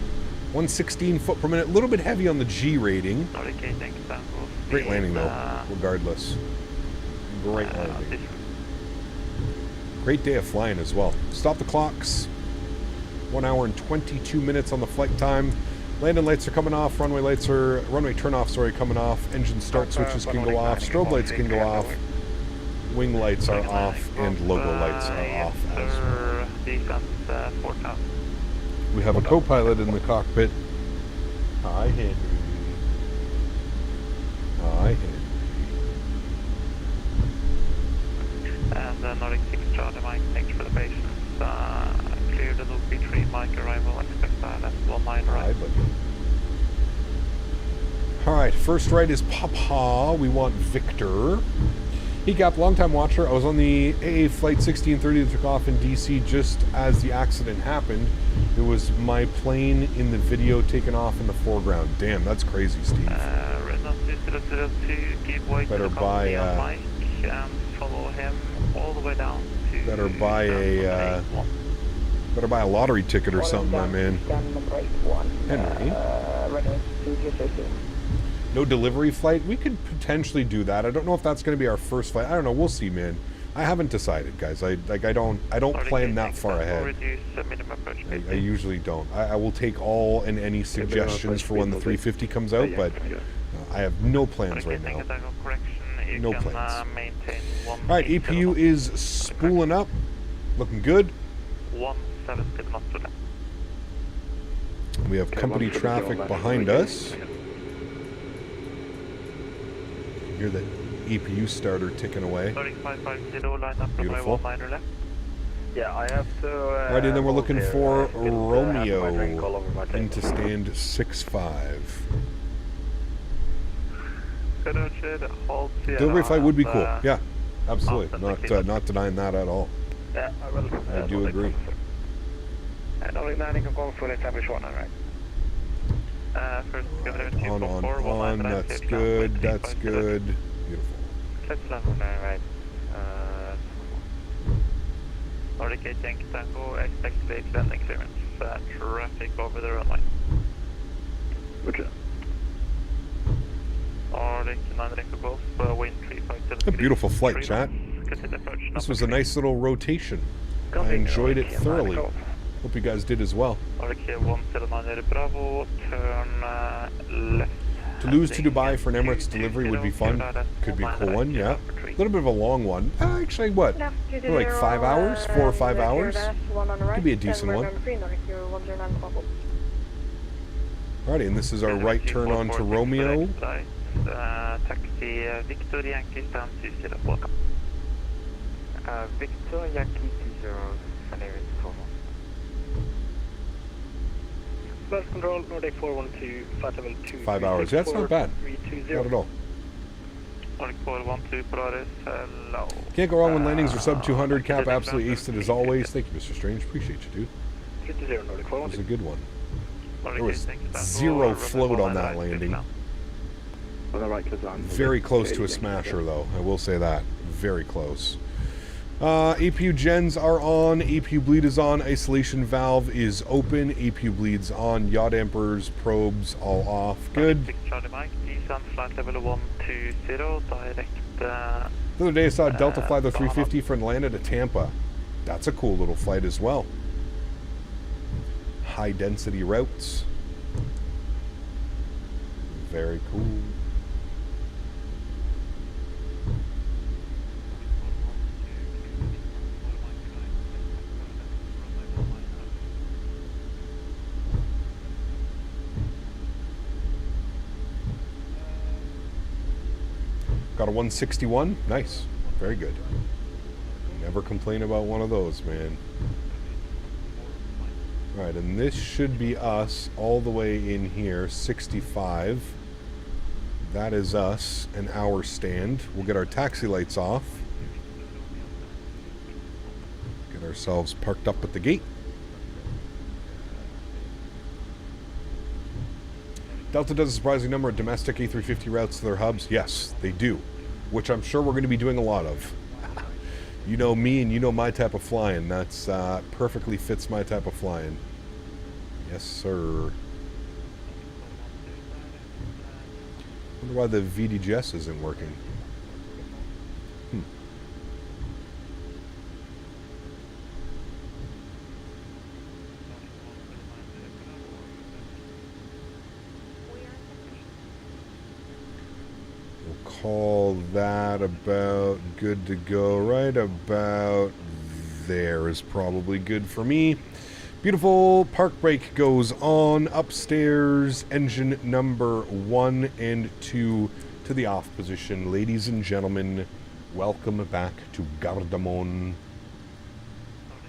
116 foot per minute. A little bit heavy on the G rating. Great landing, though, regardless. Great landing. Great day of flying as well. Stop the clocks. 1 hour and 22 minutes on the flight time. Landing lights are coming off. Runway turn off, coming off. Engine start switches can go off. Strobe lights can go off. Wing lights are off, and logo lights are off as well. We have a co-pilot in the cockpit. Hi, Henry. Hi, Henry. And Nordic 6 Charlie Mike, thanks for the patience. Clear the loop B3, Mike arrival, expect that at 19 right. Hi, buddy. Alright, first right is Papa. We want Victor. Hey Gap, long time watcher. I was on the AA flight 1630 that took off in DC just as the accident happened. It was my plane in the video taken off in the foreground. Damn, that's crazy, Steve. Better buy Mike and follow him all the way down to better buy a lottery ticket or something, my man. Henry. No delivery flight? We could potentially do that. I don't know if that's going to be our first flight. I don't know. We'll see, man. I haven't decided, guys. I don't plan that far ahead. I usually don't. I will take all and any suggestions for when the 350 comes out, but I have no plans right now. No plans. All right, APU is spooling up, looking good. We have company traffic behind us. Hear the EPU starter ticking away. Beautiful. Yeah, I have to. Right, and then we're looking for Romeo into stand 65. Delivery flight would be cool. Yeah, absolutely. Not denying that at all. Yeah, I do agree. Nordic 9 can go fully established 1, right? On, that's good, that's good. Beautiful. Let's land on there, right. Nordic 8 Yankee Tango, expect late landing clearance. Traffic over the runway. Okay. Nordic 9 Echo Golf, wind 350. A beautiful flight, chat. This was a nice little rotation. I enjoyed it thoroughly. Hope you guys did as well. Nordic 179 Bravo, turn left. Toulouse to Dubai for an Emirates delivery would be fun. Could be a cool one, yeah. A little bit of a long one. Actually, what? Like 5 hours? 4 or 5 hours? Could be a decent one. Alrighty, and this is our right turn on to Romeo. Taxi Victor Yankee stand 20, welcome. Victor Yankee 20, Bus control, Nordic 412, flight level 2. 5 hours, yeah, that's not bad. Not at all. Nordic 412, Polaris, hello. Can't go wrong when landings are sub 200. Cap absolutely aced it as always. Thank you, Mr. Strange. Appreciate you, dude. 50 Nordic 412. That was a good one. There was zero float on that landing. Very close to a smasher, though. I will say that. Very close. APU gens are on. APU bleed is on. Isolation valve is open. APU bleed's on. Yaw dampers, probes, all off. Good. Charlie Mike, descent flight level 120, direct. The other day I saw Delta fly the 350 from Atlanta to Tampa. That's a cool little flight as well. High density routes. Very cool. Got a 161. Nice. Very good. Never complain about one of those, man. Alright, and this should be us all the way in here. 65. That is us and our stand. We'll get our taxi lights off. Get ourselves parked up at the gate. Delta does a surprising number of domestic A350 routes to their hubs. Yes, they do. Which I'm sure we're going to be doing a lot of. You know me and you know my type of flying. That's perfectly fits my type of flying. Yes, sir. Wonder why the VDGS isn't working. Call that about good to go. Right about there is probably good for me. Beautiful. Park brake goes on. Upstairs, engine number 1 and 2 to the off position. Ladies and gentlemen, welcome back to Gardamon.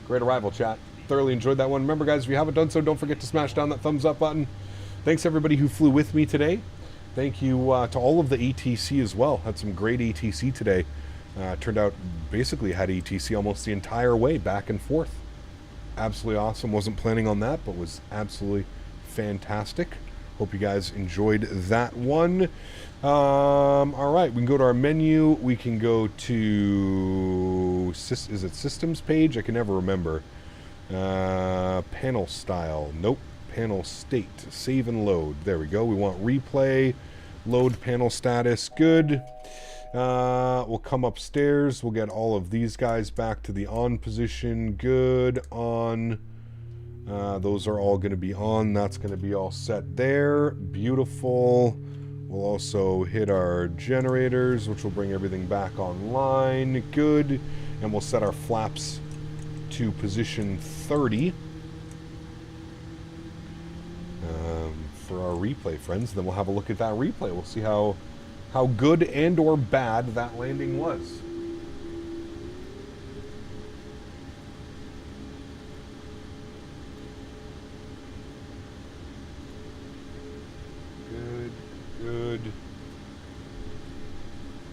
Great arrival, chat. Thoroughly enjoyed that one. Remember, guys, if you haven't done so, don't forget to smash down that thumbs up button. Thanks, everybody who flew with me today. Thank you to all of the ATC as well. Had some great ATC today. Turned out basically had ATC almost the entire way back and forth. Absolutely awesome. Wasn't planning on that, but was absolutely fantastic. Hope you guys enjoyed that one. All right, we can go to our menu. We can go to, is it systems page? I can never remember. Panel style. Nope. Panel state, save and load. There we go. We want replay, load panel status. Good. We'll come upstairs. We'll get all of these guys back to the on position. Good. On. Those are all going to be on. That's going to be all set there. Beautiful. We'll also hit our generators, which will bring everything back online. Good. And we'll set our flaps to position 30. For our replay, friends. Then we'll have a look at that replay. We'll see how good and or bad that landing was.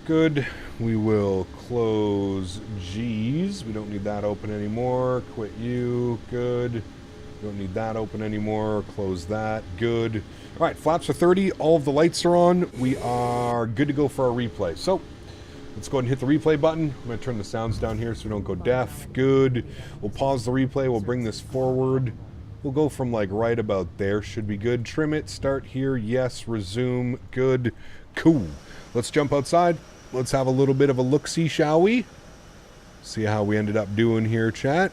Good. We will close G's. We don't need that open anymore. Quit you. Good. Don't need that open anymore. Close that. Good. All right, flaps are 30. All of the lights are on. We are good to go for our replay. So let's go ahead and hit the replay button. I'm going to turn the sounds down here so we don't go deaf. Good. We'll pause the replay. We'll bring this forward. We'll go from like right about there. Should be good. Trim it. Start here. Yes. Resume. Good. Cool. Let's jump outside. Let's have a little bit of a look-see, shall we? See how we ended up doing here, chat.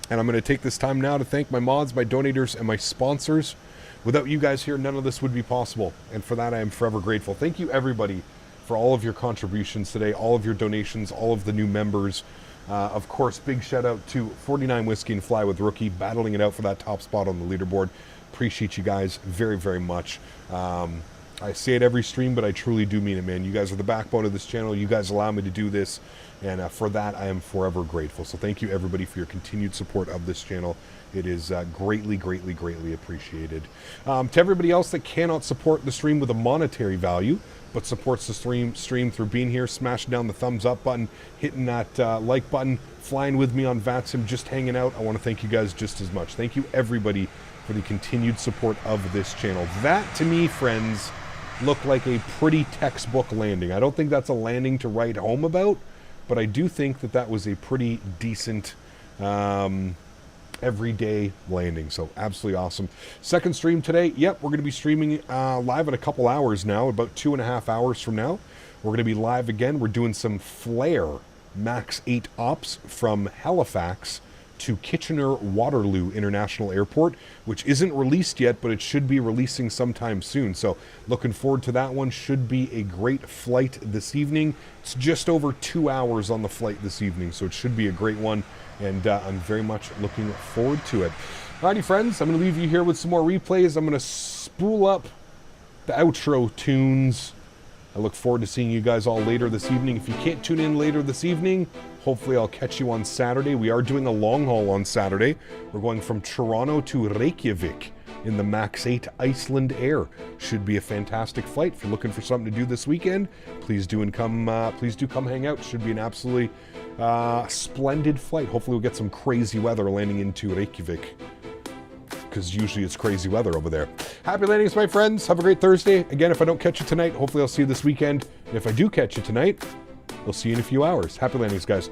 And I'm going to take this time now to thank my mods, my donators, and my sponsors. Without you guys here, none of this would be possible. And for that, I am forever grateful. Thank you, everybody, for all of your contributions today, all of your donations, all of the new members. Of course, big shout out to 49 Whiskey and Fly with Rookie, battling it out for that top spot on the leaderboard. Appreciate you guys very, very much. I say it every stream, but I truly do mean it, man. You guys are the backbone of this channel. You guys allow me to do this. And for that, I am forever grateful. So thank you, everybody, for your continued support of this channel. It is greatly, greatly, greatly appreciated. To everybody else that cannot support the stream with a monetary value, but supports the stream through being here, smashing down the thumbs up button, hitting that like button, flying with me on VATSIM, just hanging out, I want to thank you guys just as much. Thank you, everybody, for the continued support of this channel. That, to me, friends, looked like a pretty textbook landing. I don't think that's a landing to write home about, but I do think that that was a pretty decent everyday landing. So absolutely awesome. Second stream today. Yep, we're going to be streaming live in a couple hours now, about 2.5 hours from now. We're going to be live again. We're doing some Flare MAX8 ops from Halifax to Kitchener-Waterloo International Airport, which isn't released yet, but it should be releasing sometime soon. So looking forward to that one. Should be a great flight this evening. It's just over 2 hours on the flight this evening, so it should be a great one, and I'm very much looking forward to it. Alrighty, friends, I'm going to leave you here with some more replays. I'm going to spool up the outro tunes. I look forward to seeing you guys all later this evening. If you can't tune in later this evening, hopefully I'll catch you on Saturday. We are doing a long haul on Saturday. We're going from Toronto to Reykjavik in the MAX8 Iceland Air. Should be a fantastic flight. If you're looking for something to do this weekend, please do come hang out. Should be an absolutely splendid flight. Hopefully we'll get some crazy weather landing into Reykjavik, because usually it's crazy weather over there. Happy landings, my friends. Have a great Thursday. Again, if I don't catch you tonight, hopefully I'll see you this weekend. And if I do catch you tonight, we'll see you in a few hours. Happy landings, guys.